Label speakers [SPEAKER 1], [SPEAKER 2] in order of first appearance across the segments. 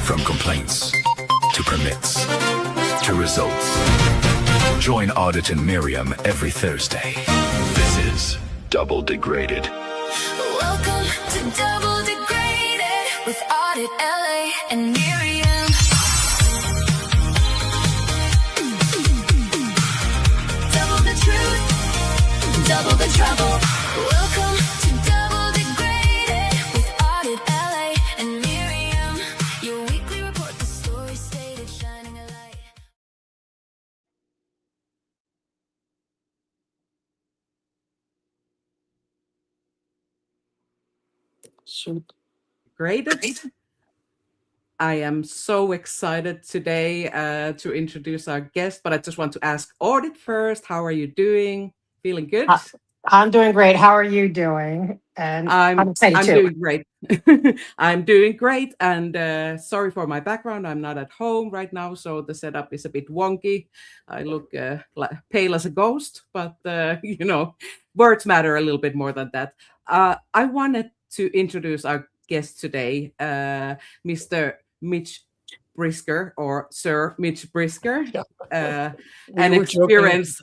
[SPEAKER 1] From complaints to permits to results. Join Audit and Miriam every Thursday. This is Double Degraded.
[SPEAKER 2] Welcome to Double Degraded with Audit LA and Miriam. Double the truth, double the trouble. Welcome to Double Degraded with Audit LA and Miriam. Your weekly report, the story stated, shining a light.
[SPEAKER 3] Shoot. Graded. I am so excited today to introduce our guest, but I just want to ask Audit first. How are you doing? Feeling good?
[SPEAKER 4] I'm doing great. How are you doing? And I'm excited too.
[SPEAKER 3] Doing great. I'm doing great. And sorry for my background. I'm not at home right now, so the setup is a bit wonky. I look pale as a ghost, but you know, words matter a little bit more than that. I wanted to introduce our guest today, Mr. Mitch Brisker, or Sir Mitch Brisker, an experienced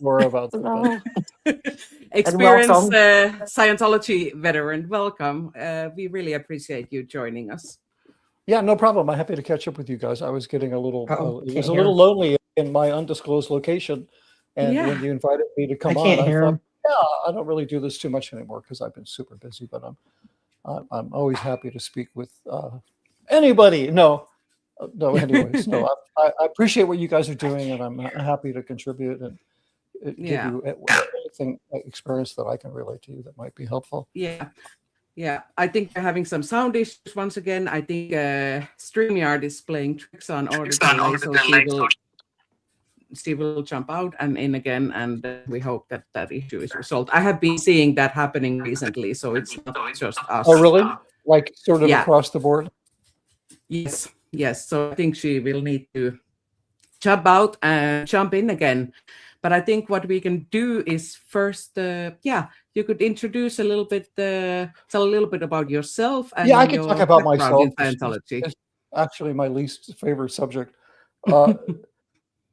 [SPEAKER 3] Scientology veteran. Welcome. We really appreciate you joining us.
[SPEAKER 5] Yeah, no problem. I'm happy to catch up with you guys. I was getting a little, it was a little lonely in my undisclosed location, and when you invited me to come on, I thought, I don't really do this too much anymore because I've been super busy. But I'm always happy to speak with anybody. Anyways, I appreciate what you guys are doing, and I'm happy to contribute and give you anything experience that I can relate to you that might be helpful.
[SPEAKER 3] Yeah. I think we're having some sound issues once again. I think StreamYard is playing tricks on Audit, so she will jump out and in again, and we hope that issue is resolved. I have been seeing that happening recently, so it's not just us.
[SPEAKER 5] Oh, really? Like sort of across the board?
[SPEAKER 3] Yes. So I think she will need to jump out and jump in again. But I think what we can do is first, you could introduce a little bit, tell a little bit about yourself. And
[SPEAKER 5] I can talk about myself.
[SPEAKER 3] In Scientology.
[SPEAKER 5] It's actually my least favorite subject.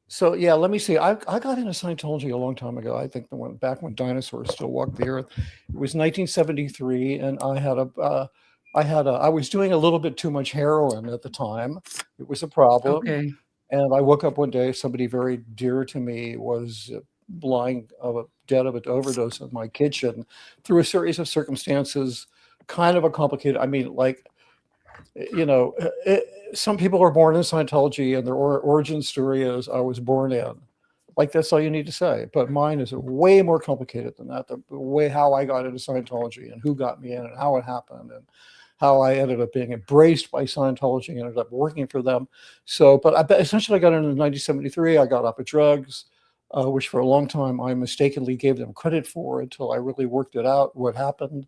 [SPEAKER 5] So let me see. I got into Scientology a long time ago. I think back when dinosaurs still walked the earth. It was 1973, and I was doing a little bit too much heroin at the time. It was a problem.
[SPEAKER 3] Okay.
[SPEAKER 5] And I woke up one day, somebody very dear to me was lying dead of an overdose in my kitchen through a series of circumstances, kind of a complicated, some people are born in Scientology and their origin story is I was born in. Like, that's all you need to say. But mine is way more complicated than that. The way how I got into Scientology and who got me in and how it happened and how I ended up being embraced by Scientology and ended up working for them. So, but essentially I got into 1973. I got off of drugs, which for a long time I mistakenly gave them credit for until I really worked it out, what happened.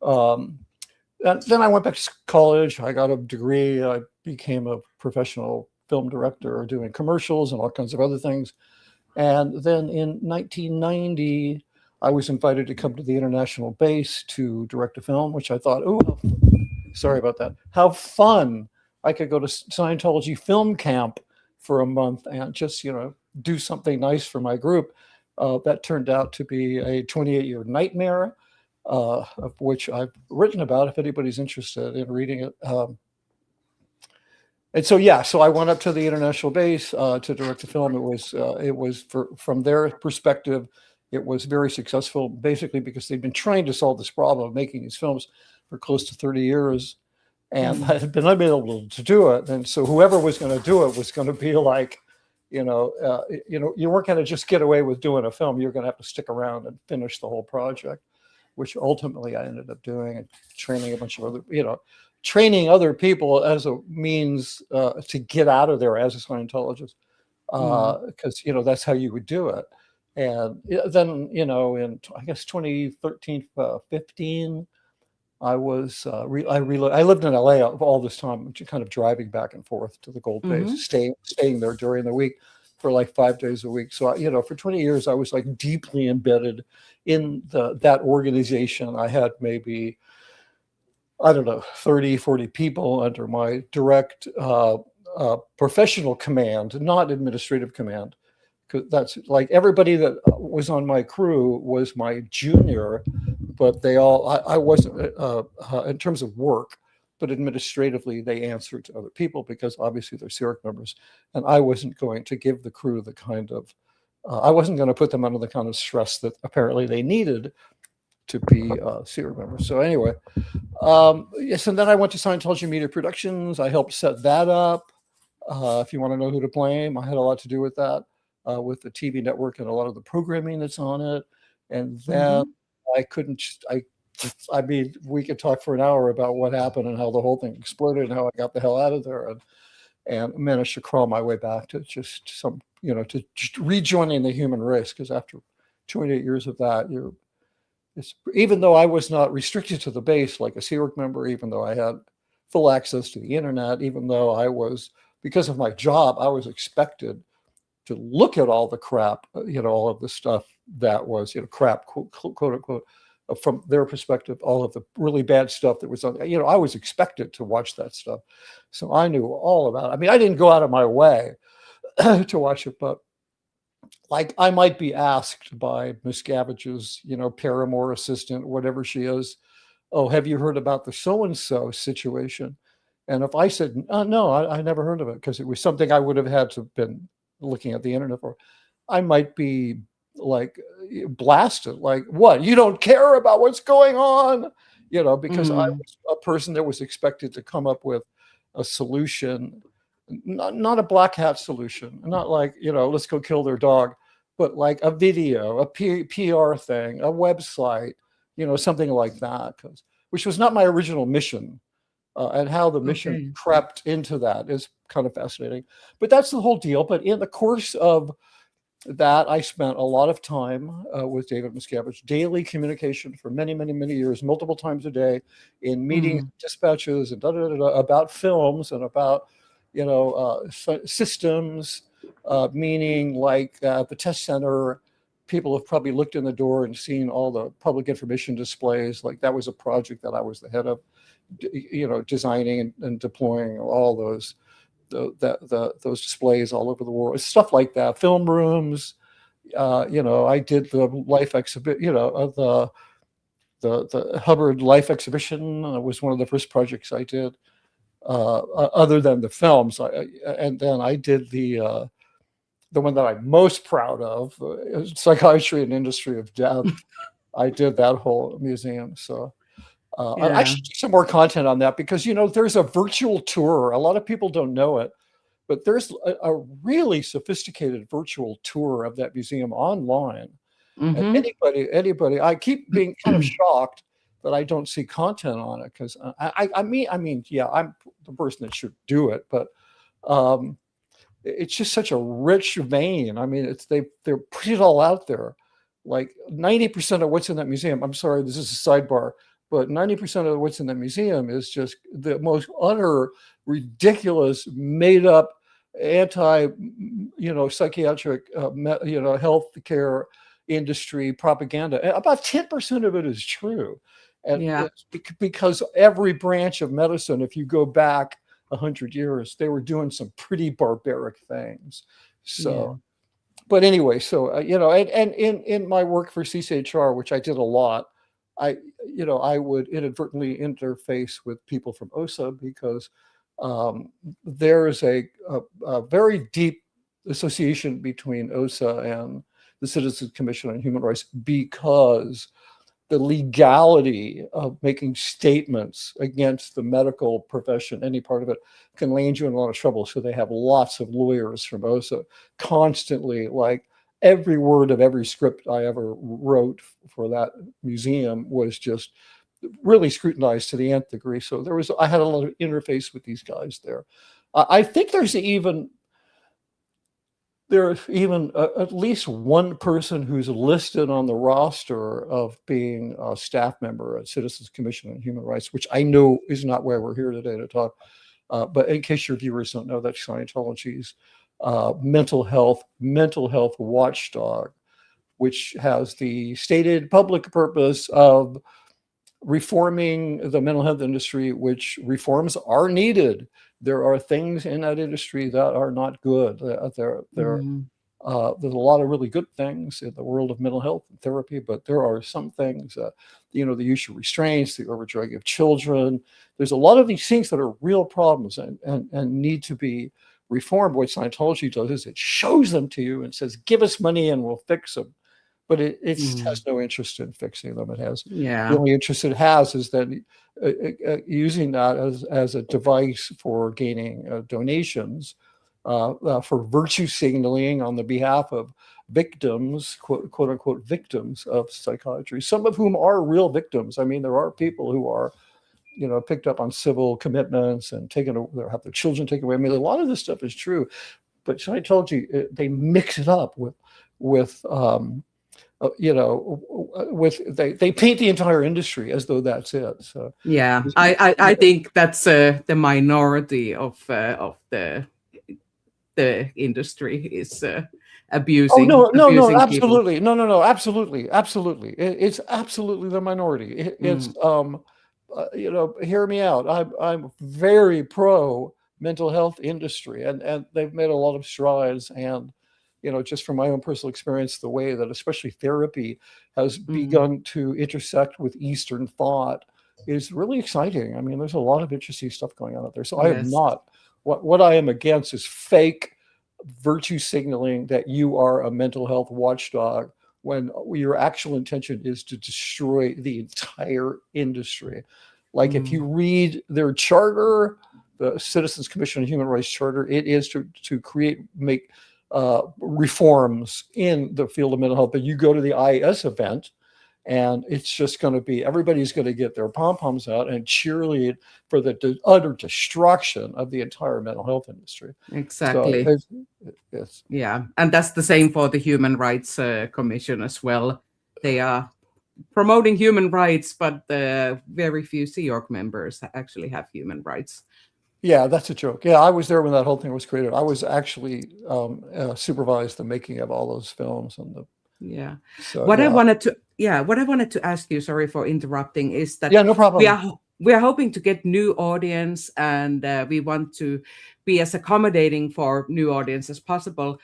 [SPEAKER 5] And then I went back to college. I got a degree. I became a professional film director doing commercials and all kinds of other things. And then in 1990, I was invited to come to the international base to direct a film, which I thought, sorry about that. How fun. I could go to Scientology film camp for a month and just, do something nice for my group. That turned out to be a 28-year nightmare, of which I've written about if anybody's interested in reading it. And so I went up to the international base to direct a film. It was from their perspective, it was very successful, basically because they'd been trying to solve this problem of making these films for close to 30 years, and I had been unable to do it. And so whoever was going to do it was going to be like, you weren't going to just get away with doing a film. You're going to have to stick around and finish the whole project, which ultimately I ended up doing and training a bunch of other, training other people as a means to get out of there as a Scientologist, because that's how you would do it. And then in I guess 2013, 15, I lived in LA all this time, kind of driving back and forth to the Gold Base, staying there during the week for like 5 days a week. So for 20 years I was like deeply embedded in that organization. I had maybe 30, 40 people under my direct professional command, not administrative command. Because that's like everybody that was on my crew was my junior, but they all, I wasn't in terms of work, but administratively they answered to other people because obviously they're CERC members. And I wasn't going to give the crew the kind of, I wasn't going to put them under the kind of stress that apparently they needed to be CERC members. So anyway, yes, and then I went to Scientology Media Productions. I helped set that up. If you want to know who to blame, I had a lot to do with that, with the TV network and a lot of the programming that's on it. And then I couldn't, I mean, we could talk for an hour about what happened and how the whole thing exploded and how I got the hell out of there and managed to crawl my way back to just some, you know, to just rejoining the human race. Because after 28 years of that, even though I was not restricted to the base like a CERC member, even though I had full access to the internet, even though I was, because of my job, I was expected to look at all the crap, you know, all of the stuff that was, you know, crap, quote unquote, from their perspective, all of the really bad stuff that was on, you know, I was expected to watch that stuff. So I knew all about it. I mean, I didn't go out of my way to watch it, but like I might be asked by Miscavige's, you know, paramour assistant, whatever she is, oh, have you heard about the so-and-so situation? And if I said, no, I never heard of it, because it was something I would have had to have been looking at the internet for, I might be like blasted, like, what? You don't care about what's going on? You know, because I was a person that was expected to come up with a solution, not a black hat solution, not like, you know, let's go kill their dog, but like a video, a PR thing, a website, you know, something like that, which was not my original mission. And how the mission crept into that is kind of fascinating. But that's the whole deal. But in the course of that, I spent a lot of time with David Miscavige, daily communication for many, many, many years, multiple times a day, in meetings, dispatches, and about films and about, you know, systems, meaning like the test center. People have probably looked in the door and seen all the public information displays. Like that was a project that I was the head of, you know, designing and deploying all those those displays all over the world, stuff like that. Film rooms, you know, I did the life exhibit, you know, the Hubbard Life Exhibition was one of the first projects I did, other than the films. And then I did the one that I'm most proud of, Psychiatry and Industry of Death. I did that whole museum. So I should do some more content on that, because, you know, there's a virtual tour. A lot of people don't know it, but there's a really sophisticated virtual tour of that museum online. And anybody, I keep being kind of shocked that I don't see content on it, because I mean, yeah, I'm the person that should do it, but it's just such a rich vein. I mean, they're put it all out there. Like 90% of what's in that museum, I'm sorry, this is a sidebar, but 90% of what's in the museum is just the most utter, ridiculous, made up, anti, you know, psychiatric, you know, health care industry propaganda. And about 10% of it is true. And because every branch of medicine, if you go back 100 years, they were doing some pretty barbaric things. So, but anyway, so, you know, and in my work for CCHR, which I did a lot, you know, I would inadvertently interface with people from OSA, because there is a very deep association between OSA and the Citizens Commission on Human Rights, because the legality of making statements against the medical profession, any part of it, can land you in a lot of trouble. So they have lots of lawyers from OSA constantly, like, every word of every script I ever wrote for that museum was just really scrutinized to the nth degree. So I had a lot of interface with these guys there. I think there's even at least one person who's listed on the roster of being a staff member at Citizens Commission on Human Rights, which I know is not why we're here today to talk. But in case your viewers don't know, that's Scientology's mental health watchdog, which has the stated public purpose of reforming the mental health industry, which reforms are needed. There are things in that industry that are not good. There's a lot of really good things in the world of mental health and therapy, but there are some things, the use of restraints, the overdrugging of children. There's a lot of these things that are real problems and need to be reformed. What Scientology does is it shows them to you and says, give us money and we'll fix them. But it has no interest in fixing them. It has the only interest it has is that using that as a device for gaining donations, for virtue signaling on the behalf of victims, quote unquote victims of psychiatry, some of whom are real victims. I mean, there are people who are, picked up on civil commitments and have their children taken away. I mean, a lot of this stuff is true, but Scientology, they mix it up with they paint the entire industry as though that's it. So
[SPEAKER 3] I think that's the minority of the industry is abusing.
[SPEAKER 5] No,
[SPEAKER 3] absolutely.
[SPEAKER 5] people. No, absolutely. It's absolutely the minority. It's hear me out. I'm very pro mental health industry, and they've made a lot of strides. And just from my own personal experience, the way that especially therapy has begun to intersect with Eastern thought is really exciting. I mean, there's a lot of interesting stuff going on out there. So I am not, what I am against is fake virtue signaling that you are a mental health watchdog when your actual intention is to destroy the entire industry. Like if you read their charter, the Citizens Commission on Human Rights Charter, it is to make reforms in the field of mental health. But you go to the IS event and it's just going to be, everybody's going to get their pom-poms out and cheerlead for the utter destruction of the entire mental health industry.
[SPEAKER 3] Exactly.
[SPEAKER 5] So
[SPEAKER 3] and that's the same for the Human Rights Commission as well. They are promoting human rights, but very few Sea Org members actually have human rights.
[SPEAKER 5] Yeah, that's a joke. Yeah, I was there when that whole thing was created. I was actually supervised the making of all those films and
[SPEAKER 3] what I wanted to ask you, sorry for interrupting, is that
[SPEAKER 5] no problem.
[SPEAKER 3] We are hoping to get new audience, and we want to be as accommodating for new audience as possible.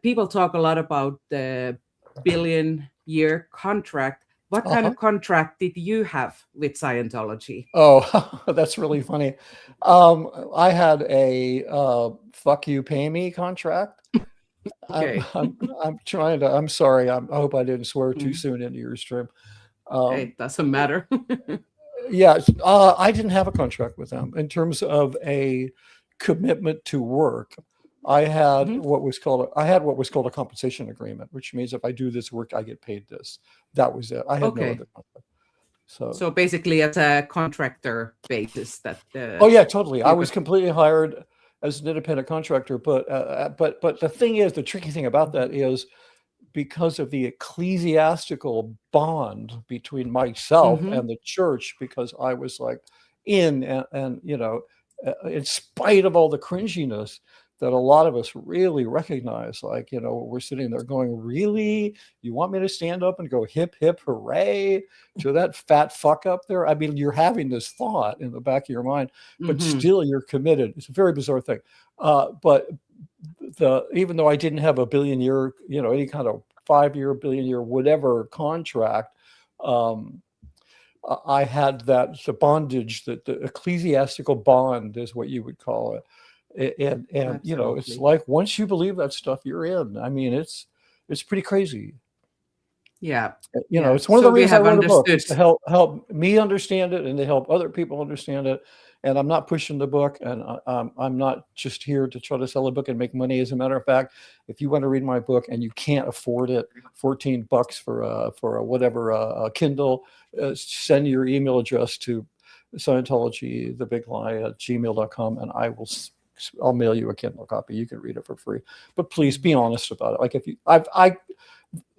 [SPEAKER 3] People talk a lot about the billion-year contract. What kind of contract did you have with Scientology?
[SPEAKER 5] Oh, that's really funny. I had a fuck you, pay me contract.
[SPEAKER 3] Okay.
[SPEAKER 5] I'm sorry. I hope I didn't swear too soon into your stream.
[SPEAKER 3] It doesn't matter.
[SPEAKER 5] I didn't have a contract with them in terms of a commitment to work. I had what was called a compensation agreement, which means if I do this work, I get paid this. That was it. I had no other contract. So
[SPEAKER 3] basically, as a contractor basis, that.
[SPEAKER 5] Oh yeah, totally. I was completely hired as an independent contractor, but the thing is, the tricky thing about that is because of the ecclesiastical bond between myself and the church, because I was like in spite of all the cringiness that a lot of us really recognize, like, we're sitting there going, really? You want me to stand up and go hip, hip, hooray to that fat fuck up there? I mean, you're having this thought in the back of your mind, but still you're committed. It's a very bizarre thing. But even though I didn't have a billion-year, any kind of 5-year, billion-year, whatever contract, I had the bondage, that the ecclesiastical bond is what you would call it. And it's like, once you believe that stuff, you're in. I mean, it's pretty crazy. It's one of the reasons I wrote a book, is to help me understand it and to help other people understand it. And I'm not pushing the book, and I'm not just here to try to sell a book and make money. As a matter of fact, if you want to read my book and you can't afford it, $14 for a Kindle, send your email address to Scientology, the big lie at gmail.com, and I'll mail you a Kindle copy. You can read it for free, but please be honest about it. Like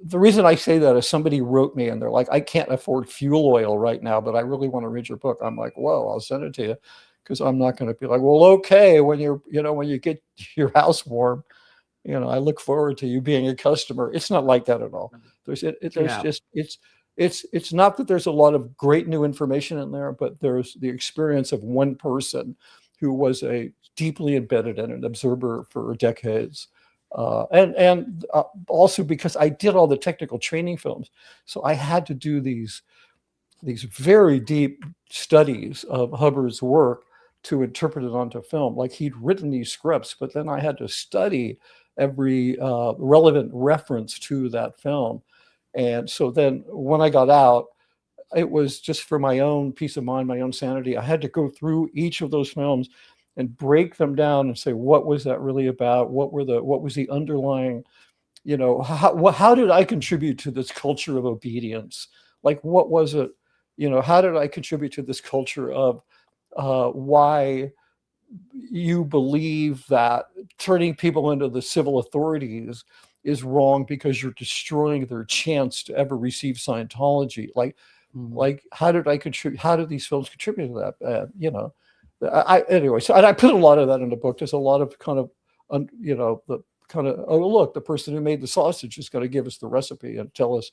[SPEAKER 5] the reason I say that is somebody wrote me and they're like, I can't afford fuel oil right now, but I really want to read your book. I'm like, whoa, I'll send it to you, because I'm not going to be like, well, okay, when you get your house warm, I look forward to you being a customer. It's not like that at all. it's not that there's a lot of great new information in there, but there's the experience of one person who was a deeply embedded and an observer for decades. And also because I did all the technical training films, so I had to do these very deep studies of Hubbard's work to interpret it onto film. Like, he'd written these scripts, but then I had to study every relevant reference to that film. And so then when I got out, it was just for my own peace of mind, my own sanity. I had to go through each of those films and break them down and say, what was that really about? What was the underlying, how did I contribute to this culture of obedience? Like, what was it? How did I contribute to this culture of why you believe that turning people into the civil authorities is wrong because you're destroying their chance to ever receive Scientology? Like, how did I contribute? How did these films contribute to that? Anyway, so, and I put a lot of that in the book. There's a lot of kind of, the kind of, oh, look, the person who made the sausage is going to give us the recipe and tell us,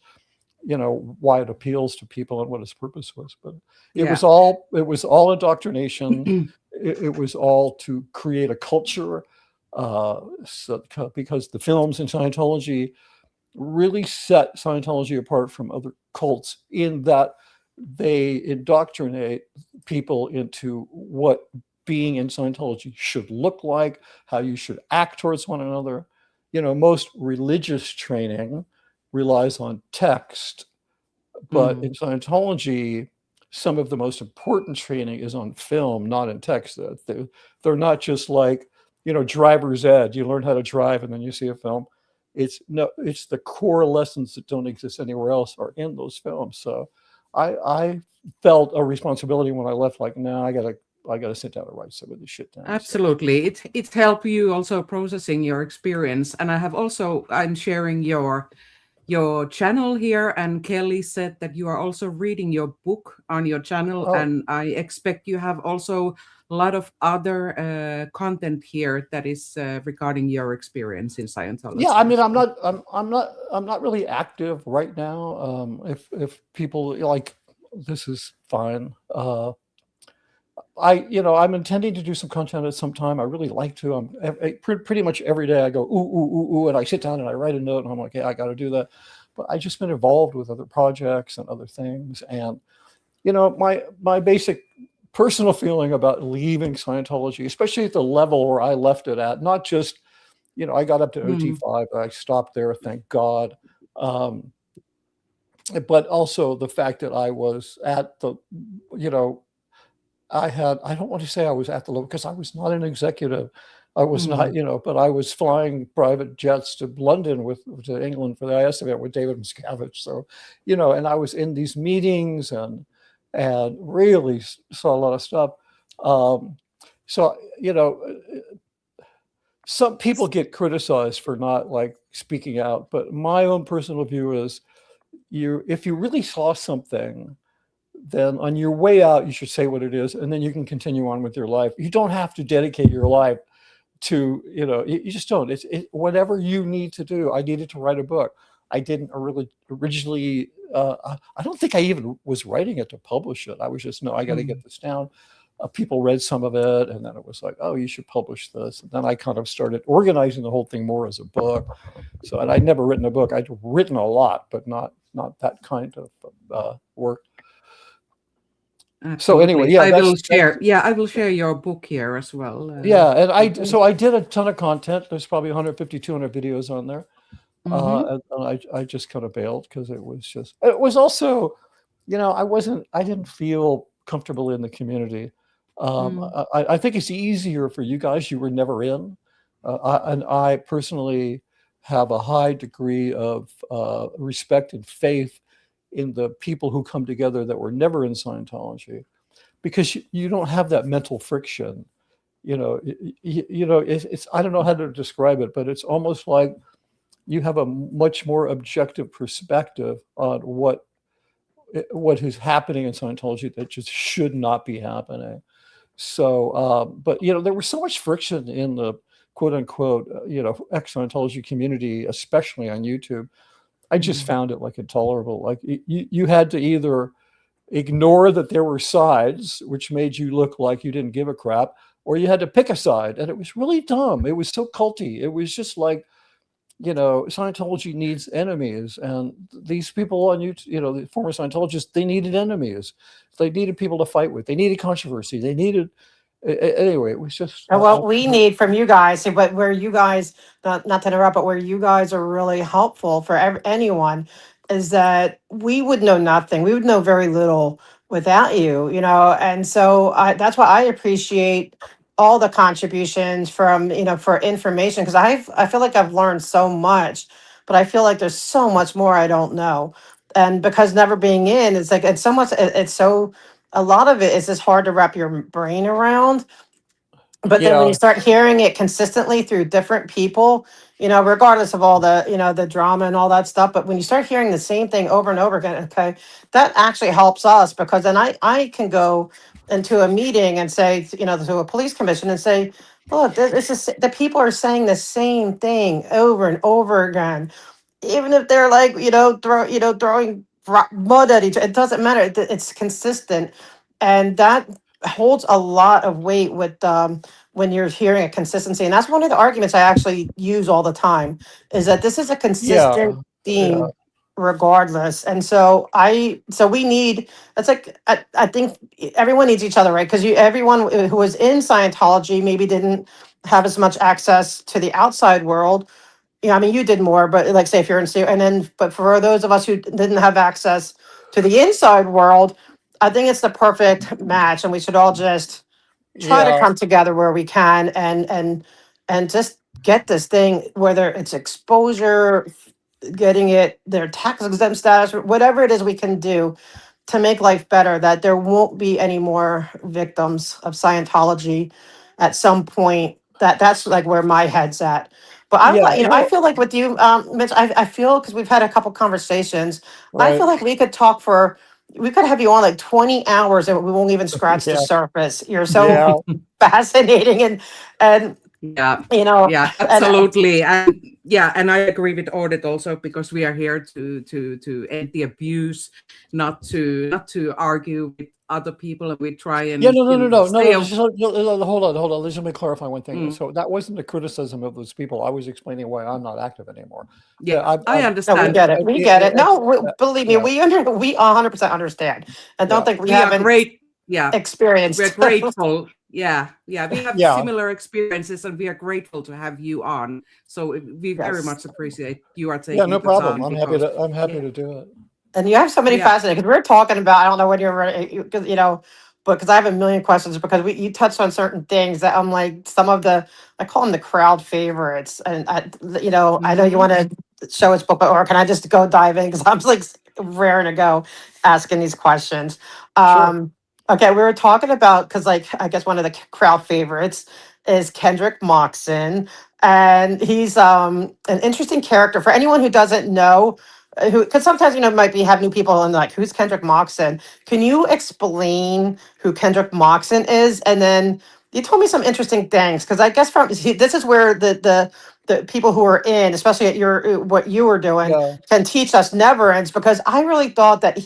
[SPEAKER 5] why it appeals to people and what its purpose was. But it was all indoctrination. it was all to create a culture. Because the films in Scientology really set Scientology apart from other cults in that they indoctrinate people into what being in Scientology should look like, how you should act towards one another. Most religious training relies on text, but in Scientology, some of the most important training is on film, not in text. They're not just like, driver's ed. You learn how to drive and then you see a film. It's the core lessons that don't exist anywhere else are in those films. So I felt a responsibility when I left, like, no, I gotta sit down and write some of this shit down.
[SPEAKER 3] Absolutely. It helped you also processing your experience. And I'm sharing your channel here, and Kelly said that you are also reading your book on your channel. And I expect you have also a lot of other content here that is regarding your experience in Scientology.
[SPEAKER 5] Yeah, I mean, I'm not really active right now. If people like, this is fine. I'm intending to do some content at some time. I really like to. Pretty much every day I go ooh, and I sit down and I write a note and I'm like, yeah, I got to do that. But I just been involved with other projects and other things, and my basic personal feeling about leaving Scientology, especially at the level where I left it at, not just, I got up to OT5, I stopped there, thank God. But also the fact that I was at the, I don't want to say I was at the level because I was not an executive. I was not, but I was flying private jets to London to England for the IS event with David Miscavige. So, and I was in these meetings and really saw a lot of stuff. So, some people get criticized for not like speaking out, but my own personal view is if you really saw something, then on your way out, you should say what it is, and then you can continue on with your life. You don't have to dedicate your life to, you just don't. It's whatever you need to do. I needed to write a book. I didn't really originally, I don't think I even was writing it to publish it. I was just, no, I got to get this down. People read some of it, and then it was like, oh, you should publish this. And then I kind of started organizing the whole thing more as a book. So, and I'd never written a book. I'd written a lot, but not that kind of work.
[SPEAKER 3] Absolutely.
[SPEAKER 5] So anyway, yeah,
[SPEAKER 3] I will share your book here as well.
[SPEAKER 5] And I did a ton of content. There's probably 150, 200 videos on there. And I just kind of bailed because it was also, I didn't feel comfortable in the community. I think it's easier for you guys. You were never in. And I personally have a high degree of respect and faith in the people who come together that were never in Scientology, because you don't have that mental friction. It's I don't know how to describe it, but it's almost like you have a much more objective perspective on what is happening in Scientology that just should not be happening. So, but there was so much friction in the quote unquote, ex-Scientology community, especially on YouTube, I just found it like intolerable. Like you had to either ignore that there were sides, which made you look like you didn't give a crap, or you had to pick a side. And it was really dumb. It was so culty. It was just like, Scientology needs enemies. And these people on YouTube, the former Scientologists, they needed enemies. They needed people to fight with. They needed controversy. They needed, anyway, it was just.
[SPEAKER 4] And what we need from you guys, but where you guys, not to interrupt, but where you guys are really helpful for anyone, is that we would know nothing. We would know very little without you, and so that's why I appreciate all the contributions from, for information, because I feel like I've learned so much, but I feel like there's so much more I don't know. And because never being in, it's like, it's so much, it's so, a lot of it is just hard to wrap your brain around. But then when you
[SPEAKER 5] Yeah.
[SPEAKER 4] start hearing it consistently through different people, regardless of all the, the drama and all that stuff, but when you start hearing the same thing over and over again, okay, that actually helps us, because then I can go into a meeting and say, to a police commission and say, look, this is, the people are saying the same thing over and over again, even if they're like, throwing mud at each other. It doesn't matter. It's consistent. And that holds a lot of weight with, when you're hearing a consistency. And that's one of the arguments I actually use all the time, is that this is a consistent
[SPEAKER 5] Yeah.
[SPEAKER 4] theme regardless. And so we need, it's like, I think everyone needs each other, right? Because everyone who was in Scientology maybe didn't have as much access to the outside world. I mean, you did more, but like, say if you're in, but for those of us who didn't have access to the inside world, I think it's the perfect match, and we should all just try to
[SPEAKER 5] Yeah.
[SPEAKER 4] come together where we can, and just get this thing, whether it's exposure, getting it their tax exempt status, whatever it is we can do to make life better, that there won't be any more victims of Scientology at some point. That's like where my head's at. But
[SPEAKER 5] Yeah.
[SPEAKER 4] I feel like with you, Mitch, I feel, because we've had a couple conversations, I
[SPEAKER 5] Right.
[SPEAKER 4] feel like we could have you on like 20 hours and we won't even scratch the
[SPEAKER 5] Yeah.
[SPEAKER 4] surface. You're so
[SPEAKER 5] Yeah.
[SPEAKER 4] fascinating, and
[SPEAKER 3] Yeah,
[SPEAKER 4] and
[SPEAKER 3] absolutely. And I agree with Audit also, because we are here to end the abuse, not to argue with other people, and we try and
[SPEAKER 5] Yeah, no.
[SPEAKER 3] stay
[SPEAKER 5] Hold on. Let me clarify one thing.
[SPEAKER 3] Mm.
[SPEAKER 5] So that wasn't a criticism of those people. I was explaining why I'm not active anymore.
[SPEAKER 3] Yeah, I
[SPEAKER 4] no,
[SPEAKER 3] understand.
[SPEAKER 4] we get it. We get it. No, believe me,
[SPEAKER 5] yeah.
[SPEAKER 4] we 100% understand. I don't
[SPEAKER 5] Yeah.
[SPEAKER 4] think we
[SPEAKER 3] We are
[SPEAKER 4] haven't
[SPEAKER 3] great. Yeah,
[SPEAKER 4] experienced.
[SPEAKER 3] we're grateful. Yeah, we have
[SPEAKER 5] Yeah.
[SPEAKER 3] similar experiences, and we are grateful to have you on. So we very
[SPEAKER 4] Yes.
[SPEAKER 3] much appreciate you are taking
[SPEAKER 5] Yeah, no
[SPEAKER 3] the
[SPEAKER 5] problem.
[SPEAKER 3] time,
[SPEAKER 5] I'm
[SPEAKER 3] because-
[SPEAKER 5] happy to do it.
[SPEAKER 4] And you have so many
[SPEAKER 3] Yeah.
[SPEAKER 4] fascinating, because we're talking about, I don't know when you're ready, because but because I have a million questions, because you touched on certain things that I'm like, some of the, I call them the crowd favorites, and I know you want to show us book, or can I just go dive in, because I'm like raring to go asking these questions.
[SPEAKER 5] Sure.
[SPEAKER 4] Okay, we were talking about, because like, I guess one of the crowd favorites is Kendrick Moxon, and he's an interesting character for anyone who doesn't know. Who, because sometimes might be have new people and like, who's Kendrick Moxon? Can you explain who Kendrick Moxon is? And then you told me some interesting things, because I guess this is where the people who are in, especially at your what you were doing,
[SPEAKER 5] Yeah.
[SPEAKER 4] can teach us never ends, because I really thought that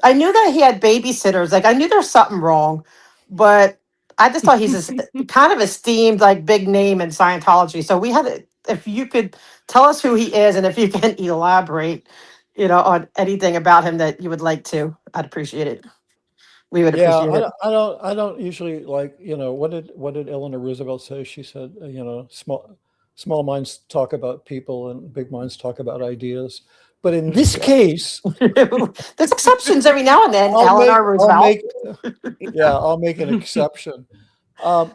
[SPEAKER 4] I knew that he had babysitters, like I knew there's something wrong, but I just thought he's a kind of esteemed, like big name in Scientology. So if you could tell us who he is, and if you can elaborate, on anything about him that you would like to, I'd appreciate it. We would
[SPEAKER 5] Yeah.
[SPEAKER 4] appreciate it.
[SPEAKER 5] I don't usually like, what did Eleanor Roosevelt say? She said, small minds talk about people and big minds talk about ideas. But in this case,
[SPEAKER 4] There's exceptions every now and then,
[SPEAKER 5] I'll make an exception.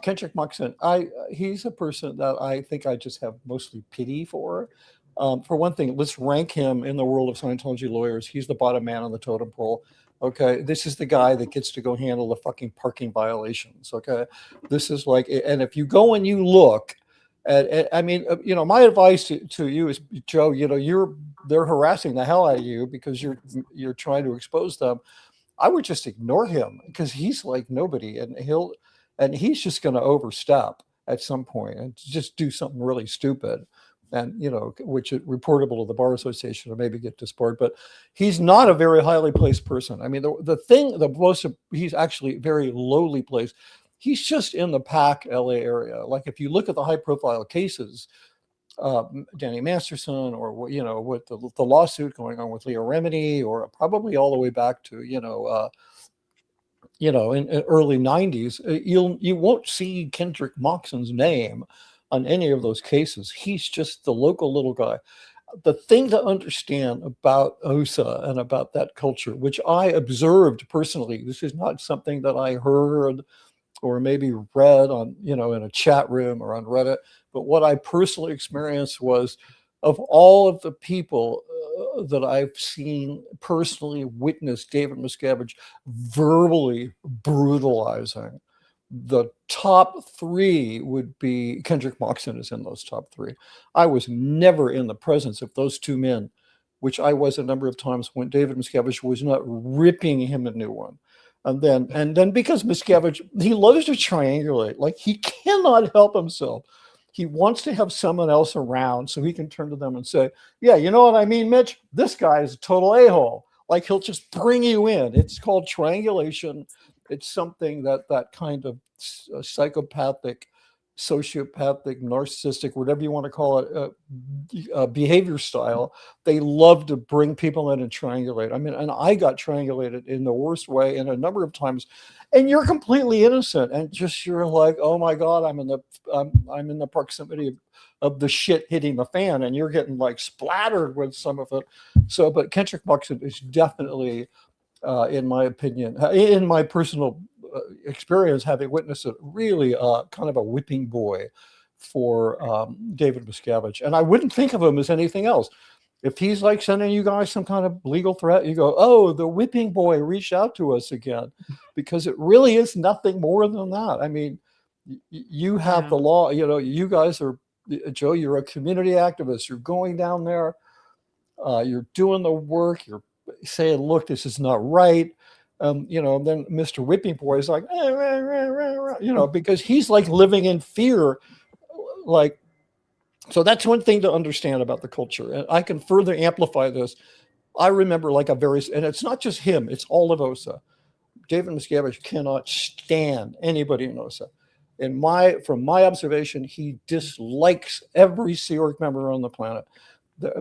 [SPEAKER 5] Kendrick Moxon, he's a person that I think I just have mostly pity for. For one thing, let's rank him in the world of Scientology lawyers. He's the bottom man on the totem pole. Okay, this is the guy that gets to go handle the fucking parking violations. Okay, this is like, and if you go and you look at I mean, my advice to you is, Joe, they're harassing the hell out of you because you're trying to expose them. I would just ignore him, because he's like nobody, and he's just going to overstep at some point and just do something really stupid, and which is reportable to the Bar Association or maybe get disbarred. But he's not a very highly placed person. I mean, he's actually very lowly placed. He's just in the PAC LA area. Like if you look at the high profile cases, Danny Masterson, or with the lawsuit going on with Leo Remini, or probably all the way back to in early 90s, you won't see Kendrick Moxon's name on any of those cases. He's just the local little guy. The thing to understand about OSA and about that culture, which I observed personally, this is not something that I heard or maybe read on, in a chat room or on Reddit, but what I personally experienced was, of all of the people that I've seen personally witness David Miscavige verbally brutalizing, the top three would be Kendrick Moxon is in those top three. I was never in the presence of those two men, which I was a number of times when David Miscavige was not ripping him a new one. And then because Miscavige, he loves to triangulate, like he cannot help himself. He wants to have someone else around so he can turn to them and say, yeah, you know what I mean, Mitch? This guy is a total a-hole. Like he'll just bring you in. It's called triangulation. It's something that kind of psychopathic, sociopathic, narcissistic, whatever you want to call it, behavior style. They love to bring people in and triangulate. I mean, and I got triangulated in the worst way and a number of times. And you're completely innocent, and just you're like, oh my God, I'm in the proximity of the shit hitting the fan, and you're getting like splattered with some of it. So, but Kendrick Moxon is definitely, in my opinion, in my personal experience, having witnessed it, really kind of a whipping boy for David Miscavige. And I wouldn't think of him as anything else. If he's like sending you guys some kind of legal threat, you go, oh, the whipping boy reached out to us again, because it really is nothing more than that. I mean, you have the law, you guys are, Joe, you're a community activist. You're going down there, you're doing the work, you're saying, look, this is not right. Then Mr. Whipping Boy is like, because he's like living in fear. Like, so that's one thing to understand about the culture. And I can further amplify this. I remember and it's not just him, it's all of OSA. David Miscavige cannot stand anybody in OSA. From my observation, he dislikes every Sea Org member on the planet.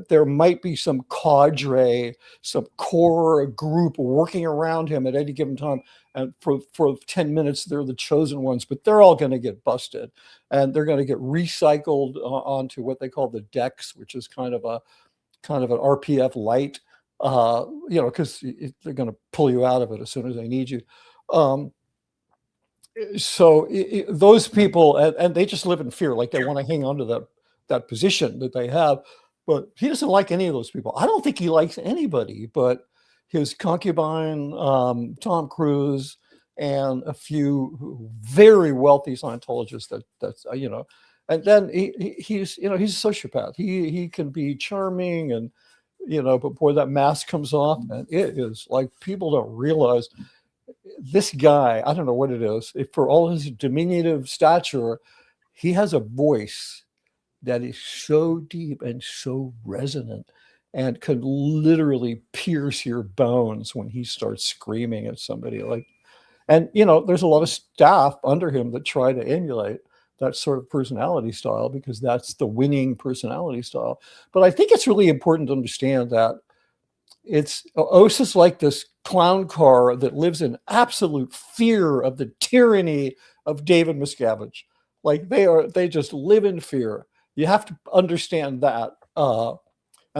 [SPEAKER 5] There might be some cadre, some core group working around him at any given time. And for 10 minutes, they're the chosen ones, but they're all going to get busted. And they're going to get recycled onto what they call the decks, which is kind of an RPF light, because they're going to pull you out of it as soon as they need you. So those people, and they just live in fear, like they want to hang on to that position that they have. But he doesn't like any of those people. I don't think he likes anybody but his concubine, Tom Cruise, and a few very wealthy Scientologists that's and then he's a sociopath. He can be charming and, but boy, that mask comes off and it is like, people don't realize this guy, I don't know what it is, for all his diminutive stature, he has a voice that is so deep and so resonant and can literally pierce your bones when he starts screaming at somebody. And there's a lot of staff under him that try to emulate that sort of personality style, because that's the winning personality style. But I think it's really important to understand that OSA's like this clown car that lives in absolute fear of the tyranny of David Miscavige. Like they just live in fear. You have to understand that. And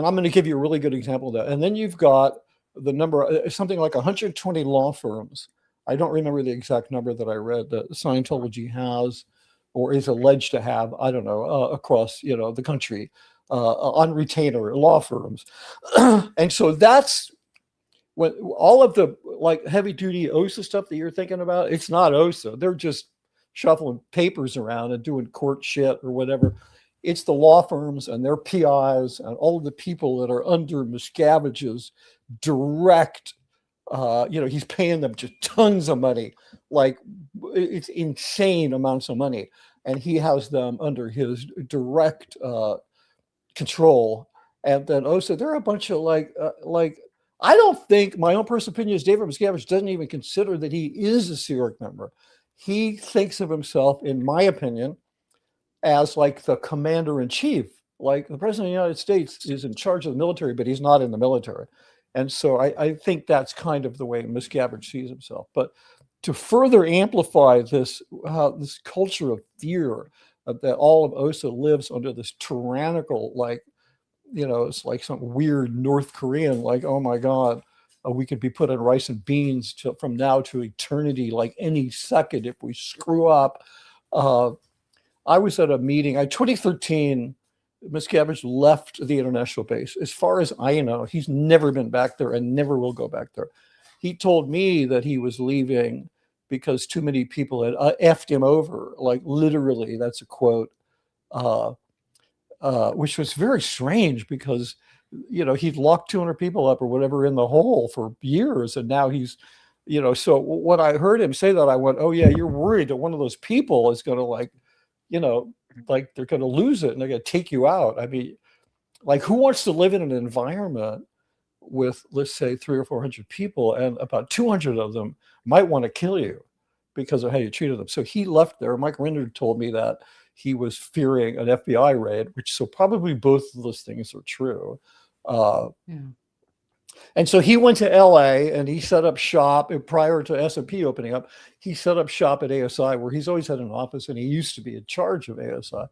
[SPEAKER 5] I'm going to give you a really good example of that. And then you've got the number, something like 120 law firms. I don't remember the exact number that I read that Scientology has or is alleged to have, I don't know, across, the country, on retainer law firms. And so that's when all of the heavy duty OSA stuff that you're thinking about, it's not OSA. They're just shuffling papers around and doing court shit or whatever. It's the law firms and their PIs and all of the people that are under Miscavige's direct, he's paying them just tons of money. Like, it's insane amounts of money. And he has them under his direct control. And then OSA, they're a bunch of I don't think, my own personal opinion is David Miscavige doesn't even consider that he is a Sea Org member. He thinks of himself, in my opinion, as like the commander in chief. Like the president of the United States is in charge of the military, but he's not in the military. And so I think that's kind of the way Miscavige sees himself. But to further amplify this culture of fear that all of OSA lives under, this tyrannical, it's like some weird North Korean, like, oh my God, we could be put on rice and beans from now to eternity, like any second if we screw up. I was at a meeting in 2013. Miscavige left the international base. As far as I know, he's never been back there and never will go back there. He told me that he was leaving because too many people had effed him over. Like literally, that's a quote, which was very strange because, he'd locked 200 people up or whatever in the hole for years. And now he's, so when I heard him say that, I went, oh yeah, you're worried that one of those people is going to they're going to lose it and they're going to take you out. I mean, like, who wants to live in an environment with, let's say, 300 or 400 people, and about 200 of them might want to kill you because of how you treated them? So he left there. Mike Rinder told me that he was fearing an FBI raid, so probably both of those things are true. And so he went to LA and he set up shop prior to S&P opening up. He set up shop at ASI, where he's always had an office, and he used to be in charge of ASI.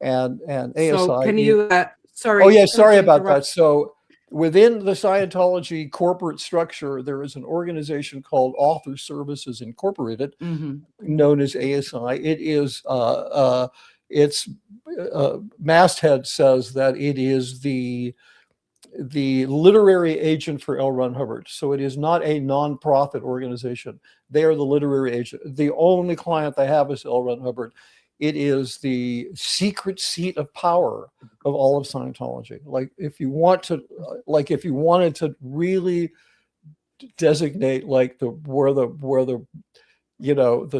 [SPEAKER 5] And ASI.
[SPEAKER 3] So can you? Sorry.
[SPEAKER 5] Oh yeah, sorry about that. So within the Scientology corporate structure, there is an organization called Author Services Incorporated, known as ASI. It is its masthead says that it is the literary agent for L. Ron Hubbard. So it is not a nonprofit organization. They are the literary agent. The only client they have is L. Ron Hubbard. It is the secret seat of power of all of Scientology. Like if you wanted to really designate like where the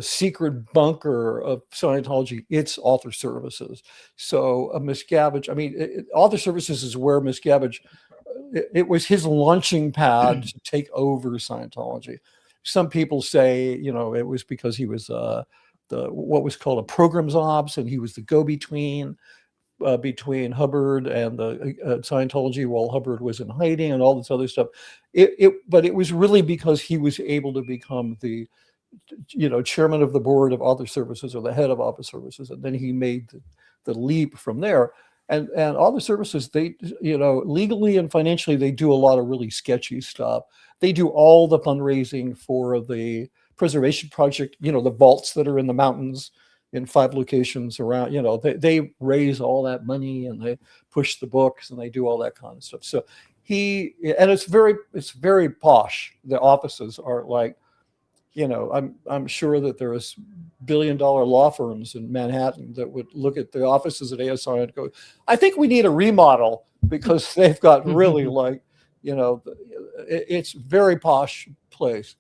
[SPEAKER 5] secret bunker of Scientology, it's Author Services. So Miscavige, Author Services is where Miscavige, it was his launching pad to take over Scientology. Some people say, it was because he was what was called a programs ops, and he was the go-between between Hubbard and the Scientology while Hubbard was in hiding and all this other stuff. But it was really because he was able to become the chairman of the board of Author Services, or the head of Author Services, and then he made the leap from there. And Author Services, they, legally and financially, they do a lot of really sketchy stuff. They do all the fundraising for the preservation project, the vaults that are in the mountains in 5 locations around, they raise all that money and they push the books and they do all that kind of stuff. So it's very posh. The offices are like, I'm sure that there is billion-dollar law firms in Manhattan that would look at the offices at ASI and go, I think we need a remodel, because they've got really it's very posh place.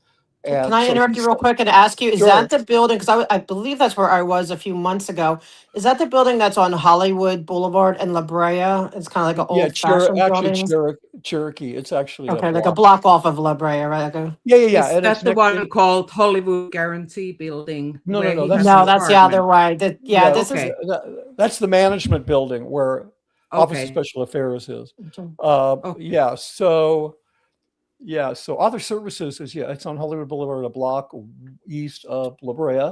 [SPEAKER 5] And
[SPEAKER 4] can I interrupt you real quick and ask you, is
[SPEAKER 5] Sure.
[SPEAKER 4] that the building? Because I believe that's where I was a few months ago. Is that the building that's on Hollywood Boulevard in La Brea? It's kind of like an old-fashioned building.
[SPEAKER 5] Cherokee. It's actually
[SPEAKER 4] Okay, like a block off of La Brea, right?
[SPEAKER 5] Yeah.
[SPEAKER 3] Is
[SPEAKER 5] And
[SPEAKER 3] that the one called Hollywood Guarantee Building?
[SPEAKER 5] No,
[SPEAKER 3] where
[SPEAKER 5] no,
[SPEAKER 3] he
[SPEAKER 5] no,
[SPEAKER 3] has
[SPEAKER 4] No,
[SPEAKER 3] his
[SPEAKER 4] that's the other
[SPEAKER 3] apartment?
[SPEAKER 4] way. This
[SPEAKER 3] okay.
[SPEAKER 5] That's the management building where Office of
[SPEAKER 3] Okay.
[SPEAKER 5] Special Affairs is.
[SPEAKER 3] Okay.
[SPEAKER 5] So Author Services is, it's on Hollywood Boulevard, a block east of La Brea.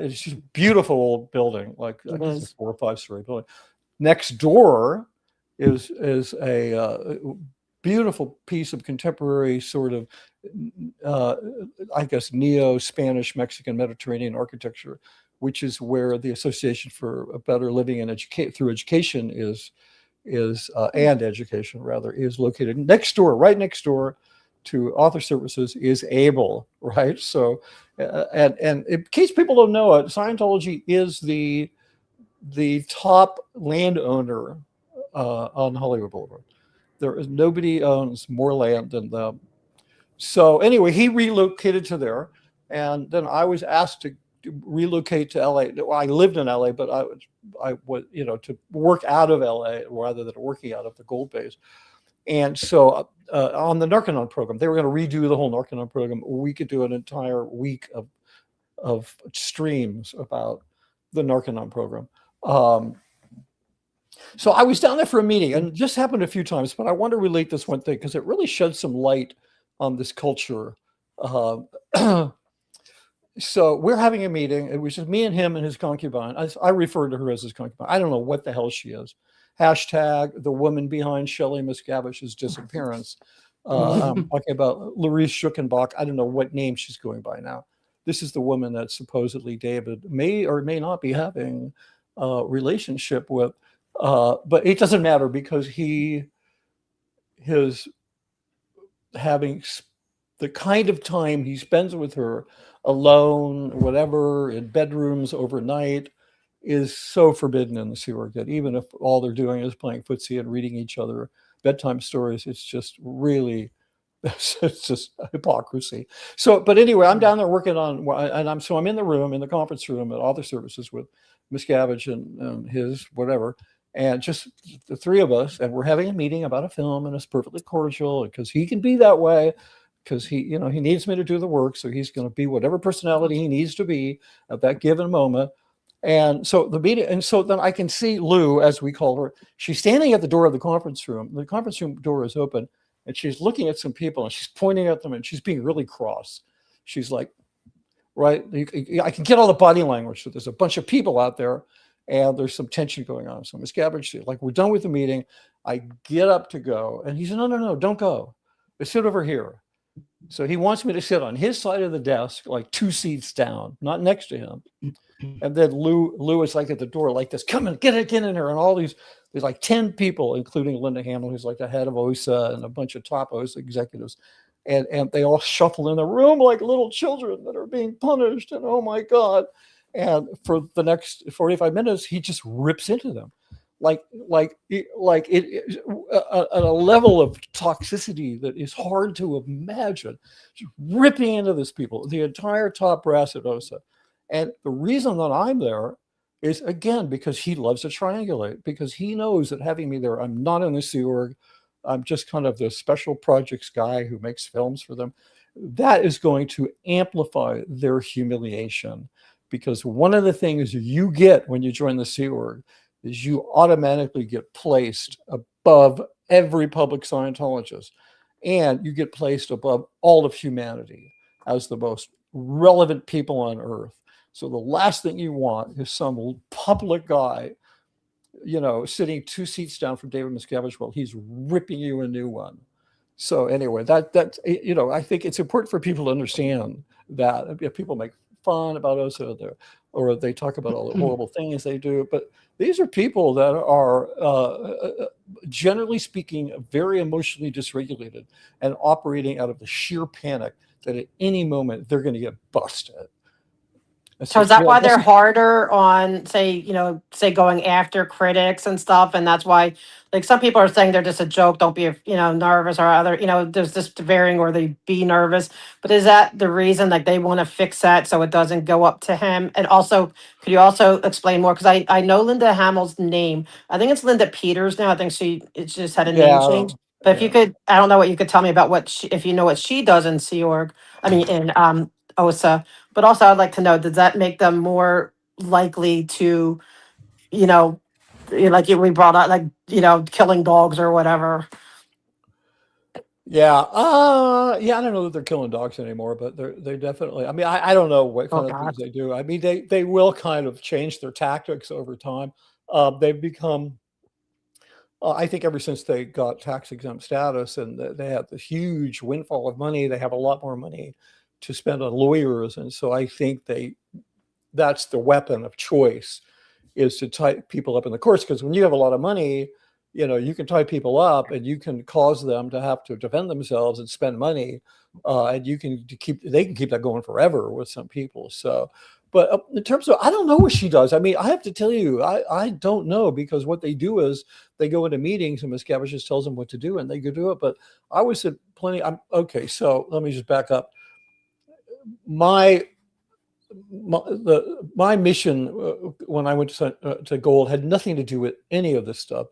[SPEAKER 5] It's just a beautiful old building, like I guess it's a 4 or 5 story building. Next door is a beautiful piece of contemporary sort of, I guess, neo-Spanish, Mexican, Mediterranean architecture, which is where the Association for a Better Living and through Education is located. Next door, right next door to Author Services is Able, right? So, and in case people don't know it, Scientology is the top landowner on Hollywood Boulevard. There is nobody owns more land than them. So anyway, he relocated to there, and then I was asked to relocate to LA. Well, I lived in LA, but I was, to work out of LA rather than working out of the gold base. And so on the Narconon program, they were going to redo the whole Narconon program. We could do an entire week of streams about the Narconon program. So I was down there for a meeting, and it just happened a few times, but I want to relate this one thing because it really sheds some light on this culture. So we're having a meeting. It was just me and him and his concubine. I refer to her as his concubine. I don't know what the hell she is. Hashtag the woman behind Shelley Miscavige's disappearance. I'm talking about Larice Schuckenbach. I don't know what name she's going by now. This is the woman that supposedly David may or may not be having a relationship with. But it doesn't matter because he is having the kind of time he spends with her alone, whatever, in bedrooms overnight is so forbidden in the Sea Org that even if all they're doing is playing footsie and reading each other bedtime stories, it's just really, it's just hypocrisy. So, but anyway, I'm down there working on, and I'm in the room, in the conference room at all the services with Miscavige and his whatever. And just the three of us, and we're having a meeting about a film, and it's perfectly cordial because he can be that way because he needs me to do the work. So he's going to be whatever personality he needs to be at that given moment. And so the meeting, and so then I can see Lou, as we call her, she's standing at the door of the conference room. The conference room door is open and she's looking at some people and she's pointing at them and she's being really cross. She's like, right. I can get all the body language. So there's a bunch of people out there and there's some tension going on. So Miscavige, like, we're done with the meeting. I get up to go. And he said, no, don't go. But sit over here. So he wants me to sit on his side of the desk, like 2 seats down, not next to him. And then Lou is like at the door, like this, come in, get in here. And all there's like 10 people, including Linda Hamill, who's like the head of OSA, and a bunch of top OSA executives. And they all shuffle in the room like little children that are being punished. And oh my God. And for the next 45 minutes, he just rips into them. At a level of toxicity that is hard to imagine, just ripping into these people, the entire top brass at OSA. And the reason that I'm there is, again, because he loves to triangulate, because he knows that having me there, I'm not in the Sea Org. I'm just kind of the special projects guy who makes films for them. That is going to amplify their humiliation, because one of the things you get when you join the Sea Org is you automatically get placed above every public Scientologist, and you get placed above all of humanity as the most relevant people on earth. So the last thing you want is some public guy, sitting 2 seats down from David Miscavige while he's ripping you a new one. So anyway, that I think it's important for people to understand that. If people make fun about OSA or they talk about all the horrible things they do, but these are people that are, generally speaking, very emotionally dysregulated and operating out of the sheer panic that at any moment they're going to get busted.
[SPEAKER 4] So is that why they're harder on, say going after critics and stuff? And that's why, like, some people are saying they're just a joke. Don't be, nervous, or other, there's this varying, or they be nervous. But is that the reason, like, they want to fix that so it doesn't go up to him? And also, could you also explain more? Because I know Linda Hamill's name. I think it's Linda Peters now. I think it just had a name change. But if you could, I don't know what you could tell me about if you know what she does in Sea Org. I mean, in OSA. But also, I'd like to know, does that make them more likely to, like we brought up, like, killing dogs or whatever?
[SPEAKER 5] Yeah. I don't know that they're killing dogs anymore, but they definitely, I mean, I don't know what kind of things they do. I mean, they will kind of change their tactics over time. They've become, I think ever since they got tax exempt status and they have this huge windfall of money, they have a lot more money to spend on lawyers. And so I think that's the weapon of choice, is to tie people up in the courts. Because when you have a lot of money, you can tie people up and you can cause them to have to defend themselves and spend money. And they can keep that going forever with some people. So, but in terms of, I don't know what she does. I mean, I have to tell you, I don't know, because what they do is they go into meetings and Miscavige just tells them what to do and they go do it. But I was at plenty. Okay, so let me just back up. my mission when I went to Gold had nothing to do with any of this stuff.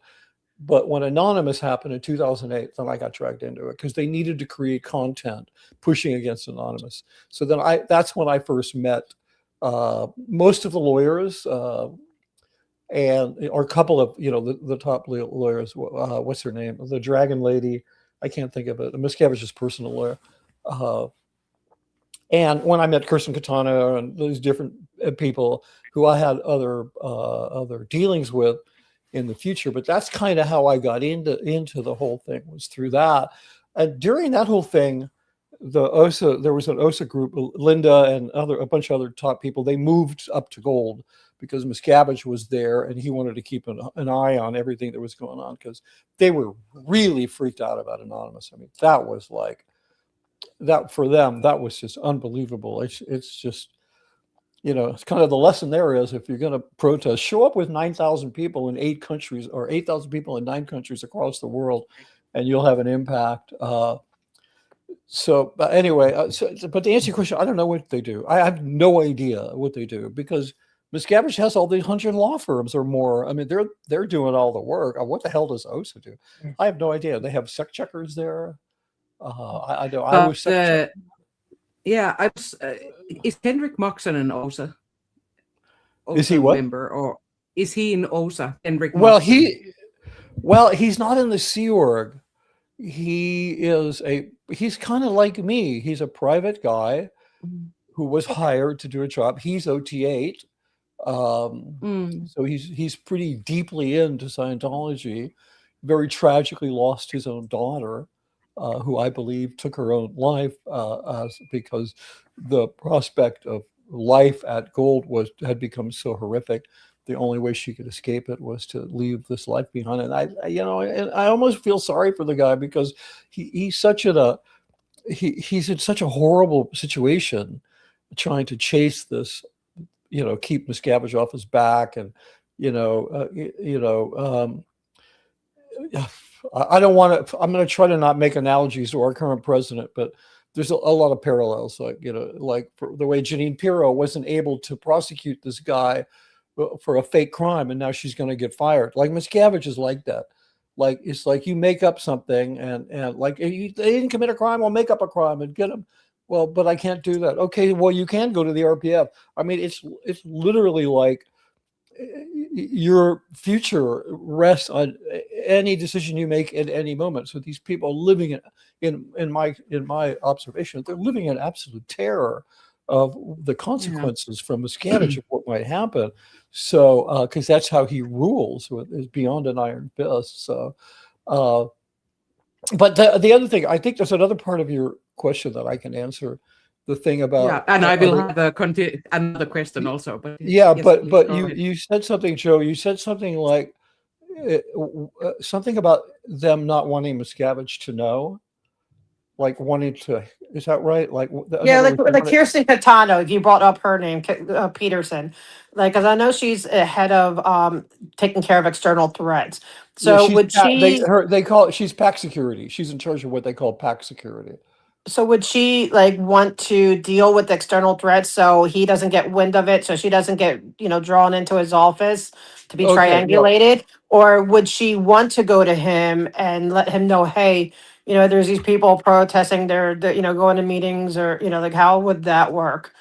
[SPEAKER 5] But when Anonymous happened in 2008, then I got dragged into it because they needed to create content pushing against Anonymous. So then that's when I first met most of the lawyers or a couple of, the top lawyers. What's her name? The Dragon Lady. I can't think of it. Miscavige's personal lawyer. And when I met Kirsten Katana and those different people who I had other dealings with in the future, but that's kind of how I got into the whole thing, was through that. And during that whole thing, there was an OSA group, Linda and a bunch of other top people. They moved up to Gold because Miscavige was there, and he wanted to keep an eye on everything that was going on because they were really freaked out about Anonymous. I mean, that was like that for them. That was just unbelievable. It's just. It's kind of the lesson there is if you're going to protest, show up with 9,000 people in 8 countries or 8,000 people in 9 countries across the world, and you'll have an impact. But anyway, but to answer your question, I don't know what they do. I have no idea what they do because Miscavige has all these 100 law firms or more. I mean, they're doing all the work. What the hell does OSA do? I have no idea. They have sec checkers there. I don't. I was sec
[SPEAKER 3] Yeah, is Henrik Moxon an OSA?
[SPEAKER 5] Is he what?
[SPEAKER 3] Member, or is he in OSA? Henrik
[SPEAKER 5] Well,
[SPEAKER 3] Moxon?
[SPEAKER 5] he's not in the Sea Org. He's kind of like me. He's a private guy who was hired to do a job. He's OT8. So he's pretty deeply into Scientology. Very tragically lost his own daughter. Who I believe took her own life because the prospect of life at Gold had become so horrific. The only way she could escape it was to leave this life behind. And I almost feel sorry for the guy because he's in such a horrible situation, trying to chase this, keep Miscavige off his back, and I don't want to. I'm going to try to not make analogies to our current president, but there's a lot of parallels. Like for the way Jeanine Pirro wasn't able to prosecute this guy for a fake crime, and now she's going to get fired. Like Miscavige is like that. Like it's like you make up something, and like they didn't commit a crime, I'll make up a crime and get them. Well, but I can't do that. Okay, well you can go to the RPF. I mean, it's literally like your future rests on any decision you make at any moment. So these people are living in my observation, they're living in absolute terror of the consequences from Miscavige of what might happen. So because that's how he rules, is beyond an iron fist. So but the other thing, I think there's another part of your question that I can answer. The thing about
[SPEAKER 3] and I will have another question also. But
[SPEAKER 5] yes, but you said something, Joe. You said something like something about them not wanting Miscavige to know, like wanting to. Is that right? Like
[SPEAKER 4] like Kirsten Catano. You brought up her name, Peterson. Like, because I know she's head of taking care of external threats. So would she?
[SPEAKER 5] They call it. She's PAC security. She's in charge of what they call PAC security.
[SPEAKER 4] So would she want to deal with external threats so he doesn't get wind of it, so she doesn't get drawn into his office to be triangulated, or would she want to go to him and let him know, hey, there's these people protesting, they're going to meetings, or like how would that work?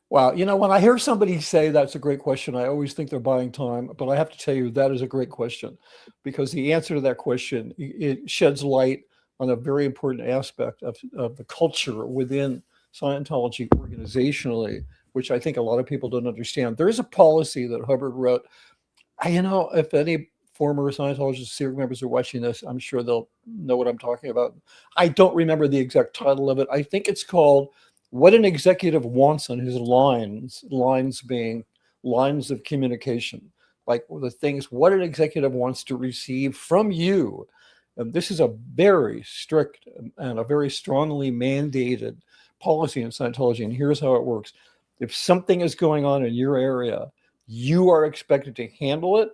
[SPEAKER 5] Wow, when I hear somebody say that's a great question, I always think they're buying time, but I have to tell you that is a great question, because the answer to that question, it sheds light on a very important aspect of the culture within Scientology organizationally, which I think a lot of people don't understand. There is a policy that Hubbard wrote. If any former Scientologist series members are watching this, I'm sure they'll know what I'm talking about. I don't remember the exact title of it. I think it's called What an Executive Wants on His Lines being lines of communication, like the things what an executive wants to receive from you. And this is a very strict and a very strongly mandated policy in Scientology. And here's how it works. If something is going on in your area, you are expected to handle it.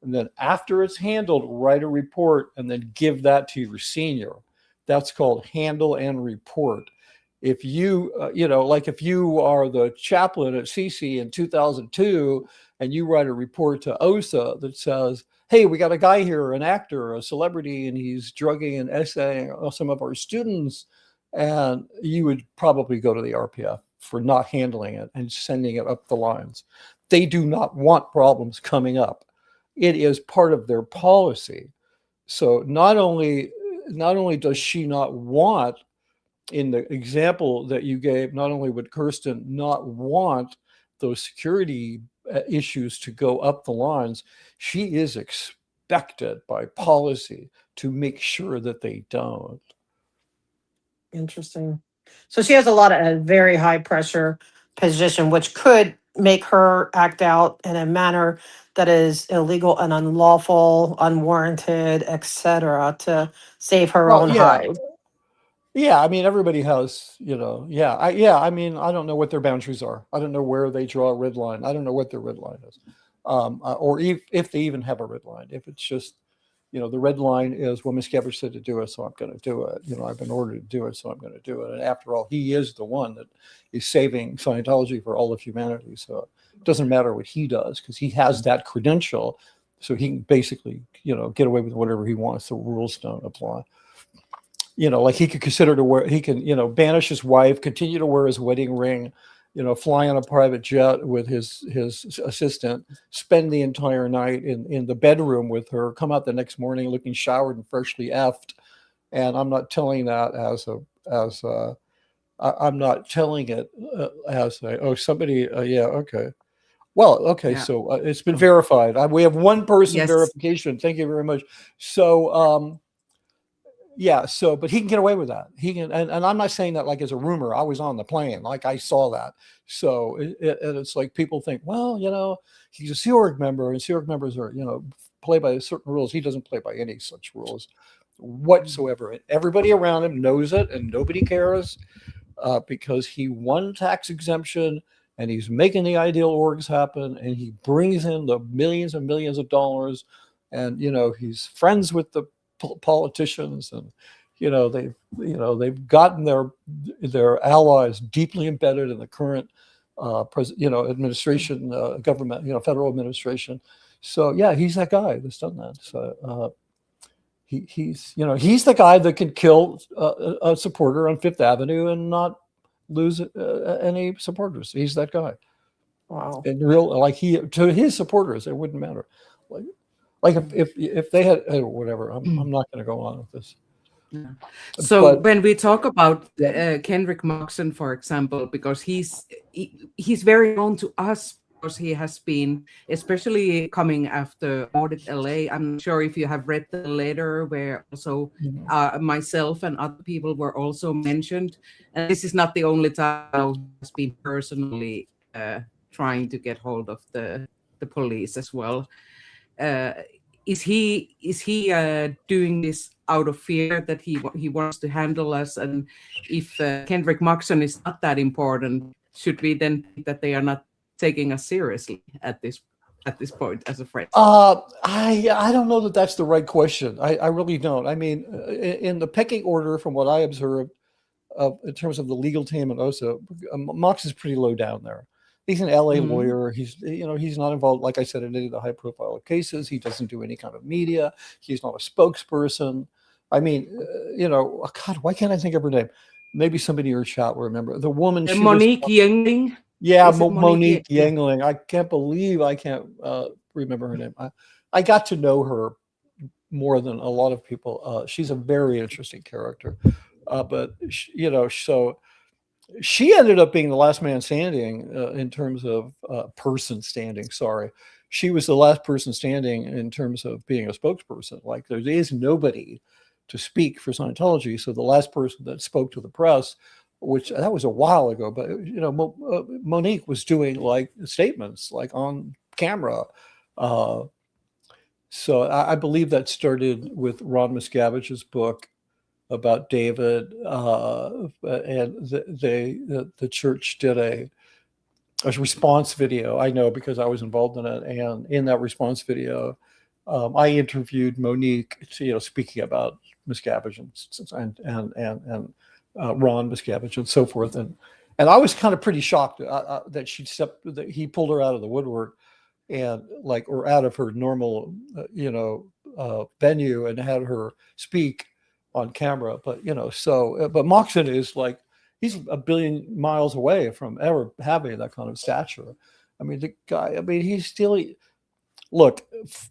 [SPEAKER 5] And then after it's handled, write a report and then give that to your senior. That's called handle and report. If you, like if you are the chaplain at CC in 2002 and you write a report to OSA that says, hey, we got a guy here, an actor, a celebrity, and he's drugging and essaying some of our students, and you would probably go to the RPF for not handling it and sending it up the lines. They do not want problems coming up. It is part of their policy. So not only does she not want, in the example that you gave, not only would Kirsten not want those security issues to go up the lines, she is expected by policy to make sure that they don't.
[SPEAKER 4] Interesting. So she has a lot of a very high pressure position, which could make her act out in a manner that is illegal and unlawful, unwarranted, etc., to save her
[SPEAKER 5] Well,
[SPEAKER 4] own
[SPEAKER 5] yeah.
[SPEAKER 4] hide.
[SPEAKER 5] Yeah, I mean, everybody has, I mean, I don't know what their boundaries are. I don't know where they draw a red line. I don't know what their red line is. Or if they even have a red line. If it's just, the red line is, well, Miscavige said to do it, so I'm going to do it. I've been ordered to do it, so I'm going to do it. And after all, he is the one that is saving Scientology for all of humanity. So it doesn't matter what he does, because he has that credential. So he can basically, get away with whatever he wants. The rules don't apply. Like he could consider to wear, he can, banish his wife, continue to wear his wedding ring, fly on a private jet with his assistant, spend the entire night in the bedroom with her, come out the next morning looking showered and freshly effed. And I'm not telling that I'm not telling it as somebody, yeah, okay. Well, okay,
[SPEAKER 3] Yeah.
[SPEAKER 5] so it's been verified. We have one person
[SPEAKER 3] Yes.
[SPEAKER 5] verification. Thank you very much. So, yeah, but he can get away with that. He can, and I'm not saying that like as a rumor. I was on the plane, like I saw that. So it's like people think, well, he's a Sea Org member, and Sea Org members are, play by certain rules. He doesn't play by any such rules whatsoever. And everybody around him knows it, and nobody cares because he won tax exemption, and he's making the ideal orgs happen, and he brings in the millions and millions of dollars, and he's friends with the politicians, and they've gotten their allies deeply embedded in the current administration, government, federal administration. So yeah, he's that guy that's done that. So he's the guy that can kill a supporter on Fifth Avenue and not lose any supporters. He's that guy.
[SPEAKER 4] Wow.
[SPEAKER 5] And to his supporters, it wouldn't matter. Like if they had whatever, I'm not going to go on with this.
[SPEAKER 3] Yeah. So when we talk about Kendrick Moxon, for example, because he's very known to us because he has been, especially coming after Audit LA. I'm not sure if you have read the letter where also myself and other people were also mentioned. And this is not the only time he has been personally trying to get hold of the police as well. Is he doing this out of fear that he wants to handle us? And if Kendrick Moxon is not that important, should we then think that they are not taking us seriously at this point as a threat?
[SPEAKER 5] I don't know that that's the right question. I really don't. I mean, in the pecking order, from what I observed, in terms of the legal team at OSA, Mox is pretty low down there. He's an LA lawyer. He's not involved, like I said, in any of the high profile cases. He doesn't do any kind of media. He's not a spokesperson. I mean, God, why can't I think of her name? Maybe somebody in your chat will remember. The woman.
[SPEAKER 3] Monique Yangling?
[SPEAKER 5] Yeah, Monique Yangling. I can't believe I can't remember her name. I got to know her more than a lot of people. She's a very interesting character. But, so she ended up being the last man standing in terms of person standing. Sorry. She was the last person standing in terms of being a spokesperson. Like there is nobody to speak for Scientology. So the last person that spoke to the press, which that was a while ago, but Monique was doing like statements like on camera. So I believe that started with Ron Miscavige's book about David, and the church did a response video. I know because I was involved in it, and in that response video, I interviewed Monique, speaking about Miscavige and Ron Miscavige and so forth. And I was kind of pretty shocked that that he pulled her out of the woodwork and or out of her normal, venue and had her speak on camera. But, but Moxon is he's a billion miles away from ever having that kind of stature. I mean, the guy, he's still, look,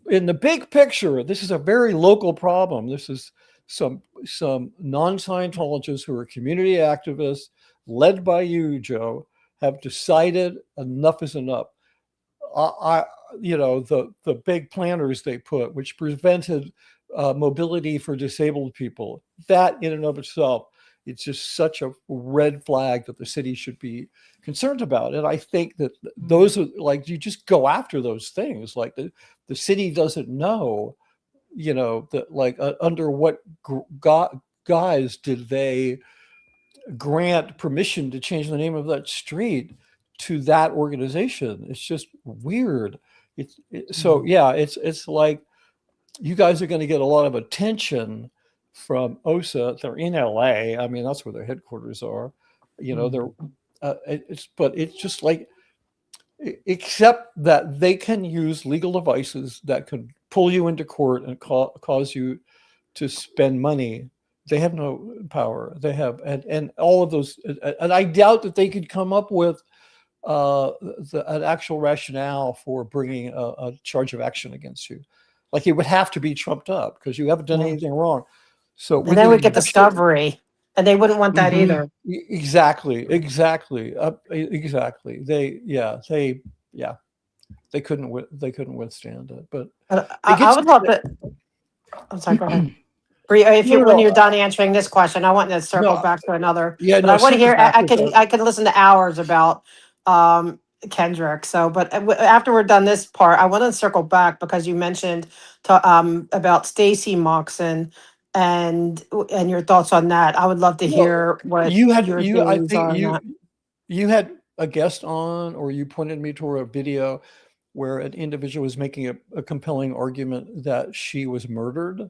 [SPEAKER 5] in the big picture, this is a very local problem. This is some non-Scientologists who are community activists led by you, Joe, have decided enough is enough. The big planners they put, which prevented mobility for disabled people, that in and of itself, it's just such a red flag that the city should be concerned about. And I think that those are you just go after those things. The city doesn't know, that under what guise did they grant permission to change the name of that street to that organization. It's just weird. So yeah, it's like you guys are going to get a lot of attention from OSA. They're in LA. I mean, that's where their headquarters are. They're it's just except that they can use legal devices that could pull you into court and cause you to spend money. They have no power. They have, and all of those, and I doubt that they could come up with an actual rationale for bringing a charge of action against you. It would have to be trumped up because you haven't done anything wrong. So
[SPEAKER 4] And then we get discovery, and they wouldn't want that either.
[SPEAKER 5] Exactly. They couldn't withstand it. But
[SPEAKER 4] I would love to. I'm sorry. Go ahead. When you're done answering this question, I want to circle back to another.
[SPEAKER 5] Yeah,
[SPEAKER 4] but I want to hear. I can listen to hours about Kendrick. So, but after we're done this part, I want to circle back because you mentioned about Stacy Moxon and your thoughts on that. I would love to hear what
[SPEAKER 5] you had.
[SPEAKER 4] Your
[SPEAKER 5] I
[SPEAKER 4] views
[SPEAKER 5] think
[SPEAKER 4] are on that.
[SPEAKER 5] you had a guest on, or you pointed me toward a video where an individual was making a compelling argument that she was murdered.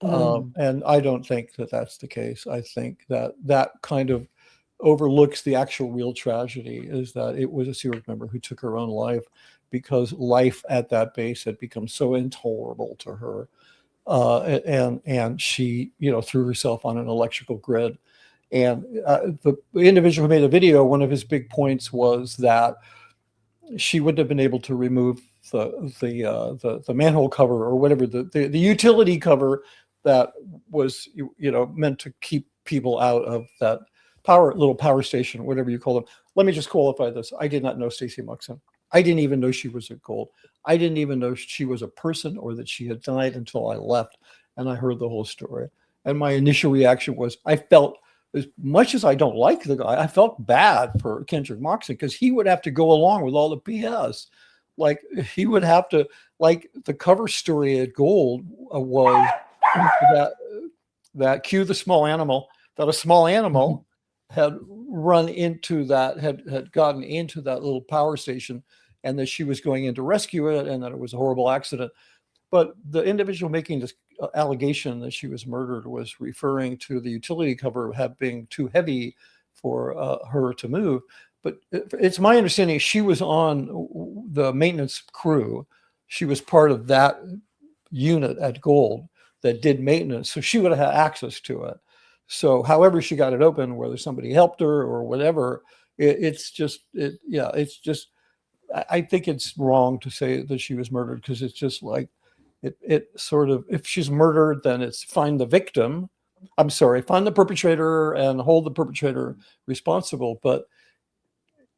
[SPEAKER 5] And I don't think that that's the case. I think that kind of overlooks the actual real tragedy, is that it was a Sea Org member who took her own life because life at that base had become so intolerable to her. And she, threw herself on an electrical grid. And the individual who made a video, one of his big points was that she wouldn't have been able to remove the manhole cover or whatever, the utility cover that was, meant to keep people out of that little power station, whatever you call them. Let me just qualify this. I did not know Stacy Moxon. I didn't even know she was at Gold. I didn't even know she was a person or that she had died until I left and I heard the whole story. And my initial reaction was, I felt, as much as I don't like the guy, I felt bad for Kendrick Moxon because he would have to go along with all the BS. He would have to, the cover story at Gold was that cue the small animal, that a small animal had run into that, had gotten into that little power station, and that she was going in to rescue it, and that it was a horrible accident. But the individual making this allegation that she was murdered was referring to the utility cover being too heavy for her to move. But it's my understanding she was on the maintenance crew. She was part of that unit at Gold that did maintenance, so she would have had access to it. So however she got it open, whether somebody helped her or whatever, I think it's wrong to say that she was murdered, because it's just it sort of, if she's murdered, then it's find the victim. I'm sorry, find the perpetrator and hold the perpetrator responsible. But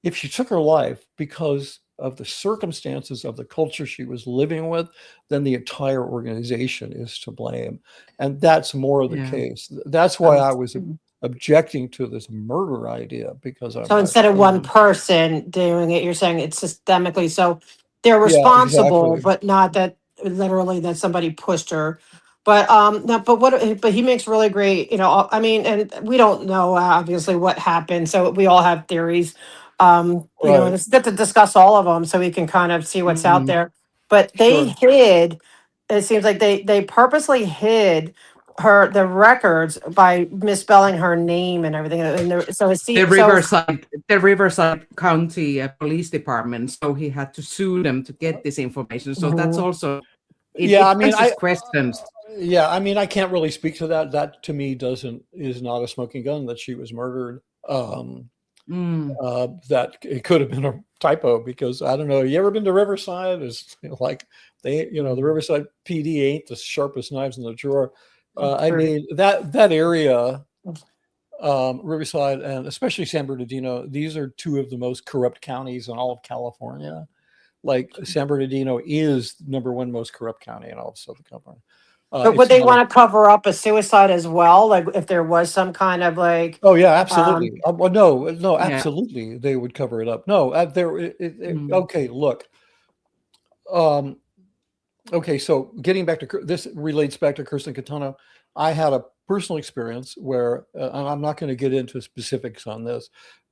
[SPEAKER 5] if she took her life because of the circumstances of the culture she was living with, then the entire organization is to blame. And that's more the case. That's why I was objecting to this murder idea, because
[SPEAKER 4] So instead of one person doing it, you're saying it's systemically. So they're responsible,
[SPEAKER 5] exactly.
[SPEAKER 4] but not that literally that somebody pushed her. But no, but he makes really great, and we don't know obviously what happened. So we all have theories. And it's good to discuss all of them so we can kind of see what's out there. But they hid, it seems like they purposely hid the records by misspelling her name and everything. And so it
[SPEAKER 3] The
[SPEAKER 4] seems
[SPEAKER 3] Riverside County Police Department. So he had to sue them to get this information. So that's also it raises questions.
[SPEAKER 5] Yeah, I mean, I can't really speak to that. That to me is not a smoking gun that she was murdered. That it could have been a typo, because I don't know. You ever been to Riverside? It's like the Riverside PD ain't the sharpest knives in the drawer. I mean, that area, Riverside and especially San Bernardino, these are two of the most corrupt counties in all of California. Like San Bernardino is #1 most corrupt county in all of Southern California.
[SPEAKER 4] But would they want to cover up a suicide as well? Like if there was some kind of like.
[SPEAKER 5] Oh yeah, absolutely. Well, no, absolutely, yeah. They would cover it up. No, okay. Look, okay. So getting back to this relates back to Kirsten Catano. I had a personal experience where, and I'm not going to get into specifics on this,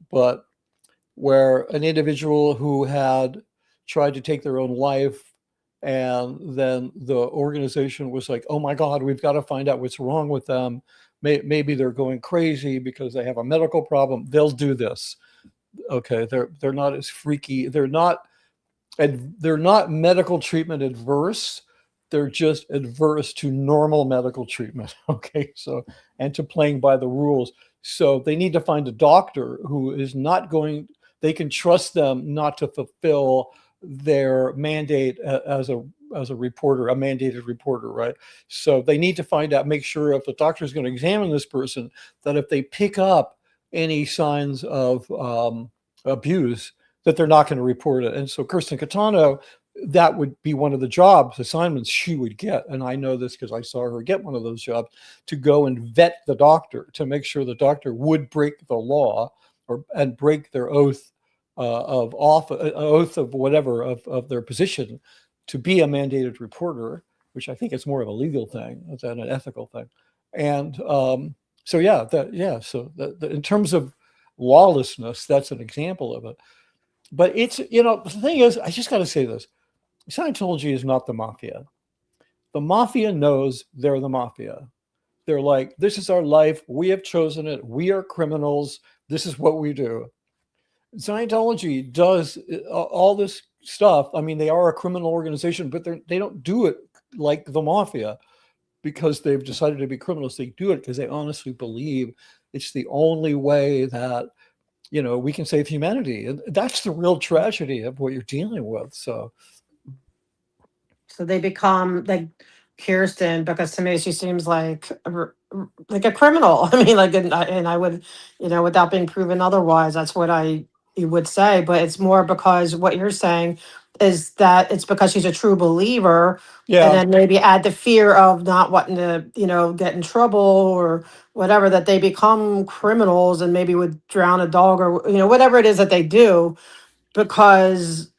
[SPEAKER 5] but where an individual who had tried to take their own life. And then the organization was like, oh my God, we've got to find out what's wrong with them. Maybe they're going crazy because they have a medical problem. They'll do this. Okay, they're not as freaky. They're not medical treatment adverse. They're just adverse to normal medical treatment. Okay, so and to playing by the rules. So they need to find a doctor who is not going. They can trust them not to fulfill their mandate as a reporter, a mandated reporter, right? So they need to find out, make sure if the doctor is going to examine this person, that if they pick up any signs of abuse, that they're not going to report it. And so Kirsten Catano, that would be one of the assignments she would get. And I know this because I saw her get one of those jobs, to go and vet the doctor to make sure the doctor would break the law and break their oath of whatever of their position to be a mandated reporter, which I think is more of a legal thing than an ethical thing. And so in terms of lawlessness, that's an example of it. But it's, the thing is, I just got to say this: Scientology is not the mafia. The mafia knows they're the mafia. They're like, this is our life. We have chosen it. We are criminals. This is what we do. Scientology does all this stuff. I mean, they are a criminal organization, but they don't do it like the mafia because they've decided to be criminals. They do it because they honestly believe it's the only way that, we can save humanity. And that's the real tragedy of what you're dealing with. So they become like Kirsten, because to me she seems like a criminal. I mean, and I would, without being proven otherwise, that's what you would say. But it's more because what you're saying is that it's because she's a true believer. Yeah.
[SPEAKER 4] And then maybe add the fear of not wanting to, get in trouble or whatever, that they become criminals and maybe would drown a dog or, whatever it is that they do because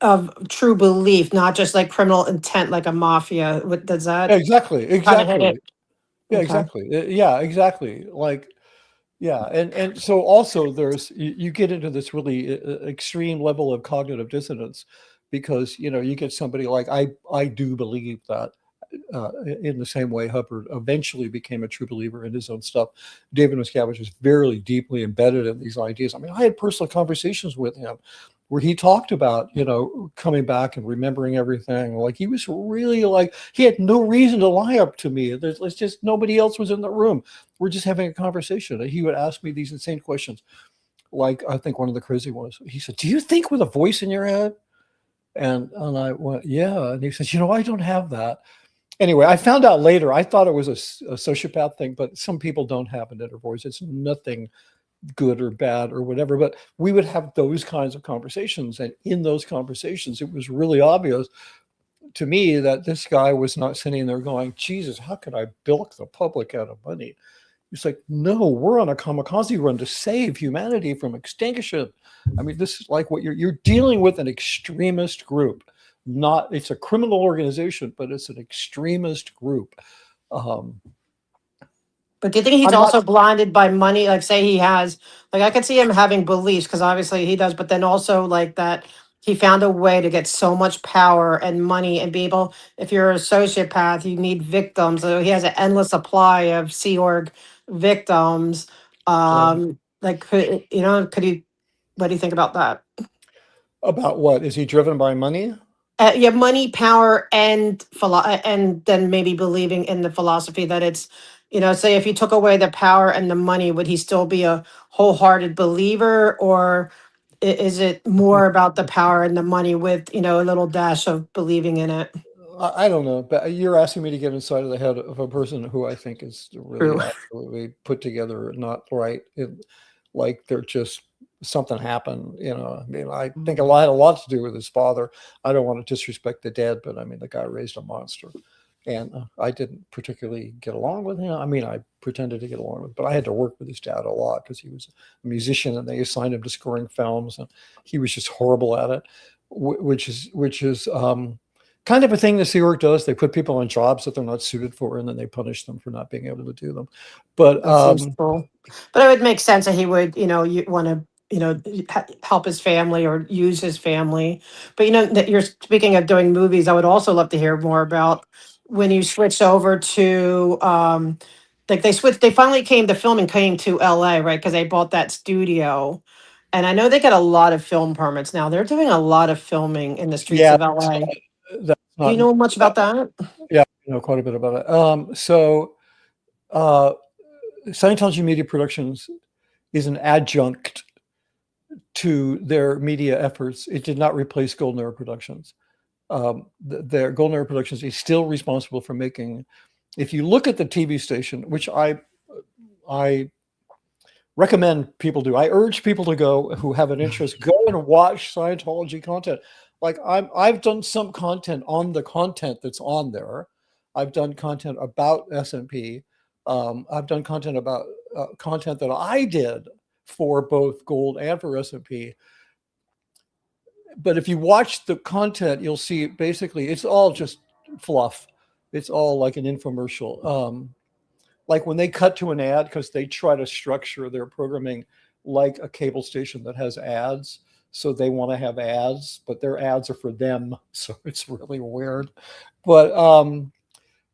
[SPEAKER 4] of true belief, not just like criminal intent, like a mafia. Does that
[SPEAKER 5] exactly?
[SPEAKER 4] kinda hit it?
[SPEAKER 5] Yeah,
[SPEAKER 4] Okay.
[SPEAKER 5] exactly. Yeah, exactly. Like, yeah, and so also there's you get into this really extreme level of cognitive dissonance because you get somebody like I do believe that in the same way Hubbard eventually became a true believer in his own stuff. David Miscavige is very deeply embedded in these ideas. I mean, I had personal conversations with him where he talked about, coming back and remembering everything. Like he was really like, he had no reason to lie up to me. It's just nobody else was in the room. We're just having a conversation. And he would ask me these insane questions. Like, I think one of the crazy ones, he said, do you think with a voice in your head? And I went, yeah. And he says, I don't have that. Anyway, I found out later, I thought it was a sociopath thing, but some people don't have an inner voice. It's nothing good or bad or whatever, but we would have those kinds of conversations. And in those conversations, it was really obvious to me that this guy was not sitting there going, Jesus, how could I bilk the public out of money? It's like, no, we're on a kamikaze run to save humanity from extinction. I mean, this is like what you're dealing with, an extremist group. It's a criminal organization, but it's an extremist group.
[SPEAKER 4] But do you think he's also blinded by money? Like, say he has, like, I could see him having beliefs because obviously he does, but then also like that he found a way to get so much power and money and be able, if you're a sociopath, you need victims. So he has an endless supply of Sea Org victims.
[SPEAKER 5] Yeah.
[SPEAKER 4] Like, could he, what do you think about that?
[SPEAKER 5] About what? Is he driven by money?
[SPEAKER 4] Yeah, money, power, and and then maybe believing in the philosophy that it's, say if you took away the power and the money, would he still be a wholehearted believer, or is it more about the power and the money with, a little dash of believing in it?
[SPEAKER 5] I don't know, but you're asking me to get inside of the head of a person who I think is really
[SPEAKER 4] True.
[SPEAKER 5] absolutely put together, not right. Like they're just something happened. I mean, I think a lot had a lot to do with his father. I don't want to disrespect the dad, but I mean, the guy raised a monster, and I didn't particularly get along with him. I mean, I pretended to get along with, but I had to work with his dad a lot because he was a musician, and they assigned him to scoring films, and he was just horrible at it, which is kind of a thing the Sea Org does. They put people on jobs that they're not suited for, and then they punish them for not being able to do them. But
[SPEAKER 4] That seems cool. But it would make sense that he would, you want to, help his family or use his family. But that you're speaking of doing movies, I would also love to hear more about when you switched over to, like they finally came, the filming came to LA, right? Because they bought that studio. And I know they got a lot of film permits now. They're doing a lot of filming in the streets
[SPEAKER 5] yeah,
[SPEAKER 4] of LA.
[SPEAKER 5] that's
[SPEAKER 4] Do you
[SPEAKER 5] not.
[SPEAKER 4] know much about that?
[SPEAKER 5] Yeah, I know quite a bit about it. Scientology Media Productions is an adjunct to their media efforts. It did not replace Golden Era Productions. Their Golden Era Productions is still responsible for making. If you look at the TV station, which I recommend people do, I urge people to go who have an interest, go and watch Scientology content. Like I've done some content on the content that's on there. I've done content about S&P. I've done content about content that I did for both Gold and for S&P. But if you watch the content, you'll see basically it's all just fluff. It's all like an infomercial. Like when they cut to an ad, because they try to structure their programming like a cable station that has ads. So they want to have ads, but their ads are for them. So it's really weird. But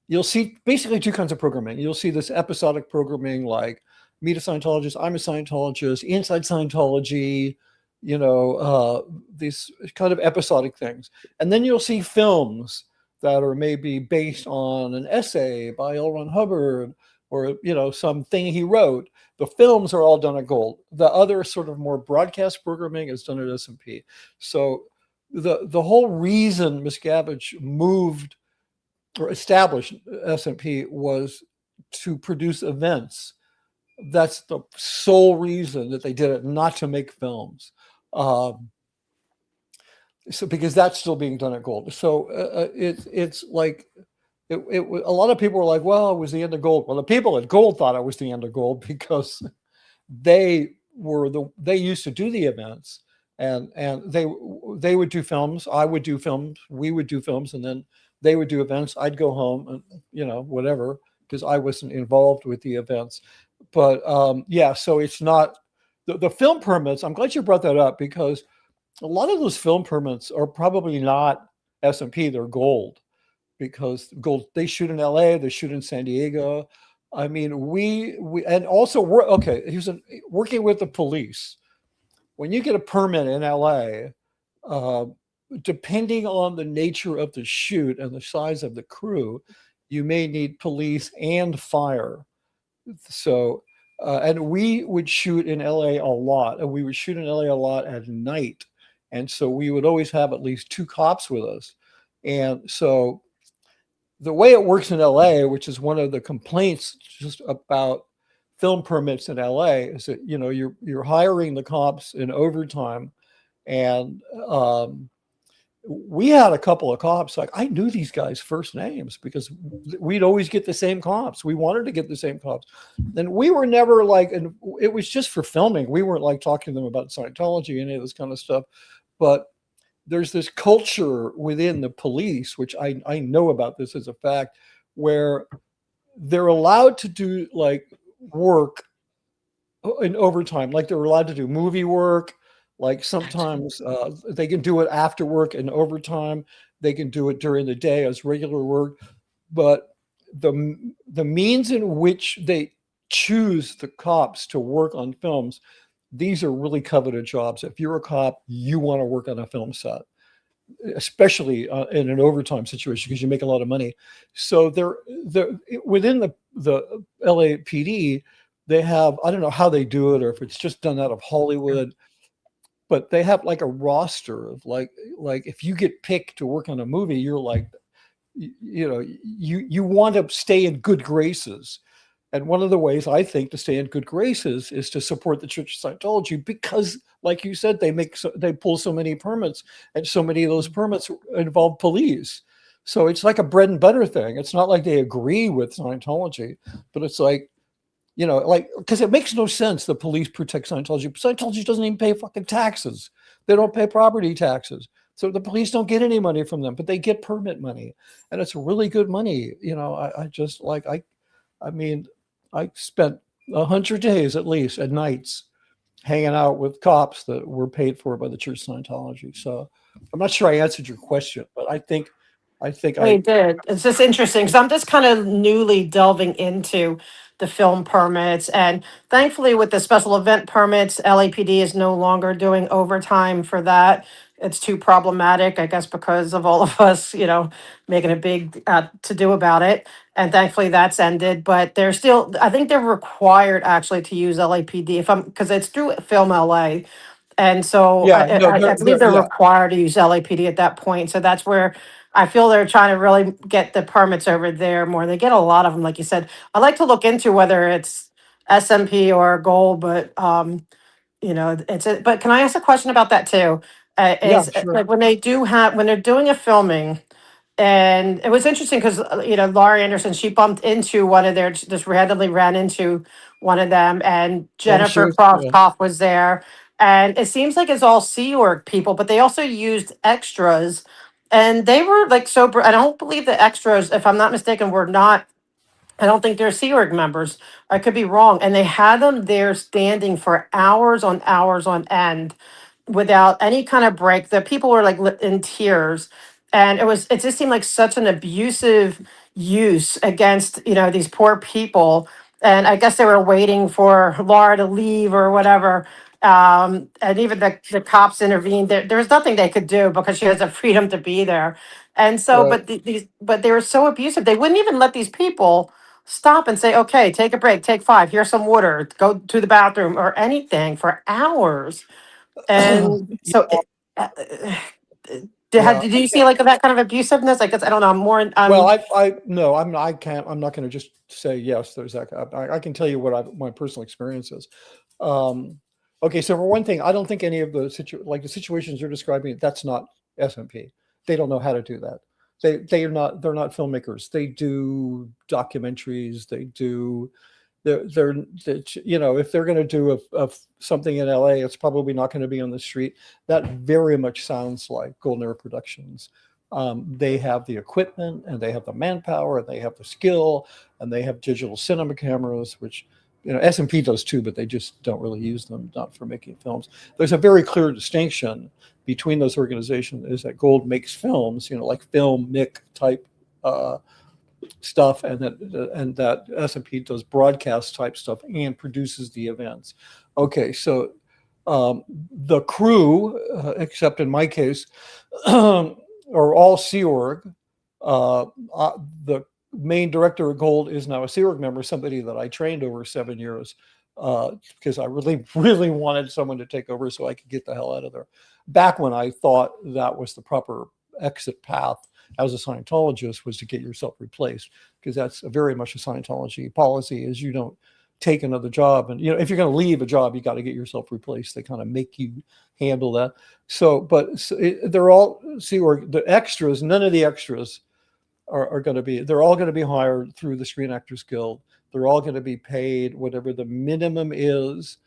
[SPEAKER 5] you'll see basically two kinds of programming. You'll see this episodic programming like Meet a Scientologist, I'm a Scientologist, Inside Scientology, these kind of episodic things. And then you'll see films that are maybe based on an essay by L. Ron Hubbard or, something he wrote. The films are all done at Gold. The other sort of more broadcast programming is done at S&P. So the whole reason Miscavige moved or established S&P was to produce events. That's the sole reason that they did it, not to make films. So because that's still being done at Gold. So it's like a lot of people were like, well, it was the end of Gold. Well, the people at Gold thought it was the end of Gold because they used to do the events and they would do films. I would do films. We would do films, and then they would do events. I'd go home and whatever, because I wasn't involved with the events. But yeah, so it's not the film permits. I'm glad you brought that up because a lot of those film permits are probably not S&P. They're Gold, because Gold, they shoot in LA, they shoot in San Diego. I mean, we and also here's working with the police. When you get a permit in LA, depending on the nature of the shoot and the size of the crew, you may need police and fire. So, and we would shoot in LA a lot, and we would shoot in LA a lot at night. And so we would always have at least 2 cops with us. And so the way it works in LA, which is one of the complaints just about film permits in LA, is that, you're hiring the cops in overtime. And we had a couple of cops, like I knew these guys' first names because we'd always get the same cops. We wanted to get the same cops. And we were never like, and it was just for filming. We weren't like talking to them about Scientology, any of this kind of stuff. But there's this culture within the police, which I know about this as a fact, where they're allowed to do like work in overtime. Like they're allowed to do movie work. Like sometimes they can do it after work and overtime. They can do it during the day as regular work. But the means in which they choose the cops to work on films, these are really coveted jobs. If you're a cop, you want to work on a film set, especially in an overtime situation because you make a lot of money. So they're within the LAPD, they have, I don't know how they do it or if it's just done out of Hollywood, but they have like a roster of like if you get picked to work on a movie, you're like, you want to stay in good graces. And one of the ways I think to stay in good graces is to support the Church of Scientology because, like you said, they pull so many permits, and so many of those permits involve police. So it's like a bread and butter thing. It's not like they agree with Scientology, but it's like, because it makes no sense the police protect Scientology. Scientology doesn't even pay fucking taxes. They don't pay property taxes. So the police don't get any money from them, but they get permit money. And it's really good money. I spent 100 days at least at nights hanging out with cops that were paid for by the Church of Scientology. So I'm not sure I answered your question, but I think
[SPEAKER 4] We did. It's just interesting because I'm just kind of newly delving into the film permits. And thankfully, with the special event permits, LAPD is no longer doing overtime for that. It's too problematic, I guess, because of all of us, making a big to do about it. And thankfully, that's ended. But they're still, I think they're required actually to use LAPD because it's through Film LA. And so
[SPEAKER 5] yeah, no,
[SPEAKER 4] I believe they're
[SPEAKER 5] yeah.
[SPEAKER 4] required to use LAPD at that point. So that's where I feel they're trying to really get the permits over there more. They get a lot of them, like you said. I like to look into whether it's SMP or gold, but but can I ask a question about that too?
[SPEAKER 5] Yeah,
[SPEAKER 4] Is
[SPEAKER 5] sure.
[SPEAKER 4] like when they're doing a filming, and it was interesting because Laurie Anderson, she bumped into one of their, just randomly ran into one of them, and
[SPEAKER 5] Oh, I'm
[SPEAKER 4] Jennifer
[SPEAKER 5] sure. Yeah.
[SPEAKER 4] Krauskopf was there, and it seems like it's all Sea Org people, but they also used extras, and they were like I don't believe the extras, if I'm not mistaken, were not. I don't think they're Sea Org members. I could be wrong. And they had them there standing for hours on end without any kind of break. The people were like in tears. And it just seemed like such an abusive use against, these poor people. And I guess they were waiting for Laura to leave or whatever. And even the cops intervened. There was nothing they could do because she has the freedom to be there. And so,
[SPEAKER 5] Right.
[SPEAKER 4] but but they were so abusive. They wouldn't even let these people stop and say, okay, take a break, take 5, here's some water, go to the bathroom or anything for hours. And so
[SPEAKER 5] Yeah.
[SPEAKER 4] did you see like that kind of abusiveness? I guess, I don't know, I'm more,
[SPEAKER 5] Well, no, I can't. I'm not going to just say yes. There's that. I can tell you what my personal experience is. Okay, so for one thing, I don't think any of the the situations you're describing, that's not SMP. They don't know how to do that. They're not filmmakers. They do documentaries. If they're going to do something in LA, it's probably not going to be on the street. That very much sounds like Golden Era Productions. They have the equipment and they have the manpower and they have the skill and they have digital cinema cameras, which S&P does too, but they just don't really use them, not for making films. There's a very clear distinction between those organizations, is that Gold makes films, like film Mick type stuff, and that S&P does broadcast type stuff and produces the events. Okay, so the crew, except in my case, are all Sea Org. The main director of Gold is now a Sea Org member, somebody that I trained over 7 years because I really, really wanted someone to take over so I could get the hell out of there. Back when I thought that was the proper exit path as a Scientologist, was to get yourself replaced, because that's very much a Scientology policy, is you don't take another job. And, if you're going to leave a job, you got to get yourself replaced. They kind of make you handle that. They're all Sea Org. The extras, none of the extras are going to be, they're all going to be hired through the Screen Actors Guild. They're all going to be paid whatever the minimum is.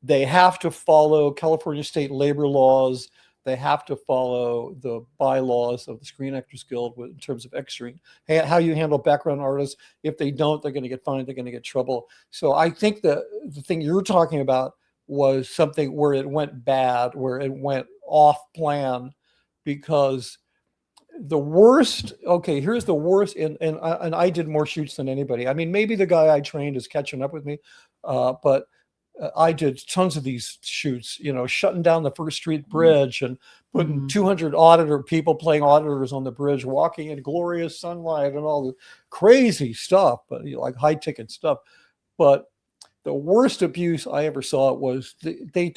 [SPEAKER 5] They have to follow California state labor laws. They have to follow the bylaws of the Screen Actors Guild in terms of extring, how you handle background artists. If they don't, they're going to get fined. They're going to get trouble. So I think that the thing you're talking about was something where it went bad, where it went off plan, because the worst, okay, here's the worst, and I did more shoots than anybody. I mean, maybe the guy I trained is catching up with me, but I did tons of these shoots, you know, shutting down the First Street Bridge and putting 200 people playing auditors on the bridge, walking in glorious sunlight and all the crazy stuff, but you know, like high ticket stuff. But the worst abuse I ever saw was they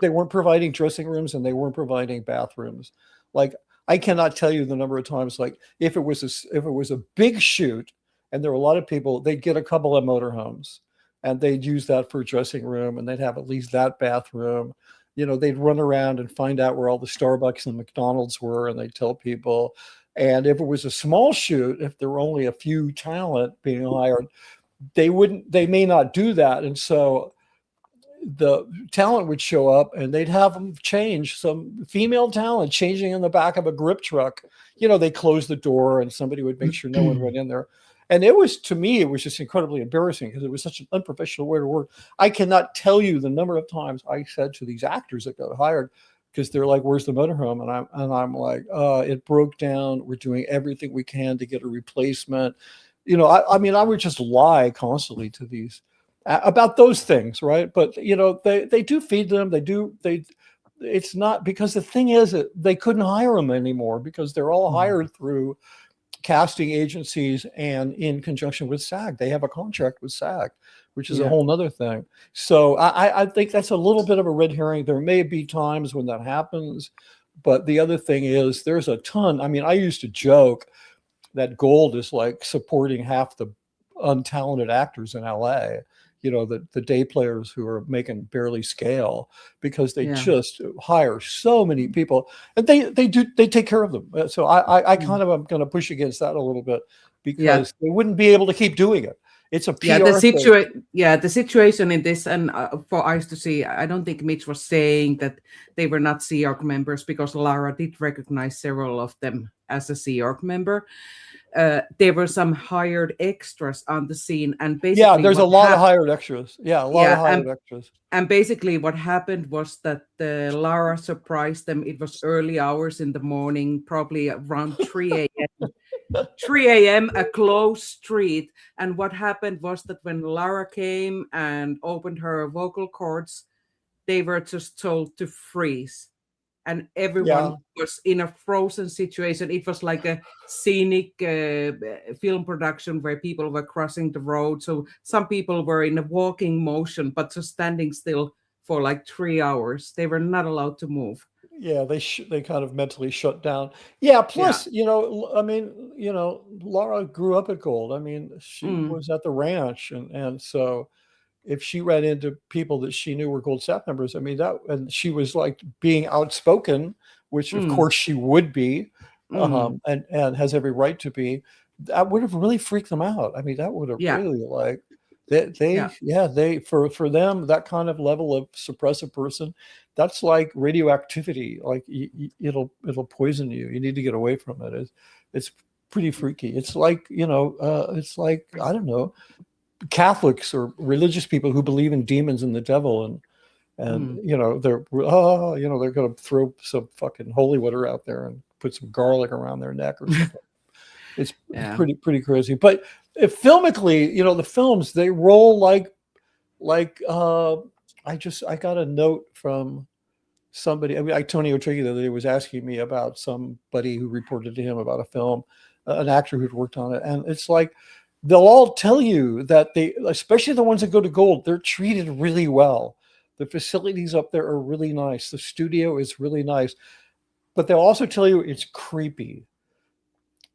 [SPEAKER 5] weren't providing dressing rooms and they weren't providing bathrooms. Like, I cannot tell you the number of times, like if it was a big shoot and there were a lot of people, they'd get a couple of motorhomes and they'd use that for a dressing room and they'd have at least that bathroom. You know, they'd run around and find out where all the Starbucks and McDonald's were, and they'd tell people. And if it was a small shoot, if there were only a few talent being hired, they may not do that. And so the talent would show up and they'd have them change, some female talent changing in the back of a grip truck. You know, they close the door and somebody would make sure no one went in there. And it was, to me, it was just incredibly embarrassing because it was such an unprofessional way to work. I cannot tell you the number of times I said to these actors that got hired, because they're like, "Where's the motorhome?" And I'm like, "It broke down. We're doing everything we can to get a replacement." You know, I mean, I would just lie constantly to these about those things, right? But you know, they do feed them. It's not, because the thing is that they couldn't hire them anymore because they're all hired through casting agencies and in conjunction with SAG. They have a contract with SAG, which is a whole nother thing. So I think that's a little bit of a red herring. There may be times when that happens, but the other thing is there's a ton. I mean, I used to joke that gold is like supporting half the untalented actors in LA, you know, the day players who are making barely scale, because they just hire so many people and they take care of them. So I kind of am going to push against that a little bit, because they wouldn't be able to keep doing it. It's a PR
[SPEAKER 3] the situation in this, and for us to see, I don't think Mitch was saying that they were not Sea Org members, because Lara did recognize several of them as a Sea Org member. There were some hired extras on the scene, and basically
[SPEAKER 5] there's a lot of hired extras. A lot of hired extras. And
[SPEAKER 3] basically what happened was that Lara surprised them. It was early hours in the morning, probably around 3 a.m. 3 a.m., a closed street. And what happened was that when Lara came and opened her vocal cords, they were just told to freeze. And everyone was in a frozen situation. It was like a scenic film production where people were crossing the road. So some people were in a walking motion, but just standing still for like 3 hours. They were not allowed to move.
[SPEAKER 5] Yeah, they kind of mentally shut down. Yeah, plus, you know, I mean, you know, Lara grew up at Gold. I mean, she was at the ranch, and so if she ran into people that she knew were Gold staff members, I mean, and she was like being outspoken, which of course she would be, and has every right to be, that would have really freaked them out. I mean, that would have really, like, for them, that kind of level of suppressive person, that's like radioactivity. Like it'll poison you. You need to get away from it. It's pretty freaky. It's like, you know, it's like, I don't know, Catholics or religious people who believe in demons and the devil, and you know, they're going to throw some fucking holy water out there and put some garlic around their neck or something. It's pretty crazy. But filmically, you know, the films, they roll like I got a note from somebody. I mean, like Tony Otrigi the other day was asking me about somebody who reported to him about a film, an actor who'd worked on it, and it's like, they'll all tell you that especially the ones that go to Gold, they're treated really well. The facilities up there are really nice. The studio is really nice. But they'll also tell you it's creepy.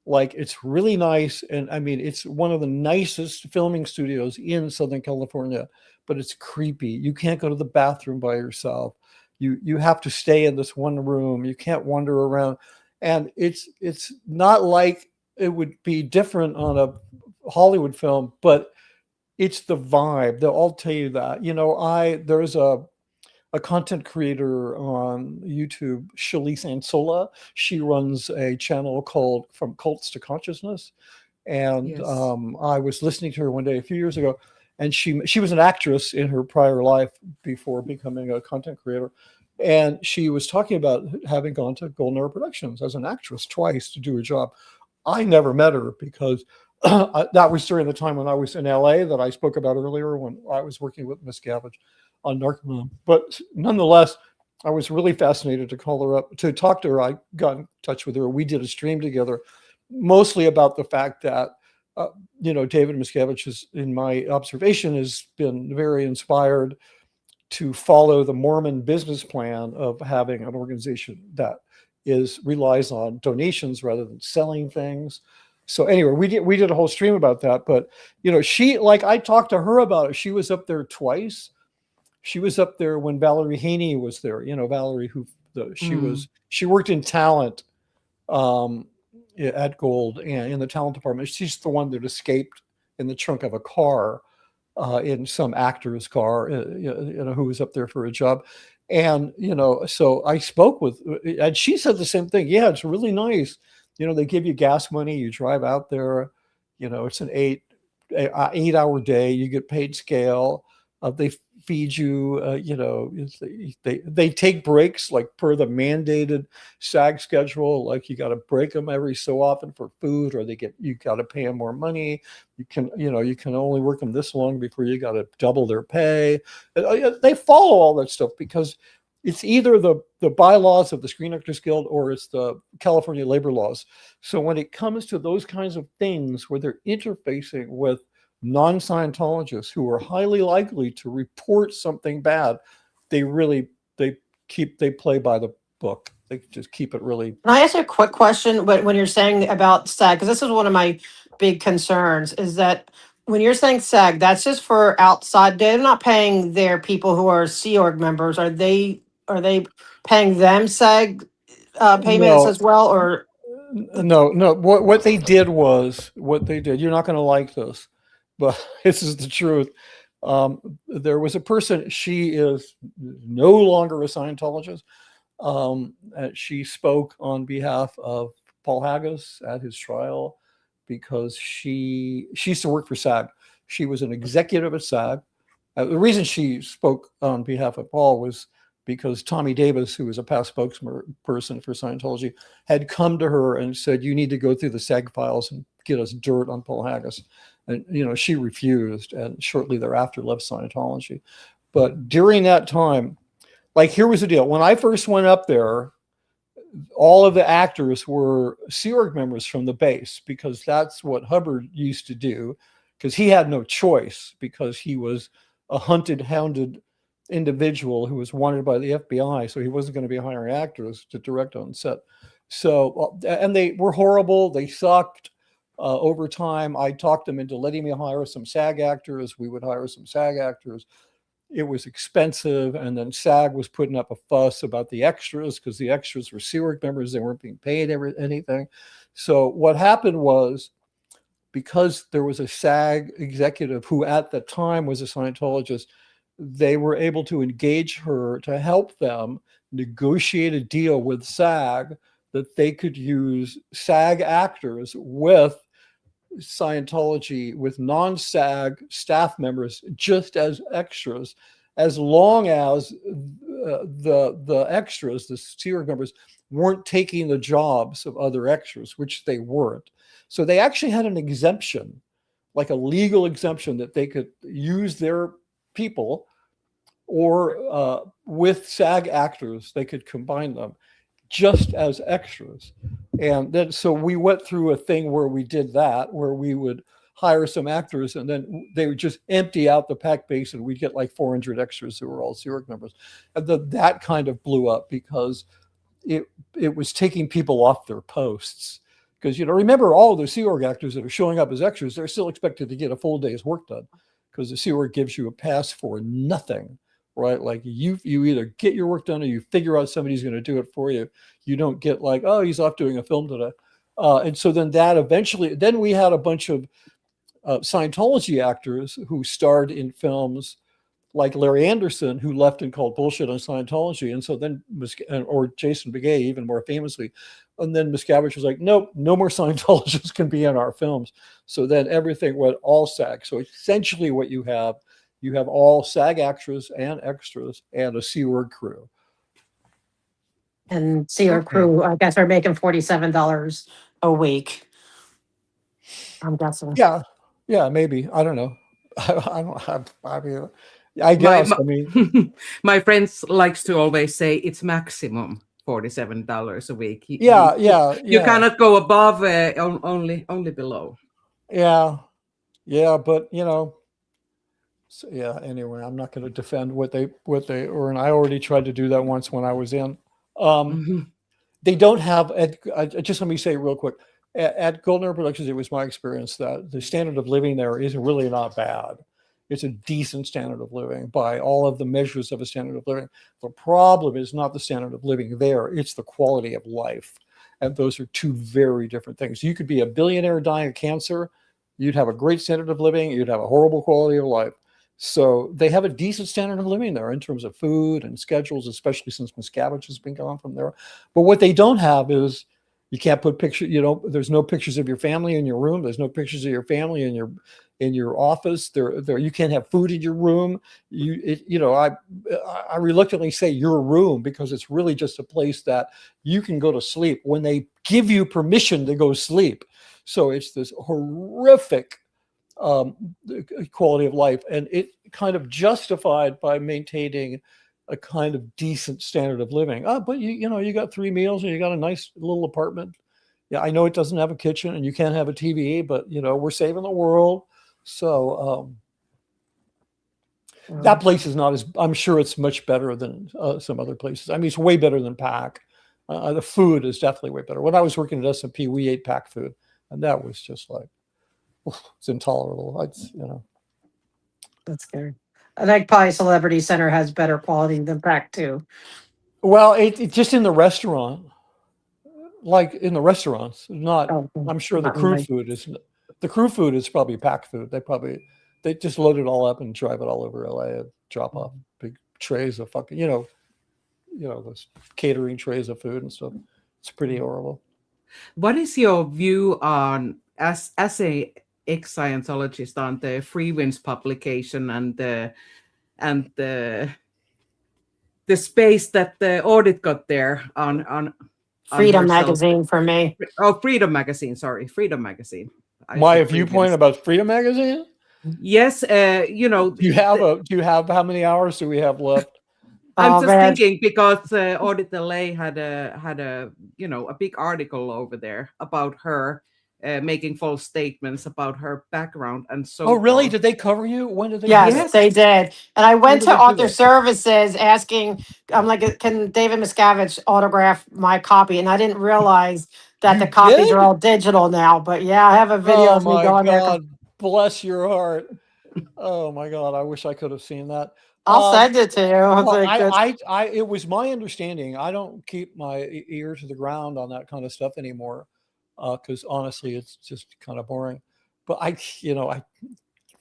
[SPEAKER 5] Like, it's really nice. And I mean, it's one of the nicest filming studios in Southern California, but it's creepy. You can't go to the bathroom by yourself. You have to stay in this one room. You can't wander around. And it's not like it would be different on a Hollywood film, but it's the vibe. They'll all tell you that. You know, there's a content creator on YouTube, Shalise Ansola. She runs a channel called From Cults to Consciousness. And I was listening to her one day a few years ago, and she was an actress in her prior life before becoming a content creator. And she was talking about having gone to Golden Hour Productions as an actress twice to do a job. I never met her because that was during the time when I was in LA that I spoke about earlier, when I was working with Miscavige on Narconon. But nonetheless, I was really fascinated to call her up, to talk to her. I got in touch with her. We did a stream together, mostly about the fact that, David Miscavige, in my observation, has been very inspired to follow the Mormon business plan of having an organization that relies on donations rather than selling things. So anyway, we did a whole stream about that. But I talked to her about it. She was up there twice. She was up there when Valerie Haney was there. Valerie, she worked in talent at Gold and in the talent department. She's the one that escaped in the trunk of a car. In some actor's car, who was up there for a job. And, so I spoke with, and she said the same thing. Yeah, it's really nice. They give you gas money, you drive out there, it's an 8-hour day, you get paid scale. They feed you, they take breaks like per the mandated SAG schedule. Like you got to break them every so often for food, or you got to pay them more money. You can only work them this long before you got to double their pay. They follow all that stuff because it's either the bylaws of the Screen Actors Guild or it's the California labor laws. So when it comes to those kinds of things where they're interfacing with non-Scientologists who are highly likely to report something bad, they play by the book. They just keep it really.
[SPEAKER 4] Can I ask you a quick question? When you're saying about SAG, because this is one of my big concerns, is that when you're saying SAG, that's just for outside. They're not paying their people who are Sea Org members. Are they paying them SAG payments as well, or?
[SPEAKER 5] No. What they did, you're not going to like this, but this is the truth. There was a person, she is no longer a Scientologist. She spoke on behalf of Paul Haggis at his trial because she used to work for SAG. She was an executive at SAG. The reason she spoke on behalf of Paul was because Tommy Davis, who was a past spokesperson for Scientology, had come to her and said, you need to go through the SAG files and get us dirt on Paul Haggis. And, she refused and shortly thereafter left Scientology. But during that time, here was the deal. When I first went up there, all of the actors were Sea Org members from the base because that's what Hubbard used to do, because he had no choice because he was a hunted, hounded individual who was wanted by the FBI. So he wasn't going to be hiring actors to direct on set. So, and they were horrible. They sucked. Over time, I talked them into letting me hire some SAG actors. We would hire some SAG actors. It was expensive. And then SAG was putting up a fuss about the extras because the extras were Sea Org members. They weren't being paid anything. So what happened was, because there was a SAG executive who at the time was a Scientologist, they were able to engage her to help them negotiate a deal with SAG that they could use SAG actors with Scientology, with non-SAG staff members, just as extras, as long as the extras, the Sea Org members, weren't taking the jobs of other extras, which they weren't. So they actually had an exemption, like a legal exemption, that they could use their people, or with SAG actors, they could combine them just as extras. And then, so we went through a thing where we did that, where we would hire some actors and then they would just empty out the pack base and we'd get like 400 extras who were all Sea Org members. And that kind of blew up because it was taking people off their posts. Because, remember, all of the Sea Org actors that are showing up as extras, they're still expected to get a full day's work done because the Sea Org gives you a pass for nothing, right? Like you either get your work done or you figure out somebody's going to do it for you. You don't get like, oh, he's off doing a film today. And so then then we had a bunch of Scientology actors who starred in films like Larry Anderson, who left and called bullshit on Scientology. And so then, or Jason Begay, even more famously, And then Miscavige was like, nope, no more Scientologists can be in our films. So then everything went all SAG. So essentially what you have all SAG actors and extras and a Sea Org crew.
[SPEAKER 4] And see our crew, I guess, are making $47 a week. I'm guessing.
[SPEAKER 5] Yeah, maybe. I don't know. I don't have, I mean, I
[SPEAKER 3] My,
[SPEAKER 5] guess,
[SPEAKER 3] my,
[SPEAKER 5] I mean,
[SPEAKER 3] my friends likes to always say it's maximum $47 a week. You cannot go above, only below.
[SPEAKER 5] Yeah, but you know, so yeah. Anyway, I'm not going to defend what they earn. I already tried to do that once when I was in. They don't have. Just let me say real quick. At Golden Hour Productions, it was my experience that the standard of living there is really not bad. It's a decent standard of living by all of the measures of a standard of living. The problem is not the standard of living there; it's the quality of life, and those are two very different things. You could be a billionaire dying of cancer. You'd have a great standard of living. You'd have a horrible quality of life. So they have a decent standard of living there in terms of food and schedules, especially since Miscavige has been gone from there. But what they don't have is you can't put pictures. You know, there's no pictures of your family in your room. There's no pictures of your family in your office. There you can't have food in your room. I reluctantly say your room because it's really just a place that you can go to sleep when they give you permission to go sleep. So it's this horrific quality of life, and it kind of justified by maintaining a kind of decent standard of living. But you got 3 meals and you got a nice little apartment. Yeah, I know it doesn't have a kitchen and you can't have a TV, but we're saving the world. So that place is not as, I'm sure it's much better than some other places. I mean, it's way better than PAC. The food is definitely way better. When I was working at S&P, we ate PAC food, and that was just like, it's intolerable.
[SPEAKER 4] That's scary. I think probably Celebrity Center has better quality than PAC too.
[SPEAKER 5] Well, it just in the restaurant, like in the restaurants, not. I'm sure the crew food is. The crew food is probably PAC food. They just load it all up and drive it all over LA and drop off big trays of fucking those catering trays of food and stuff. It's pretty horrible.
[SPEAKER 3] What is your view on as a ex-Scientologist on the Free Winds publication and the space that the audit got there on
[SPEAKER 4] Freedom
[SPEAKER 3] herself?
[SPEAKER 4] Magazine for me.
[SPEAKER 3] Oh, Freedom Magazine. Sorry, Freedom Magazine.
[SPEAKER 5] My viewpoint about Freedom Magazine?
[SPEAKER 3] Yes,
[SPEAKER 5] Do you have how many hours do we have left?
[SPEAKER 3] I'm just thinking because Audit LA had a big article over there about her making false statements about her background and so.
[SPEAKER 5] Oh, really? Did they cover you? When did they?
[SPEAKER 4] Yes, they did. And I went to Author Services asking, I'm like, can David Miscavige autograph my copy? And I didn't realize that the copies are all digital now. But yeah, I have a video of me going there.
[SPEAKER 5] God, bless your heart. Oh my God, I wish I could have seen that.
[SPEAKER 4] I'll send it to you.
[SPEAKER 5] Well, it was my understanding. I don't keep my ear to the ground on that kind of stuff anymore, because honestly, it's just kind of boring. But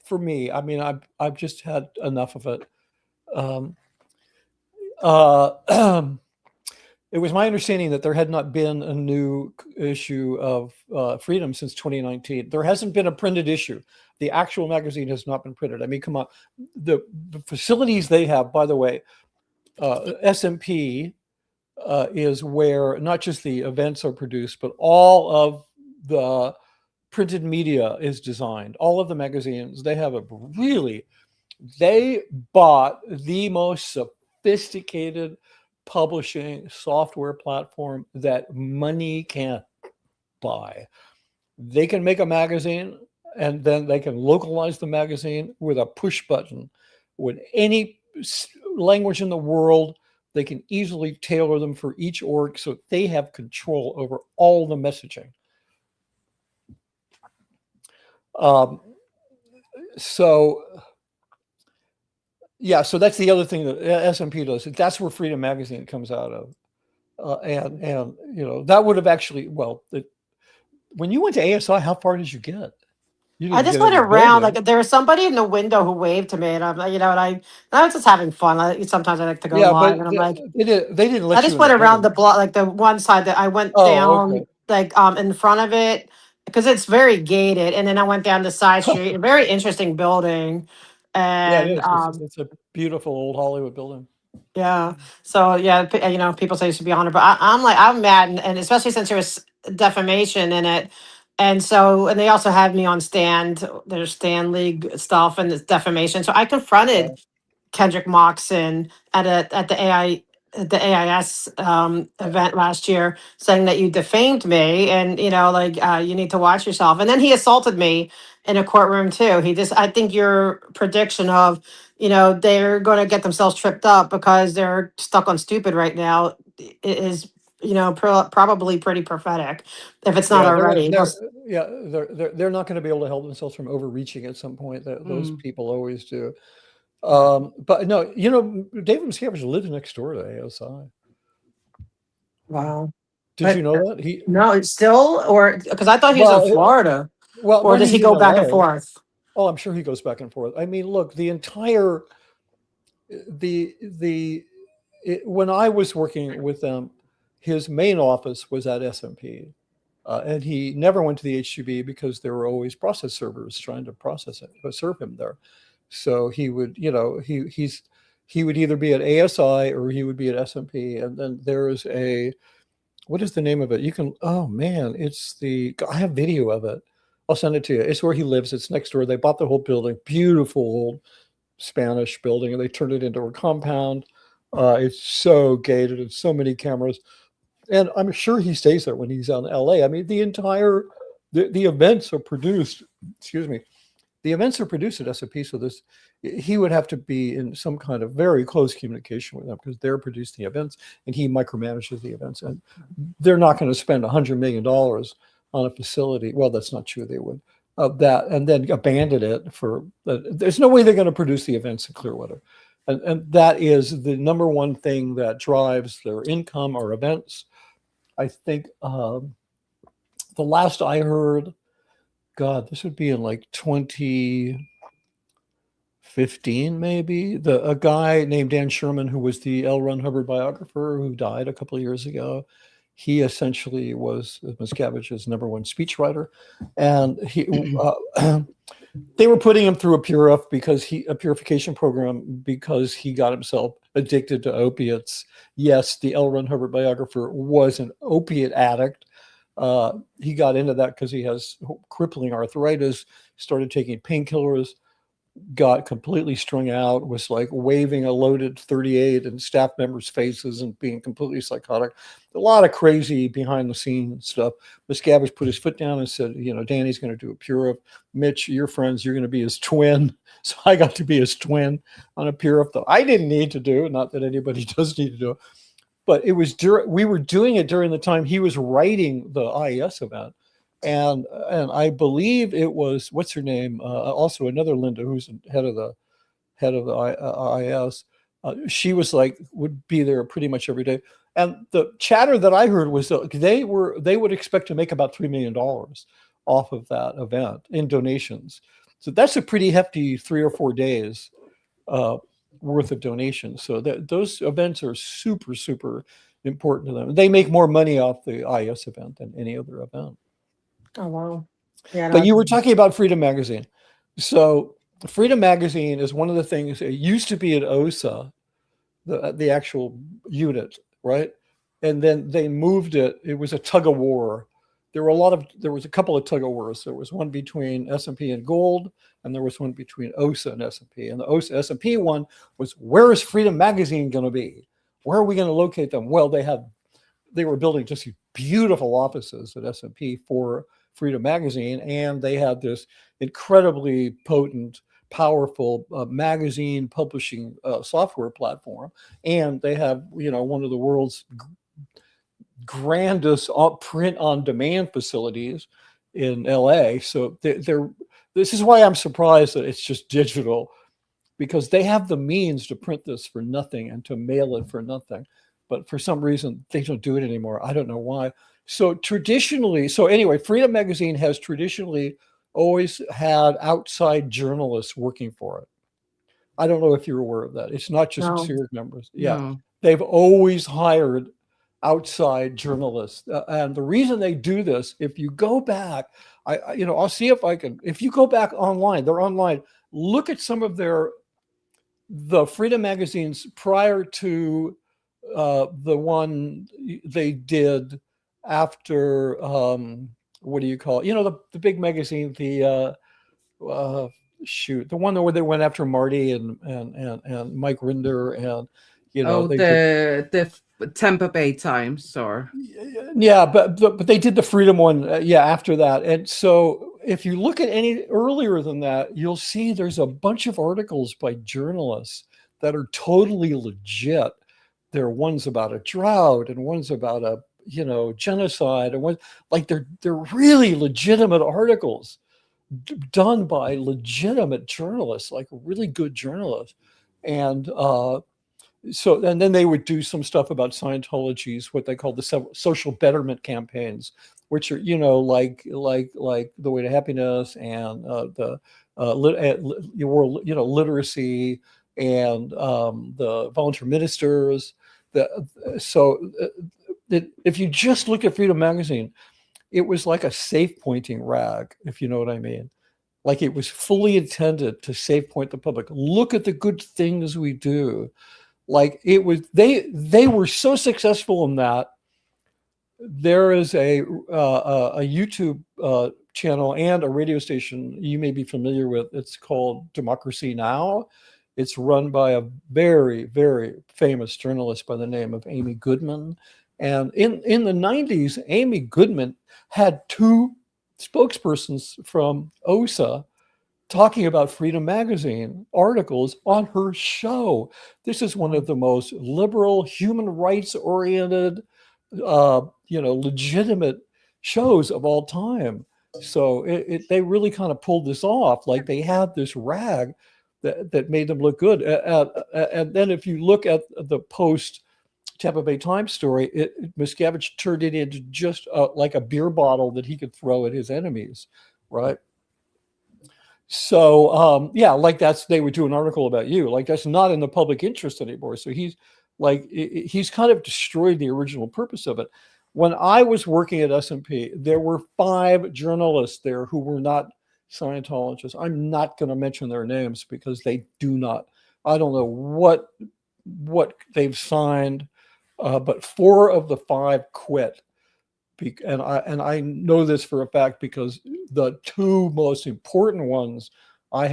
[SPEAKER 5] for me, I mean, I've just had enough of it. It was my understanding that there had not been a new issue of Freedom since 2019. There hasn't been a printed issue. The actual magazine has not been printed. I mean, come on. The facilities they have, by the way, SMP is where not just the events are produced, but all of the printed media is designed. All of the magazines, they bought the most sophisticated publishing software platform that money can't buy. They can make a magazine and then they can localize the magazine with a push button. With any language in the world, they can easily tailor them for each org, so they have control over all the messaging. So that's the other thing that SMP does. That's where Freedom Magazine comes out of, and that would have actually when you went to ASI, how far did you get? You
[SPEAKER 4] I
[SPEAKER 5] didn't
[SPEAKER 4] just
[SPEAKER 5] get
[SPEAKER 4] went
[SPEAKER 5] any
[SPEAKER 4] around,
[SPEAKER 5] building.
[SPEAKER 4] like there was somebody in the window who waved to me, and I'm like, and I was just having fun. Sometimes I like to go
[SPEAKER 5] Yeah,
[SPEAKER 4] live,
[SPEAKER 5] but
[SPEAKER 4] and I'm like,
[SPEAKER 5] they didn't
[SPEAKER 4] I
[SPEAKER 5] let you
[SPEAKER 4] just
[SPEAKER 5] in the
[SPEAKER 4] went around the
[SPEAKER 5] building.
[SPEAKER 4] block, like the one side that I went
[SPEAKER 5] Oh, okay.
[SPEAKER 4] down, like in front of it, because it's very gated, and then I went down the side street, a very interesting building,
[SPEAKER 5] Yeah, it
[SPEAKER 4] and
[SPEAKER 5] is. It's a beautiful old Hollywood building.
[SPEAKER 4] yeah. So yeah, people say you should be honored, but I'm like, I'm mad, and especially since there was defamation in it, and so, and they also had me on stand, there's stand league stuff and it's defamation. So I
[SPEAKER 5] Yeah.
[SPEAKER 4] confronted Kendrick Moxon at the AIS event last year, saying that you defamed me, and like you need to watch yourself. And then he assaulted me in a courtroom too. I think your prediction of they're going to get themselves tripped up because they're stuck on stupid right now is probably pretty prophetic, if it's not
[SPEAKER 5] Yeah,
[SPEAKER 4] already.
[SPEAKER 5] they're not going to be able to help themselves from overreaching at some point. Those
[SPEAKER 3] Mm.
[SPEAKER 5] people always do. But no, David Miscavige lived next door to ASI.
[SPEAKER 4] Wow.
[SPEAKER 5] Did
[SPEAKER 4] But
[SPEAKER 5] you know that? He
[SPEAKER 4] no, it's still, or because I thought he was in
[SPEAKER 5] well,
[SPEAKER 4] Florida, or
[SPEAKER 5] when
[SPEAKER 4] does he
[SPEAKER 5] he's in
[SPEAKER 4] go back and
[SPEAKER 5] LA.
[SPEAKER 4] forth?
[SPEAKER 5] Oh, I'm sure he goes back and forth. I mean, look, the entire the when I was working with them, his main office was at S&P. And he never went to the HGB because there were always process servers trying to process it, serve him there. So he would, he would either be at ASI or he would be at S&P. And then there is what is the name of it? You can, oh man, I have video of it. I'll send it to you. It's where he lives. It's next door. They bought the whole building, beautiful old Spanish building, and they turned it into a compound. It's so gated and so many cameras. And I'm sure he stays there when he's out in LA. I mean, the events are produced, excuse me, the events are produced at S&P. So he would have to be in some kind of very close communication with them because they're producing the events and he micromanages the events. And they're not going to spend $100 million on a facility. Well, that's not true. They would that and then abandon it there's no way they're going to produce the events in Clearwater. And that is the number one thing that drives their income or events. I think the last I heard, God, this would be in like 2015, maybe. A guy named Dan Sherman, who was the L. Ron Hubbard biographer, who died a couple of years ago. He essentially was Miscavige's number one speechwriter, and they were putting him through a purification program because he got himself addicted to opiates. Yes, the L. Ron Hubbard biographer was an opiate addict. He got into that because he has crippling arthritis, started taking painkillers, got completely strung out, was like waving a loaded 38 in staff members' faces and being completely psychotic. A lot of crazy behind the scenes stuff. Miscavige put his foot down and said, Danny's going to do a pure up. Mitch, your friends, you're going to be his twin. So I got to be his twin on a pure up that I didn't need to do. Not that anybody does need to do it. But it was we were doing it during the time he was writing the IES event. And I believe it was, what's her name? Also another Linda, who's head of the IIS. She was would be there pretty much every day. And the chatter that I heard was that they would expect to make about $3 million off of that event in donations. So that's a pretty hefty 3 or 4 days worth of donations. So those events are super, super important to them. They make more money off the IIS event than any other event.
[SPEAKER 4] Oh wow! Yeah,
[SPEAKER 5] But you were talking about Freedom Magazine. So Freedom Magazine is one of the things. It used to be at OSA, the actual unit, right? And then they moved it. It was a tug of war. There was a couple of tug of wars. There was one between S&P and Gold, and there was one between OSA and S&P. And the OSA S&P one was, where is Freedom Magazine going to be? Where are we going to locate them? Well, they were building just beautiful offices at S&P for Freedom Magazine, and they had this incredibly potent, powerful magazine publishing software platform, and they have one of the world's grandest print-on-demand facilities in LA. So this is why I'm surprised that it's just digital, because they have the means to print this for nothing and to mail it for nothing. But for some reason, they don't do it anymore. I don't know why. So anyway, Freedom Magazine has traditionally always had outside journalists working for it. I don't know if you're aware of that. It's not just
[SPEAKER 4] No.
[SPEAKER 5] SEER members. Yeah,
[SPEAKER 3] No.
[SPEAKER 5] they've always hired outside journalists, and the reason they do this, if you go back, I'll see if I can. If you go back online, they're online. Look at some of the Freedom magazines prior to the one they did after. What do you call it? The big magazine, the one where they went after Marty and Mike Rinder and
[SPEAKER 3] the Tampa Bay Times, or
[SPEAKER 5] yeah, but they did the Freedom one after that. And so if you look at any earlier than that, you'll see there's a bunch of articles by journalists that are totally legit. There are ones about a drought and ones about a genocide, and one like they're really legitimate articles done by legitimate journalists, like really good journalists. And and then they would do some stuff about Scientology's, what they call the social betterment campaigns, which are, like the way to happiness and literacy and the volunteer ministers. If you just look at Freedom Magazine, it was like a safe pointing rag, if you know what I mean. Like it was fully intended to safe point the public. Look at the good things we do. Like it was, they were so successful in that. There is a YouTube channel and a radio station you may be familiar with. It's called Democracy Now! It's run by a very, very famous journalist by the name of Amy Goodman. And in the 90s, Amy Goodman had two spokespersons from OSA talking about Freedom Magazine articles on her show. This is one of the most liberal, human rights oriented, legitimate shows of all time. So they really kind of pulled this off. Like they had this rag that made them look good. And then if you look at the post Tampa Bay Times story, Miscavige turned it into just like a beer bottle that he could throw at his enemies, right? So they would do an article about you. Like that's not in the public interest anymore. So he's kind of destroyed the original purpose of it. When I was working at S&P, there were 5 journalists there who were not Scientologists. I'm not going to mention their names because they do not. I don't know what they've signed. But 4 of the 5 quit, and I know this for a fact because the 2 most important ones I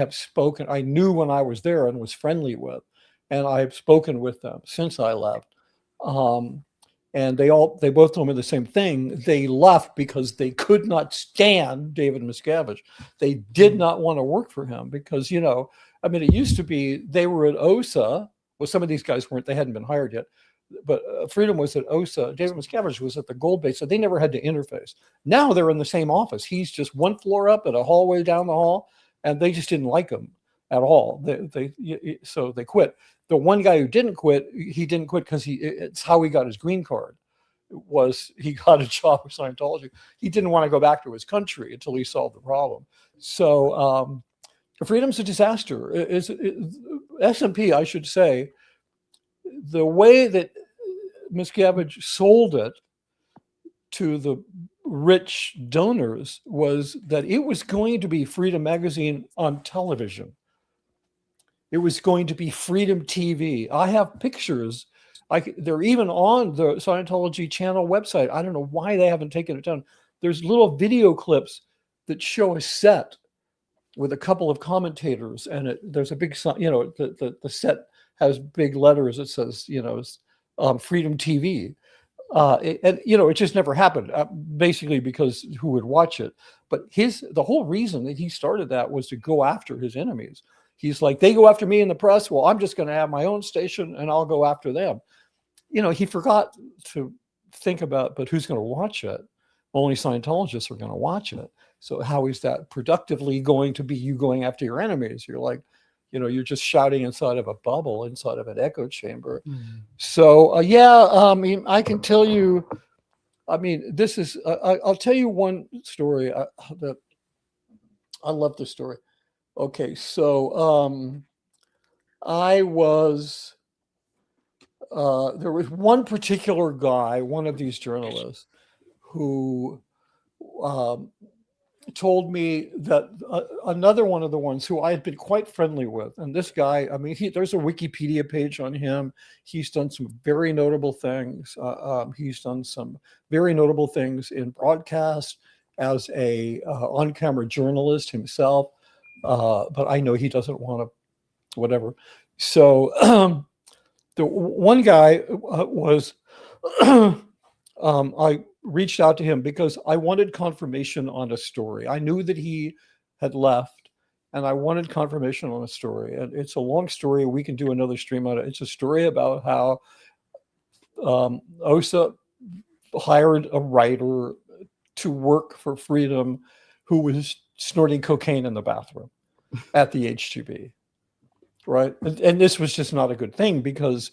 [SPEAKER 5] knew when I was there and was friendly with, and I have spoken with them since I left. And they both told me the same thing. They left because they could not stand David Miscavige. They did not want to work for him because it used to be they were at OSA. Well, some of these guys weren't. They hadn't been hired yet. But Freedom was at OSA. David Miscavige was at the Gold Base, so they never had to interface. Now they're in the same office. He's just 1 floor up and a hallway down the hall, and they just didn't like him at all. So they quit. The one guy who didn't quit, he didn't quit because it's how he got his green card. He got a job with Scientology. He didn't want to go back to his country until he solved the problem. So Freedom's a disaster. S&P, I should say. The way that Miscavige sold it to the rich donors was that it was going to be Freedom Magazine on television. It was going to be Freedom TV. I have pictures. They're even on the Scientology channel website. I don't know why they haven't taken it down. There's little video clips that show a set with a couple of commentators, and there's a big, the set has big letters that says, Freedom TV. It just never happened, basically because who would watch it? But the whole reason that he started that was to go after his enemies. He's like, they go after me in the press. Well, I'm just going to have my own station and I'll go after them. He forgot to think about, but who's going to watch it? Only Scientologists are going to watch it. So how is that productively going to be you going after your enemies? You're like, you're just shouting inside of a bubble, inside of an echo chamber. Mm-hmm. So, I can tell you, this is, I'll tell you one story that I love this story. Okay, so I was there was one particular guy, one of these journalists, who um, told me that another one of the ones who I had been quite friendly with, and this guy, I mean, there's a Wikipedia page on him. He's done some very notable things. He's done some very notable things in broadcast as a on-camera journalist himself. But I know he doesn't want to, whatever. So the one guy was, I reached out to him because I wanted confirmation on a story. I knew that he had left and I wanted confirmation on a story. And it's a long story. We can do another stream on it. It's a story about how OSA hired a writer to work for Freedom who was snorting cocaine in the bathroom at the HGB. Right. And this was just not a good thing because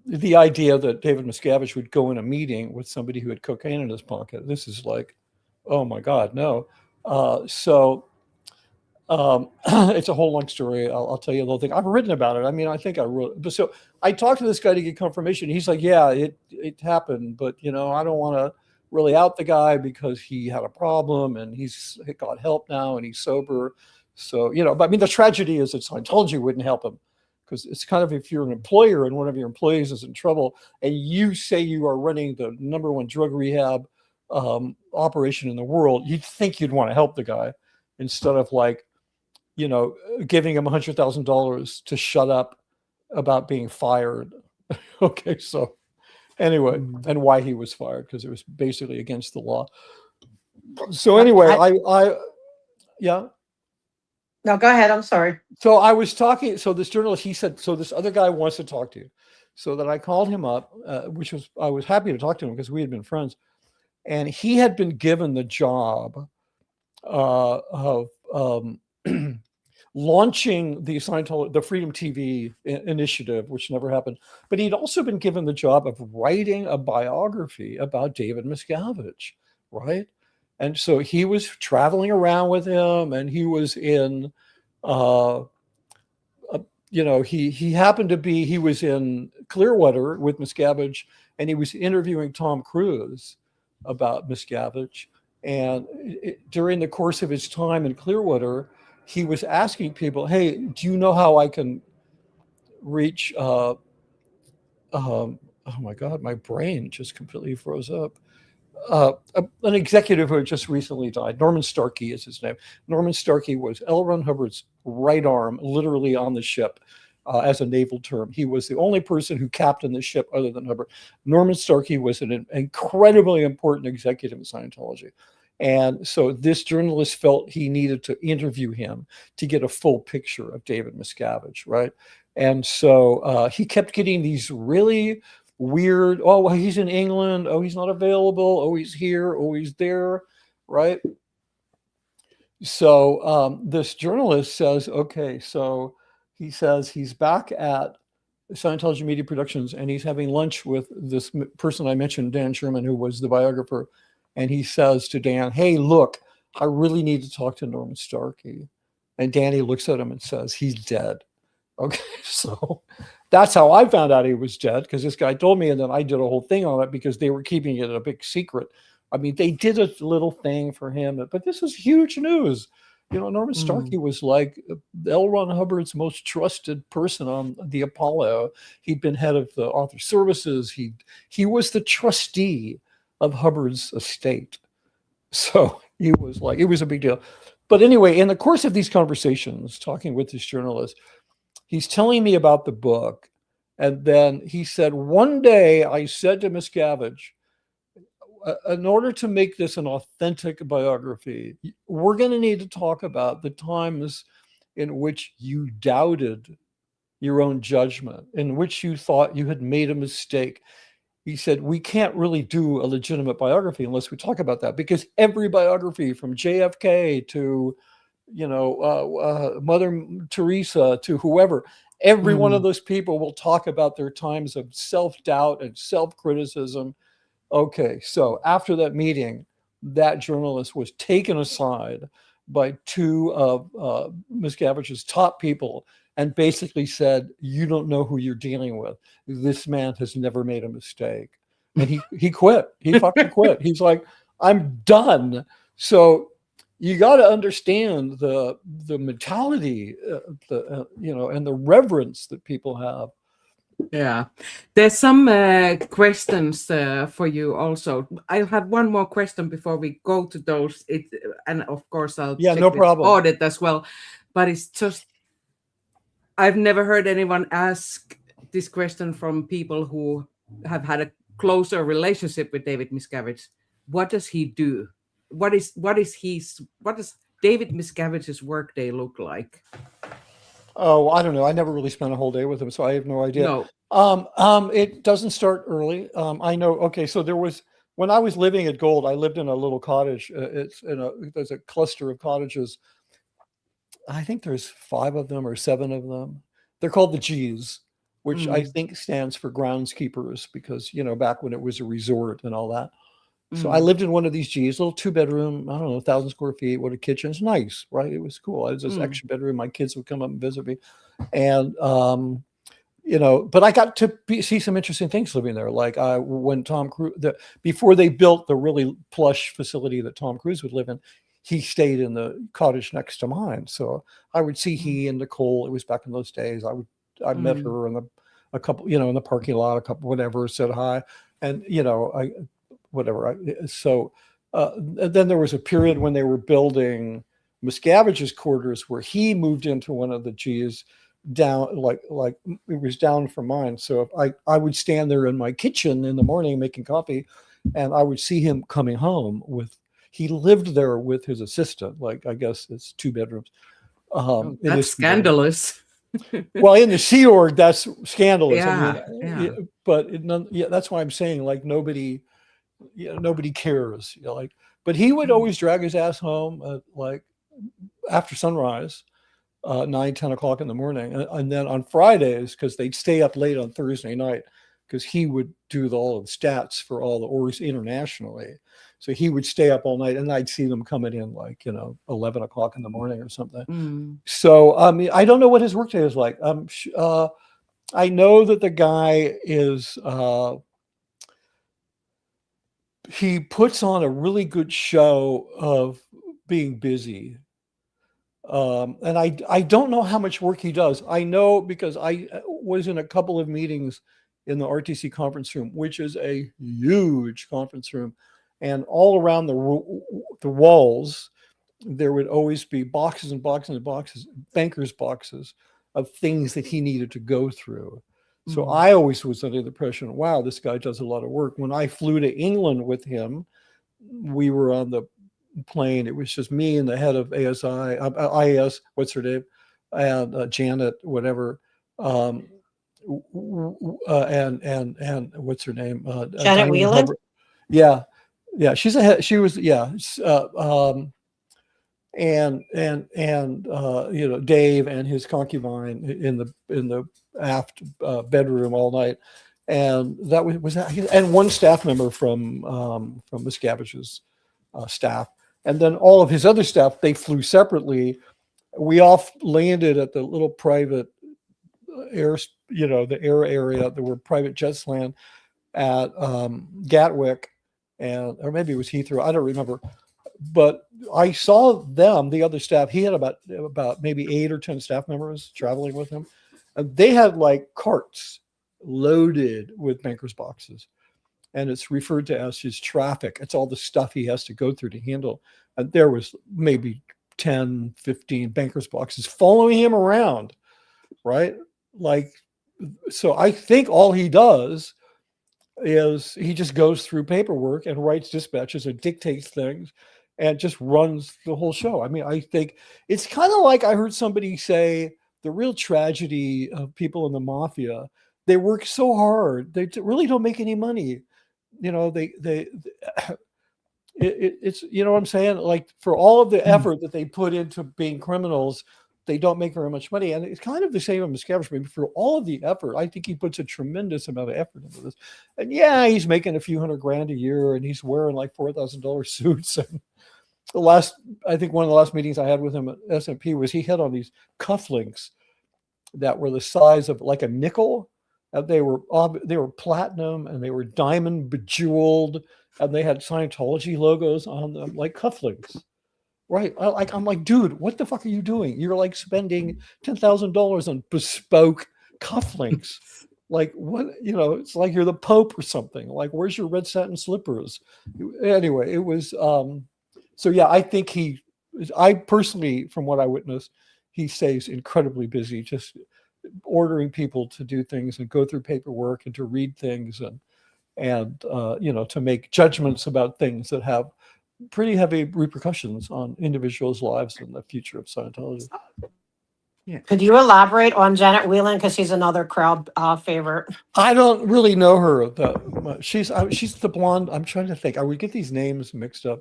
[SPEAKER 5] the idea that David Miscavige would go in a meeting with somebody who had cocaine in his pocket, this is like, oh my God, no. So it's a whole long story. I'll tell you a little thing. I've written about it. I mean, I think I wrote, but so I talked to this guy to get confirmation. He's like, yeah, it happened, but I don't want to really out the guy because he had a problem and he's got help now and he's sober. So, but I mean, the tragedy is that Scientology wouldn't help him because it's kind of, if you're an employer and one of your employees is in trouble and you say you are running the #1 drug rehab operation in the world, you'd think you'd want to help the guy instead of like, giving him $100,000 to shut up about being fired. Okay. So anyway, and why he was fired, because it was basically against the law. So anyway, yeah.
[SPEAKER 4] No, go ahead. I'm sorry.
[SPEAKER 5] So I was talking, so this journalist, he said, so this other guy wants to talk to you. So that I called him up, I was happy to talk to him because we had been friends. And he had been given the job of launching the Scientology, the Freedom TV initiative, which never happened. But he'd also been given the job of writing a biography about David Miscavige, right? And so he was traveling around with him, and he was in, he happened to be, he was in Clearwater with Miscavige, and he was interviewing Tom Cruise about Miscavige. And during the course of his time in Clearwater, he was asking people, hey, do you know how I can reach, oh my God, my brain just completely froze up. An executive who had just recently died. Norman Starkey is his name. Norman Starkey was L. Ron Hubbard's right arm, literally on the ship as a naval term. He was the only person who captained the ship other than Hubbard. Norman Starkey was an incredibly important executive in Scientology. And so this journalist felt he needed to interview him to get a full picture of David Miscavige, right? And so he kept getting these really weird, oh, well, he's in England, oh, he's not available, oh, he's here, oh, he's there, right? So this journalist says, okay, so he says he's back at Scientology Media Productions and he's having lunch with this person I mentioned, Dan Sherman, who was the biographer. And he says to Dan, hey, look, I really need to talk to Norman Starkey. And Danny looks at him and says, he's dead. Okay, so that's how I found out he was dead, because this guy told me, and then I did a whole thing on it because they were keeping it a big secret. I mean, they did a little thing for him, but this was huge news. Norman Starkey was like L. Ron Hubbard's most trusted person on the Apollo. He'd been head of the author services. He was the trustee of Hubbard's estate. So he was like, it was a big deal. But anyway, in the course of these conversations, talking with this journalist, he's telling me about the book. And then he said, one day I said to Miscavige, in order to make this an authentic biography, we're going to need to talk about the times in which you doubted your own judgment, in which you thought you had made a mistake. He said, we can't really do a legitimate biography unless we talk about that, because every biography from JFK to, Mother Teresa to whoever, every one of those people will talk about their times of self-doubt and self-criticism. Okay, so after that meeting, that journalist was taken aside by two of Miscavige's top people and basically said, "You don't know who you're dealing with. This man has never made a mistake." And he quit. He fucking quit. He's like, "I'm done." So you got to understand the mentality, and the reverence that people have.
[SPEAKER 3] Yeah, there's some questions for you also. I have one more question before we go to those. And of course I'll check
[SPEAKER 5] No
[SPEAKER 3] with
[SPEAKER 5] problem.
[SPEAKER 3] audit as well. But it's just I've never heard anyone ask this question from people who have had a closer relationship with David Miscavige. What does he do? What does David Miscavige's workday look like?
[SPEAKER 5] Oh, I don't know. I never really spent a whole day with him, so I have no idea.
[SPEAKER 3] No.
[SPEAKER 5] It doesn't start early. I know. Okay, so when I was living at Gold, I lived in a little cottage. There's a cluster of cottages. I think there's 5 of them or 7 of them. They're called the G's, which I think stands for groundskeepers, because back when it was a resort and all that. So I lived in one of these G's, little 2-bedroom, I don't know, 1,000 square feet, with a kitchen. It's nice, right? It was cool. I was this extra bedroom. My kids would come up and visit me. And, but I got to see some interesting things living there. Like when Tom Cruise, before they built the really plush facility that Tom Cruise would live in, he stayed in the cottage next to mine. So I would see he and Nicole. It was back in those days. I met her in a couple, in the parking lot, a couple, whatever, said hi. And, then there was a period when they were building Miscavige's quarters, where he moved into one of the G's down, like it was down from mine. So if I would stand there in my kitchen in the morning making coffee, and I would see him coming home he lived there with his assistant. Like, I guess it's 2 bedrooms.
[SPEAKER 3] That's scandalous.
[SPEAKER 5] Well, in the Sea Org, that's scandalous.
[SPEAKER 3] Yeah,
[SPEAKER 5] But that's why I'm saying, like, nobody cares. But he would always drag his ass home like after sunrise, 9-10 o'clock in the morning, and then on Fridays, because they'd stay up late on Thursday night, because he would do all of the stats for all the orgs internationally. So he would stay up all night, and I'd see them coming in 11 o'clock in the morning or something. So I don't know what his workday is like. I know that the guy is. He puts on a really good show of being busy. And I don't know how much work he does. I know because I was in a couple of meetings in the RTC conference room, which is a huge conference room. And all around the walls, there would always be boxes and boxes and boxes, bankers' boxes of things that he needed to go through. So I always was under the impression, wow, this guy does a lot of work. When I flew to England with him, we were on the plane. It was just me and the head of IAS, what's her name, and Janet, whatever, and what's her name,
[SPEAKER 4] Janet Whelan.
[SPEAKER 5] Yeah, she's a head. She was Dave and his concubine in the aft bedroom all night, and that was that, and one staff member from Miscavige's staff, and then all of his other staff, they flew separately. We all landed at the little private air, the air area where private jets land at Gatwick, or maybe it was Heathrow, I don't remember. But I saw them, the other staff. He had about maybe 8 or 10 staff members traveling with him. And they had like carts loaded with bankers' boxes. And it's referred to as his traffic. It's all the stuff he has to go through to handle. And there was maybe 10, 15 bankers' boxes following him around, right? So I think all he does is he just goes through paperwork and writes dispatches and dictates things and just runs the whole show. I mean, I think it's kind of like I heard somebody say the real tragedy of people in the mafia, they work so hard, they really don't make any money. It's, what I'm saying? Like, for all of the effort that they put into being criminals, they don't make very much money. And it's kind of the same with Miscavige. Maybe for all of the effort, I think he puts a tremendous amount of effort into this. And yeah, he's making a few $100,000 a year, and he's wearing like $4,000 suits. I think one of the last meetings I had with him at S&P was he had on these cufflinks that were the size of like a nickel. And they were platinum and they were diamond bejeweled, and they had Scientology logos on them, like cufflinks. Right? I'm like, dude, what the fuck are you doing? You're like spending $10,000 on bespoke cufflinks. Like, what, you know, it's like you're the Pope or something. Like, where's your red satin slippers? Anyway, it was so yeah, I personally, from what I witnessed, he stays incredibly busy, just ordering people to do things and go through paperwork and to read things and you know, to make judgments about things that have pretty heavy repercussions on individuals' lives and the future of Scientology.
[SPEAKER 4] Could you elaborate on Janet Whelan, because she's another crowd favorite?
[SPEAKER 5] I don't really know her that much. She's the blonde. I'm trying to think. I would get these names mixed up.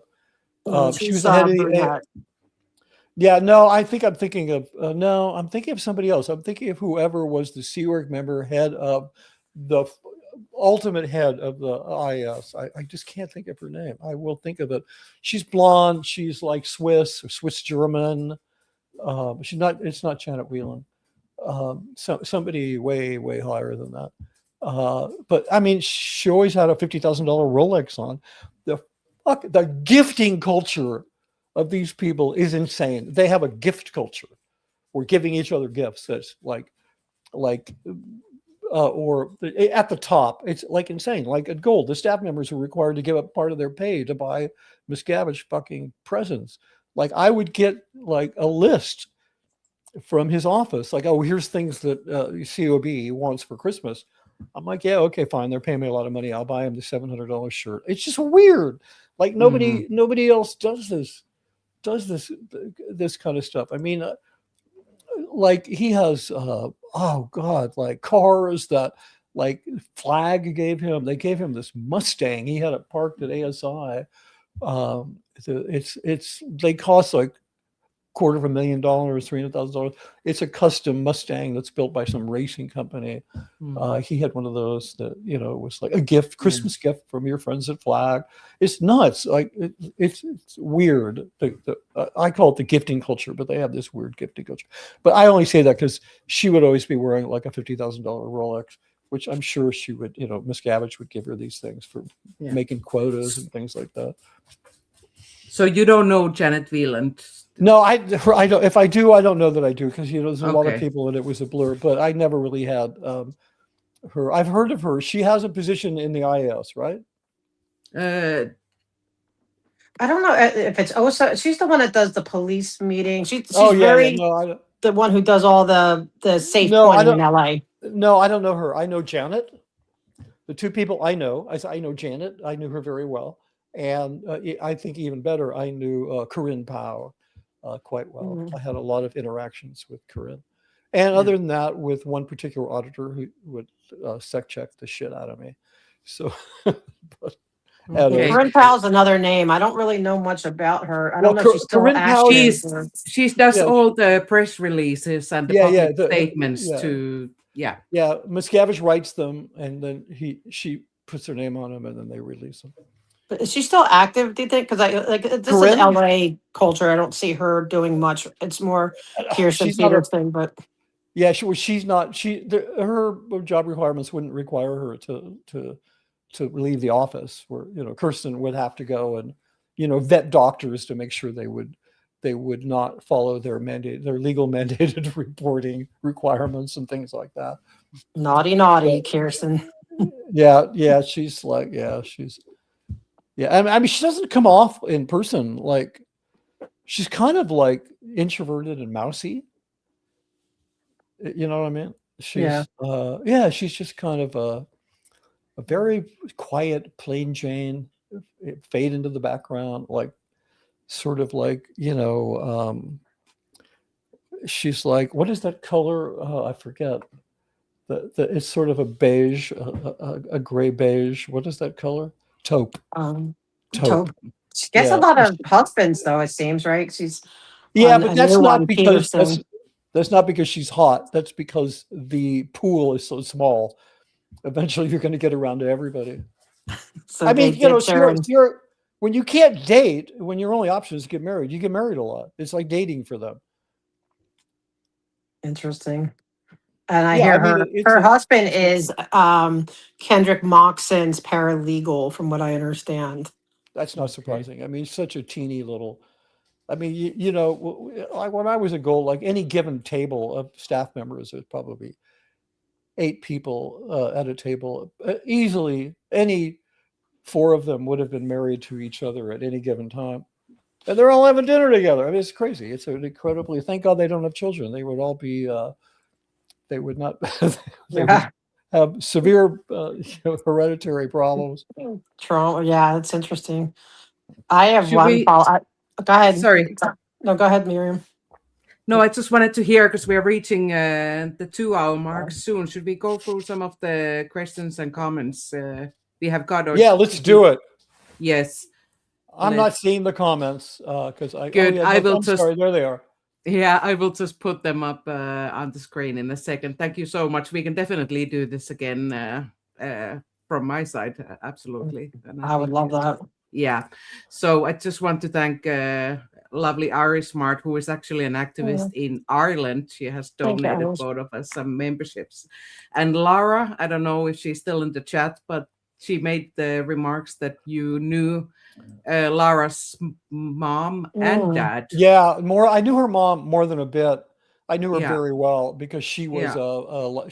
[SPEAKER 5] She was the head of the, yeah, no, I think I'm thinking of no, I'm thinking of somebody else. I'm thinking of whoever was the Sea Org member, head of the ultimate head of the IS. I just can't think of her name. I will think of it. She's blonde. She's like Swiss or Swiss German. She's not. It's not Janet Whelan. Somebody way higher than that. But I mean, she always had a $50,000 Rolex on. The gifting culture of these people is insane. They have a gift culture. We're giving each other gifts. That's like or at the top, it's like insane. Like at Gold, the staff members are required to give up part of their pay to buy Miscavige fucking presents. Like I would get like a list from his office, like, oh, here's things that COB wants for Christmas. I'm like, yeah, okay, fine. They're paying me a lot of money. I'll buy him the $700 shirt. It's just weird. Like nobody else does this kind of stuff. I mean, like he has, oh God, like cars that like Flag gave him. They gave him this Mustang. He had it parked at ASI. They cost like $250,000, $300,000. It's a custom Mustang that's built by some racing company. He had one of those that, you know, was like a gift, Christmas gift from your friends at Flag. It's nuts. Like it's weird. I call it the gifting culture, but they have this weird gifting culture. But I only say that because she would always be wearing like a $50,000 Rolex, which I'm sure she would, you know, Miscavige would give her these things for making quotas and things like that.
[SPEAKER 3] So you don't know Janet Whelan?
[SPEAKER 5] No, I don't. If I do, I don't know that I do, because, you know, there's a lot of people and it was a blur. But I never really had her. I've heard of her. She has a position in the IS, right?
[SPEAKER 4] I don't know if it's OSA. She's the one that does the police meeting. She's the one who does all the safe pointing in LA.
[SPEAKER 5] No, I don't know her. I know Janet. The two people I know Janet. I knew her very well. And I think even better, I knew Corinne Powell quite well. I had a lot of interactions with Corinne. And other than that, with one particular auditor who would sec check the shit out of me. So,
[SPEAKER 4] Corinne Powell's another name. I don't really know much about her. I don't know if she's still active.
[SPEAKER 3] She does all the press releases and the public statements to.
[SPEAKER 5] Miscavige writes them, and then she puts her name on them, and then they release them.
[SPEAKER 4] But is she still active, do you think? Because this is LA culture. I don't see her doing much. It's more Kirsten Peterson, but
[SPEAKER 5] yeah, she's not. Her job requirements wouldn't require her to leave the office. Where, you know, Kirsten would have to go and, you know, vet doctors to make sure they would not follow their legal mandated reporting requirements and things like that.
[SPEAKER 4] Naughty, Kirsten.
[SPEAKER 5] Yeah, she's like, she's. Yeah, I mean, she doesn't come off in person like, she's kind of like introverted and mousy. You know what I mean? She's she's just kind of a very quiet, plain Jane, fade into the background, like sort of like, you know, she's like, what is that color? I forget. It's sort of a beige, a gray beige. What is that color? Taupe.
[SPEAKER 4] Taupe. She gets a lot of husbands, though, it seems, right? She's
[SPEAKER 5] but that's not because that's not because she's hot. That's because the pool is so small. Eventually, you're going to get around to everybody.
[SPEAKER 4] So
[SPEAKER 5] I mean, you know, when you can't date, when your only option is to get married, you get married a lot. It's like dating for them.
[SPEAKER 4] Interesting. And I
[SPEAKER 5] Yeah,
[SPEAKER 4] hear
[SPEAKER 5] I mean,
[SPEAKER 4] her husband is Kendrick Moxon's paralegal, from what I understand.
[SPEAKER 5] that's not surprising. I mean, such a teeny little. I mean, you know, like when I was at Gold, like any given table of staff members, there's probably 8 people at a table. Easily, any 4 of them would have been married to each other at any given time. And they're all having dinner together. I mean, it's crazy. It's an incredibly, thank God they don't have children. They would all be, they would not, they would have severe hereditary problems.
[SPEAKER 4] Trauma. Yeah, that's interesting. I have
[SPEAKER 3] Should
[SPEAKER 4] one
[SPEAKER 3] we-
[SPEAKER 4] follow. Go ahead.
[SPEAKER 3] Sorry.
[SPEAKER 4] No, go ahead, Miriam.
[SPEAKER 3] No, I just wanted to hear, because we are reaching the 2-hour mark soon. Should we go through some of the questions and comments we have got? Or
[SPEAKER 5] Yeah, let's do it.
[SPEAKER 3] Yes.
[SPEAKER 5] I'm not seeing the comments because I.
[SPEAKER 3] Good.
[SPEAKER 5] Oh, yeah,
[SPEAKER 3] I will
[SPEAKER 5] I'm
[SPEAKER 3] just.
[SPEAKER 5] sorry. There they are.
[SPEAKER 3] Yeah, I will just put them up on the screen in a second. Thank you so much. We can definitely do this again from my side. Absolutely. And
[SPEAKER 4] I would love that.
[SPEAKER 3] Yeah. So I just want to thank lovely Iris Smart, who is actually an activist in Ireland. She has
[SPEAKER 4] Thank you,
[SPEAKER 3] donated
[SPEAKER 4] Iris.
[SPEAKER 3] both of us some memberships. And Laura, I don't know if she's still in the chat, but she made the remarks that you knew Laura's mom and dad.
[SPEAKER 5] Yeah, more. I knew her mom more than a bit. I knew her
[SPEAKER 3] Yeah.
[SPEAKER 5] very well because she was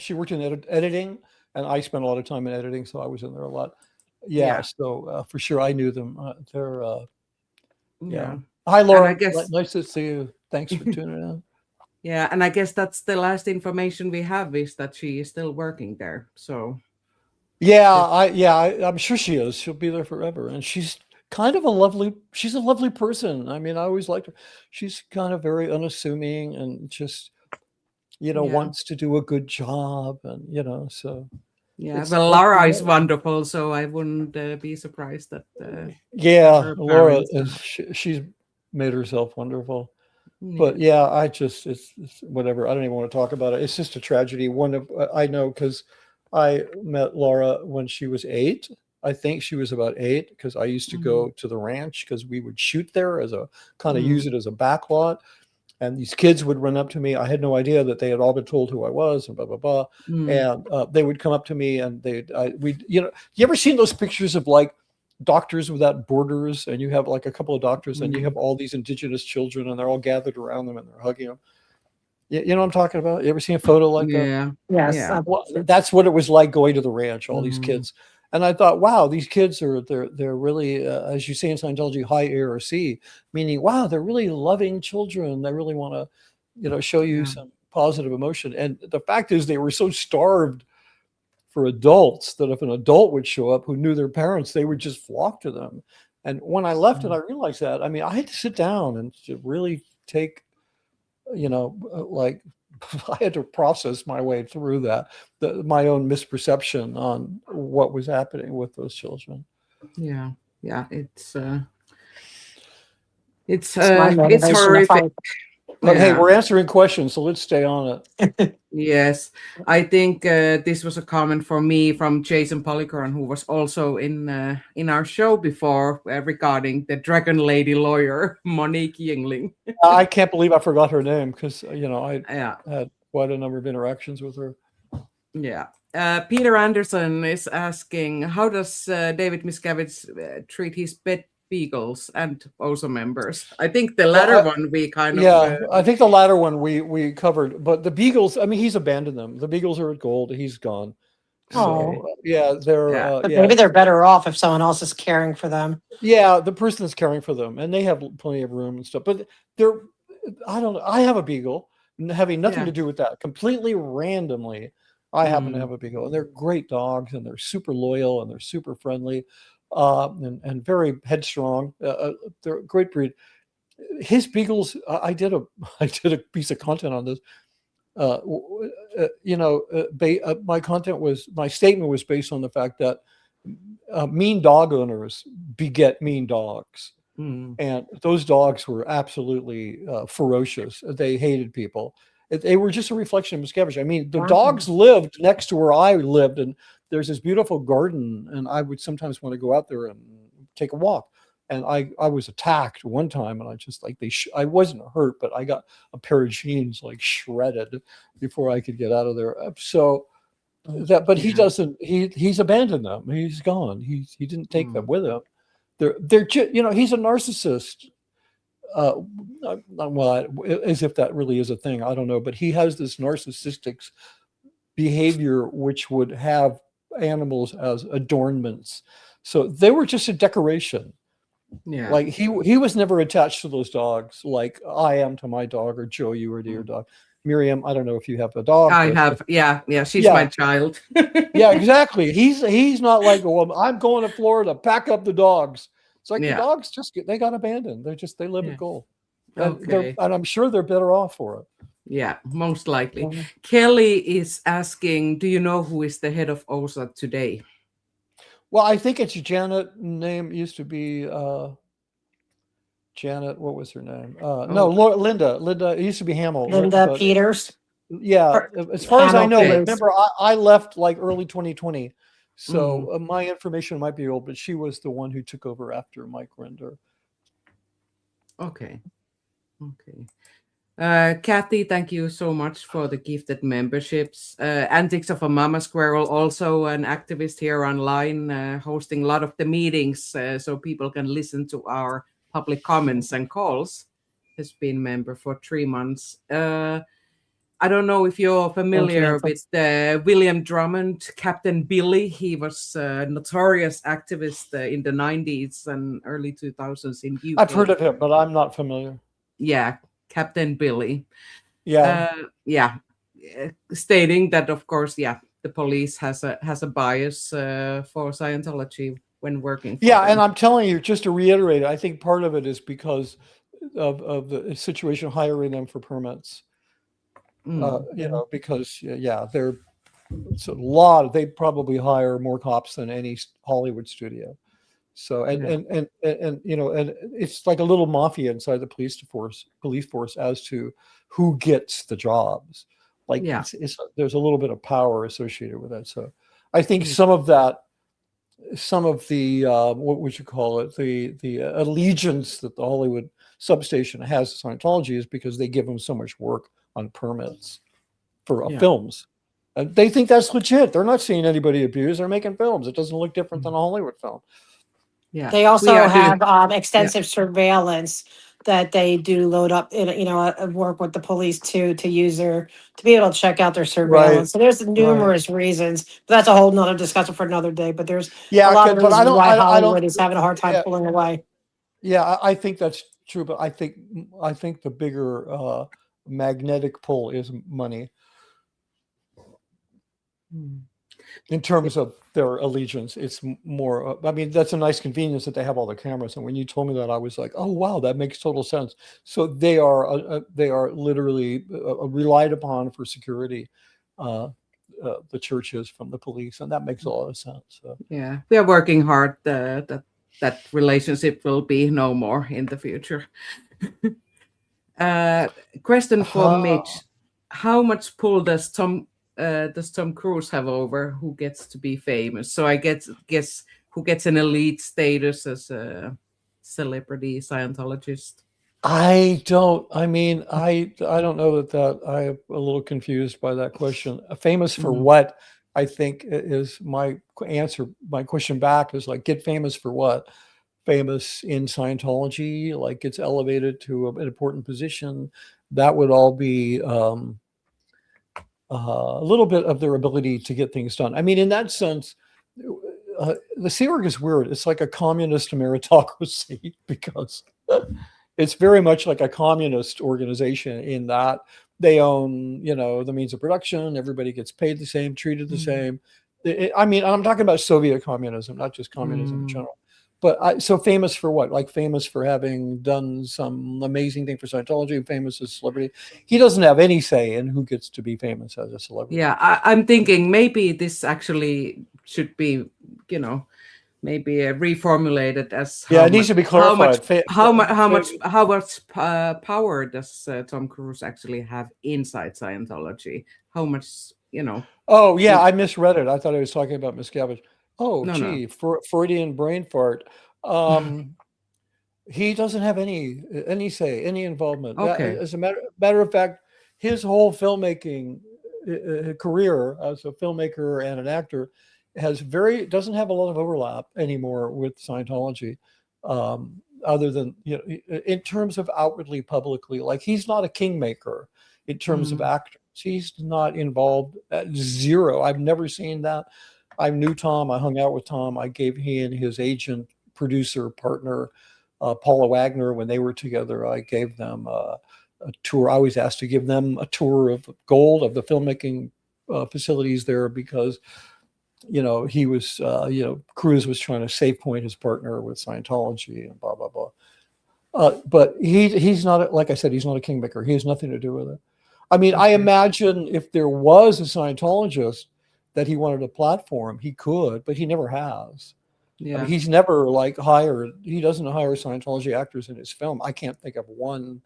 [SPEAKER 5] she worked in editing, and I spent a lot of time in editing, so I was in there a lot. Yeah. So for sure, I knew them. They're yeah. Hi, Laura.
[SPEAKER 3] I guess-
[SPEAKER 5] Nice to see you. Thanks for tuning in.
[SPEAKER 3] Yeah, and I guess that's the last information we have, is that she is still working there. So
[SPEAKER 5] Yeah, I'm sure she is. She'll be there forever, and she's kind of she's a lovely person. I mean, I always liked her. She's kind of very unassuming and just, wants to do a good job, and so.
[SPEAKER 3] yeah,
[SPEAKER 5] It's
[SPEAKER 3] well,
[SPEAKER 5] like-
[SPEAKER 3] Laura is wonderful, so I wouldn't be surprised that.
[SPEAKER 5] Yeah,
[SPEAKER 3] her
[SPEAKER 5] Laura
[SPEAKER 3] parents
[SPEAKER 5] she's made herself wonderful.
[SPEAKER 3] Yeah.
[SPEAKER 5] But yeah, it's whatever. I don't even want to talk about it. It's just a tragedy. I know because I met Laura when she was 8. I think she was about 8 because I used to go to the ranch because we would shoot there as a kind of use it as a back lot. And these kids would run up to me. I had no idea that they had all been told who I was and blah, blah, blah. And they would come up to me and you ever seen those pictures of like Doctors Without Borders, and you have like a couple of doctors and you have all these indigenous children and they're all gathered around them and they're hugging them. You know what I'm talking about? You ever seen a photo like that?
[SPEAKER 3] Yeah.
[SPEAKER 4] Yes.
[SPEAKER 3] Yeah.
[SPEAKER 5] Well, that's what it was like going to the ranch, all these kids. And I thought, wow, these kids they're really, as you say in Scientology, high ARC, meaning, wow, they're really loving children. They really want to, show you some positive emotion. And the fact is they were so starved for adults that if an adult would show up who knew their parents, they would just flock to them. And when I left and I realized that, I mean, I had to sit down and to really take, like I had to process my way through that, my own misperception on what was happening with those children.
[SPEAKER 3] Yeah. It's
[SPEAKER 4] my motivation to
[SPEAKER 3] horrific.
[SPEAKER 4] fight.
[SPEAKER 5] But hey,
[SPEAKER 3] Yeah.
[SPEAKER 5] we're answering questions, so let's stay on it.
[SPEAKER 3] Yes, I think this was a comment from me from Jason Polycorn, who was also in our show before regarding the Dragon Lady lawyer Monique Yingling.
[SPEAKER 5] I can't believe I forgot her name because I
[SPEAKER 3] Yeah,
[SPEAKER 5] had quite a number of interactions with her.
[SPEAKER 3] yeah. Peter Anderson is asking, how does David Miscavige treat his pet beagles and OSA members? I think the latter one we kind of.
[SPEAKER 5] I think the latter one we covered, but the beagles, I mean, he's abandoned them. The beagles are at Gold. He's gone. So, they're
[SPEAKER 4] But maybe they're better off if someone else is caring for them.
[SPEAKER 5] Yeah, the person is caring for them, and they have plenty of room and stuff. But I don't know. I have a beagle, having nothing to do with that. Completely randomly, I happen to have a beagle, and they're great dogs, and they're super loyal, and they're super friendly, and very headstrong. They're a great breed. His beagles. I did a piece of content on this. My statement was based on the fact that mean dog owners beget mean dogs. And those dogs were absolutely ferocious. They hated people. They were just a reflection of Miscavige. I mean, the dogs lived next to where I lived, and there's this beautiful garden, and I would sometimes want to go out there and take a walk. And I was attacked one time, and I just like I wasn't hurt, but I got a pair of jeans like shredded before I could get out of there. So that, but he doesn't. He's abandoned them. He's gone. He didn't take them with him. They're he's a narcissist. Well, as if that really is a thing. I don't know, but he has this narcissistic behavior, which would have animals as adornments. So they were just a decoration.
[SPEAKER 3] Yeah.
[SPEAKER 5] Like he was never attached to those dogs like I am to my dog, or Joe, you are to your dog. Miriam, I don't know if you have a dog.
[SPEAKER 3] I have. Yeah. She's my child.
[SPEAKER 5] Yeah, exactly. He's not like, well, I'm going to Florida, pack up the dogs. It's like the dogs they got abandoned. They live at Goal. And I'm sure they're better off for it.
[SPEAKER 3] Yeah, most likely. Kelly is asking, do you know who is the head of OSA today?
[SPEAKER 5] Well, I think it's Janet. Name used to be Janet. What was her name? No, Linda. It used to be Hamill.
[SPEAKER 4] Linda Peters.
[SPEAKER 5] Yeah, as far as I know. But remember, I left like early 2020. So my information might be old, but she was the one who took over after Mike Render.
[SPEAKER 3] Okay. Kathy, thank you so much for the gifted memberships. Antics of a Mama Squirrel, also an activist here online, hosting a lot of the meetings so people can listen to our public comments and calls. Has been member for 3 months. I don't know if you're familiar with William Drummond, Captain Billy. He was a notorious activist in the 90s and early 2000s in UK.
[SPEAKER 5] I've heard of him, but I'm not familiar.
[SPEAKER 3] Yeah, Captain Billy.
[SPEAKER 5] Yeah.
[SPEAKER 3] Stating that, of course, the police has a bias for Scientology when working.
[SPEAKER 5] And I'm telling you, just to reiterate, I think part of it is because of the situation hiring them for permits. Because it's a lot. They probably hire more cops than any Hollywood studio. So and it's like a little mafia inside the police force as to who gets the jobs. Like there's a little bit of power associated with that. So I think some of the what would you call it, the allegiance that the Hollywood substation has to Scientology is because they give them so much work on permits for films. And they think that's legit. They're not seeing anybody abuse. They're making films. It doesn't look different than a Hollywood film.
[SPEAKER 4] Yeah. They also have extensive surveillance that they do load up in, work with the police to be able to check out their surveillance. Right. So there's numerous reasons, but that's a whole nother discussion for another day. But there's a lot of reasons why Hollywood is having a hard time pulling away.
[SPEAKER 5] Yeah, I think that's true, but I think the bigger magnetic pull is money in terms of their allegiance. It's more that's a nice convenience that they have all the cameras, and when you told me that, I was like, oh wow, that makes total sense. So they are literally relied upon for security, the churches from the police, and that makes a lot of sense. So.
[SPEAKER 3] Yeah, we are working hard that relationship will be no more in the future. Question for Mitch: how much pull does Tom Cruise have over who gets to be famous? So I guess who gets an elite status as a celebrity Scientologist?
[SPEAKER 5] I don't know that I'm a little confused by that question. Famous for what? I think is my answer. My question back is like, get famous for what? Famous in Scientology, like gets elevated to an important position. That would all be a little bit of their ability to get things done. I mean, in that sense, the Sea Org is weird. It's like a communist meritocracy because it's very much like a communist organization in that they own, the means of production. Everybody gets paid the same, treated the same. I'm talking about Soviet communism, not just communism in general. But so famous for what? Like famous for having done some amazing thing for Scientology, famous as a celebrity. He doesn't have any say in who gets to be famous as a celebrity.
[SPEAKER 3] Yeah, I'm thinking maybe this actually should be, maybe reformulated as
[SPEAKER 5] it needs to be clarified.
[SPEAKER 3] How much power does Tom Cruise actually have inside Scientology? How much,
[SPEAKER 5] Oh yeah, I misread it. I thought I was talking about Miscavige. Oh, no. Freudian brain fart. He doesn't have any say, any involvement.
[SPEAKER 3] Okay.
[SPEAKER 5] As a matter of fact, his whole filmmaking career as a filmmaker and an actor doesn't have a lot of overlap anymore with Scientology, other than, you know, in terms of outwardly publicly. Like, he's not a kingmaker in terms of actors. He's not involved at zero. I've never seen that. I knew Tom. I hung out with Tom. I gave he and his agent, producer, partner, Paula Wagner, when they were together, I gave them a tour. I was asked to give them a tour of Gold, of the filmmaking facilities there, because, you know, he was, you know, Cruz was trying to save point his partner with Scientology and blah, blah, blah. But he's not, like I said, he's not a kingmaker. He has nothing to do with it. I mean, I imagine if there was a Scientologist that he wanted a platform, he could, but he never has.
[SPEAKER 3] Yeah.
[SPEAKER 5] I mean, he's never he doesn't hire Scientology actors in his film. I can't think of one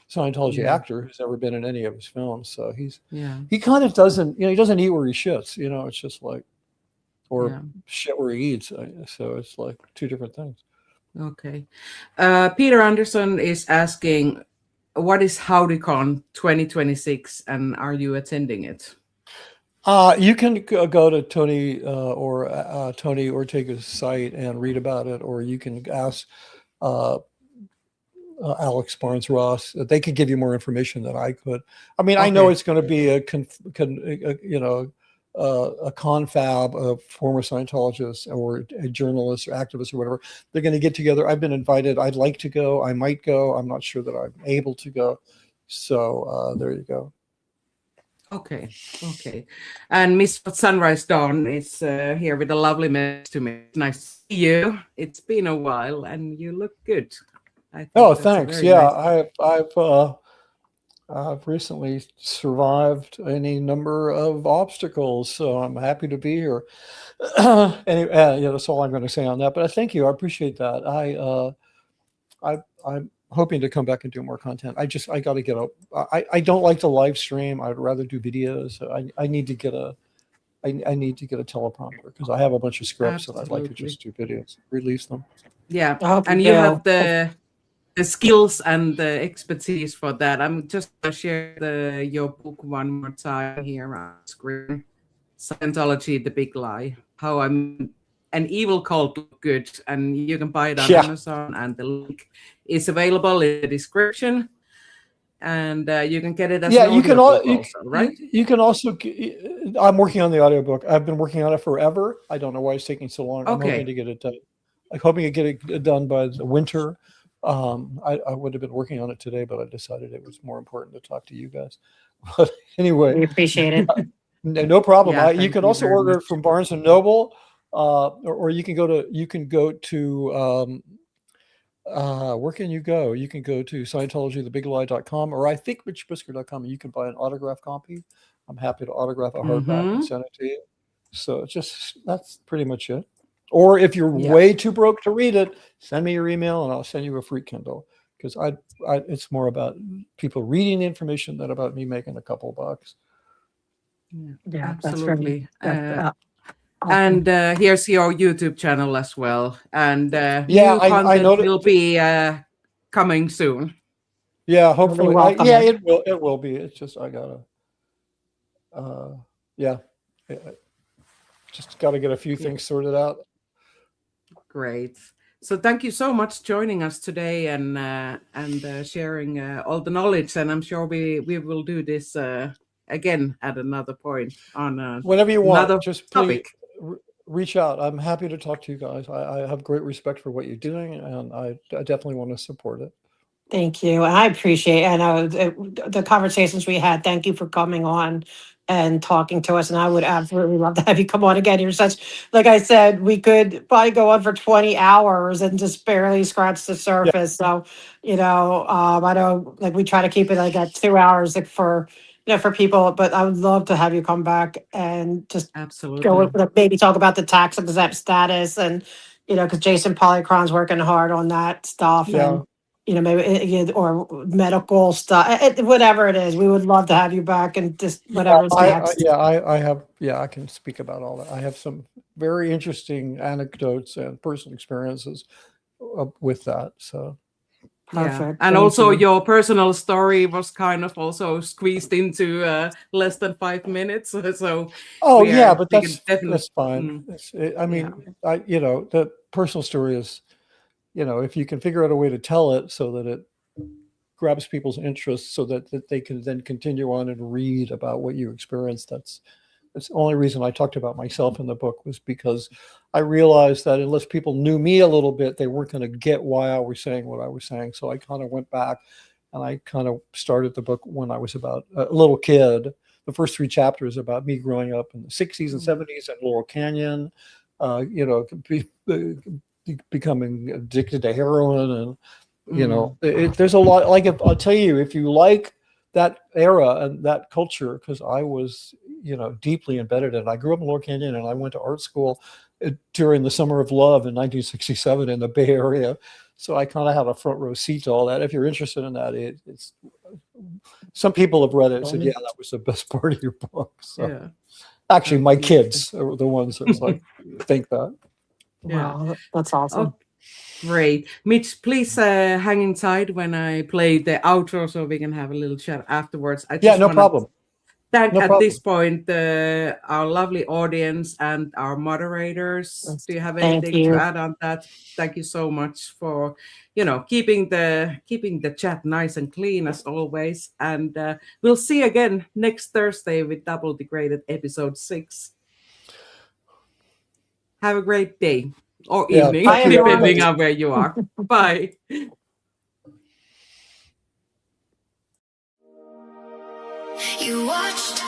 [SPEAKER 5] Scientology actor who's ever been in any of his films. So he kind of doesn't, you know, he doesn't eat where he shits, you know, it's just like, or shit where he eats. So it's like two different things.
[SPEAKER 3] Okay. Peter Anderson is asking, what is HowdyCon 2026 and are you attending it?
[SPEAKER 5] You can go to Tony Tony Ortega's site and read about it, or you can ask Alex Barnes Ross. They could give you more information than I could. I mean, I know it's going to be a confab of former Scientologists or journalists or activists or whatever. They're going to get together. I've been invited. I'd like to go. I might go. I'm not sure that I'm able to go. So there you go.
[SPEAKER 3] Okay. And Miss Sunrise Dawn is here with a lovely message to me. Nice to see you. It's been a while and you look good.
[SPEAKER 5] Oh, thanks. Yeah,
[SPEAKER 3] nice.
[SPEAKER 5] I've recently survived any number of obstacles, so I'm happy to be here. Anyway, yeah, that's all I'm going to say on that. But thank you. I appreciate that. I'm hoping to come back and do more content. I got to get up. I don't like to live stream. I'd rather do videos. I need to get a teleprompter because I have a bunch of scripts and I'd like to just do videos, release them.
[SPEAKER 3] Yeah, and you have the skills and the expertise for that. I'm just going to share your book one more time here on screen. Scientology, The Big Lie. How an evil cult look good. And you can buy it on Amazon, and the link is available in the description. And you can get it as an audiobook also, right?
[SPEAKER 5] You can also, I'm working on the audiobook. I've been working on it forever. I don't know why it's taking so long. I'm hoping to get it done. I'm hoping to get it done by the winter. I would have been working on it today, but I decided it was more important to talk to you guys. But anyway,
[SPEAKER 4] we appreciate it.
[SPEAKER 5] No problem.
[SPEAKER 3] Yeah,
[SPEAKER 5] you can also order it from Barnes and Noble, or you can go to where can you go? You can go to Scientologythebiglie.com, or I think MitchBrisker.com, and you can buy an autographed copy. I'm happy to autograph a hardback and send it to you. So that's pretty much it. Or if you're way too broke to read it, send me your email and I'll send you a free Kindle, because it's more about people reading the information than about me making a couple bucks.
[SPEAKER 3] Yeah, absolutely. And here's your YouTube channel as well. And new content will be coming soon.
[SPEAKER 5] Yeah, hopefully. It will be. It's just I gotta. Just got to get a few things sorted out.
[SPEAKER 3] Great. So thank you so much joining us today and sharing all the knowledge. And I'm sure we will do this again at another point on
[SPEAKER 5] whenever you want.
[SPEAKER 3] Another
[SPEAKER 5] just
[SPEAKER 3] topic.
[SPEAKER 5] Please reach out. I'm happy to talk to you guys. I have great respect for what you're doing, and I definitely want to support it.
[SPEAKER 4] Thank you. I appreciate the conversations we had. Thank you for coming on and talking to us. And I would absolutely love to have you come on again. You're like I said, we could probably go on for 20 hours and just barely scratch the surface. So, I know we try to keep it like at 2 hours for people, but I would love to have you come back and just
[SPEAKER 3] absolutely
[SPEAKER 4] maybe talk about the tax exempt status and, because Jason Polychron's working hard on that stuff.
[SPEAKER 5] Yeah.
[SPEAKER 4] And, maybe or medical stuff, whatever it is, we would love to have you back and just whatever's next.
[SPEAKER 5] I can speak about all that. I have some very interesting anecdotes and personal experiences with that. So
[SPEAKER 4] Perfect.
[SPEAKER 3] And
[SPEAKER 4] Thank
[SPEAKER 3] also
[SPEAKER 4] you.
[SPEAKER 3] your personal story was kind of also squeezed into less than 5 minutes. So
[SPEAKER 5] Oh yeah, but
[SPEAKER 3] we can definitely.
[SPEAKER 5] that's fine. I mean, the personal story is, if you can figure out a way to tell it so that it grabs people's interest, so that they can then continue on and read about what you experienced. That's the only reason I talked about myself in the book, was because I realized that unless people knew me a little bit, they weren't going to get why I was saying what I was saying. So I kind of went back and I kind of started the book when I was about a little kid. The first 3 chapters about me growing up in the 60s and 70s in Laurel Canyon, becoming addicted to heroin. And, there's a lot, like, I'll tell you, if you like that era and that culture, because I was, deeply embedded in it. I grew up in Laurel Canyon, and I went to art school during the Summer of Love in 1967 in the Bay Area. So I kind of have a front row seat to all that. If you're interested in that, it's some people have read it and said, yeah, that was the best part of your book. So actually, my kids are the ones that like think that.
[SPEAKER 4] Wow, that's awesome.
[SPEAKER 3] Oh, great. Mitch, please hang inside when I play the outro so we can have a little chat afterwards. I just
[SPEAKER 5] no
[SPEAKER 3] wanna
[SPEAKER 5] problem.
[SPEAKER 3] Thank
[SPEAKER 5] No
[SPEAKER 3] at
[SPEAKER 5] problem.
[SPEAKER 3] this point our lovely audience and our moderators.
[SPEAKER 4] Yes.
[SPEAKER 3] Do you have
[SPEAKER 4] Thank
[SPEAKER 3] anything to
[SPEAKER 4] you.
[SPEAKER 3] add on that? Thank you so much for keeping the chat nice and clean as always. And we'll see you again next Thursday with Double Degraded episode 6. Have a great day or
[SPEAKER 5] Yeah,
[SPEAKER 3] evening,
[SPEAKER 4] Bye, everyone.
[SPEAKER 3] depending on where you are. Bye.
[SPEAKER 2] You watched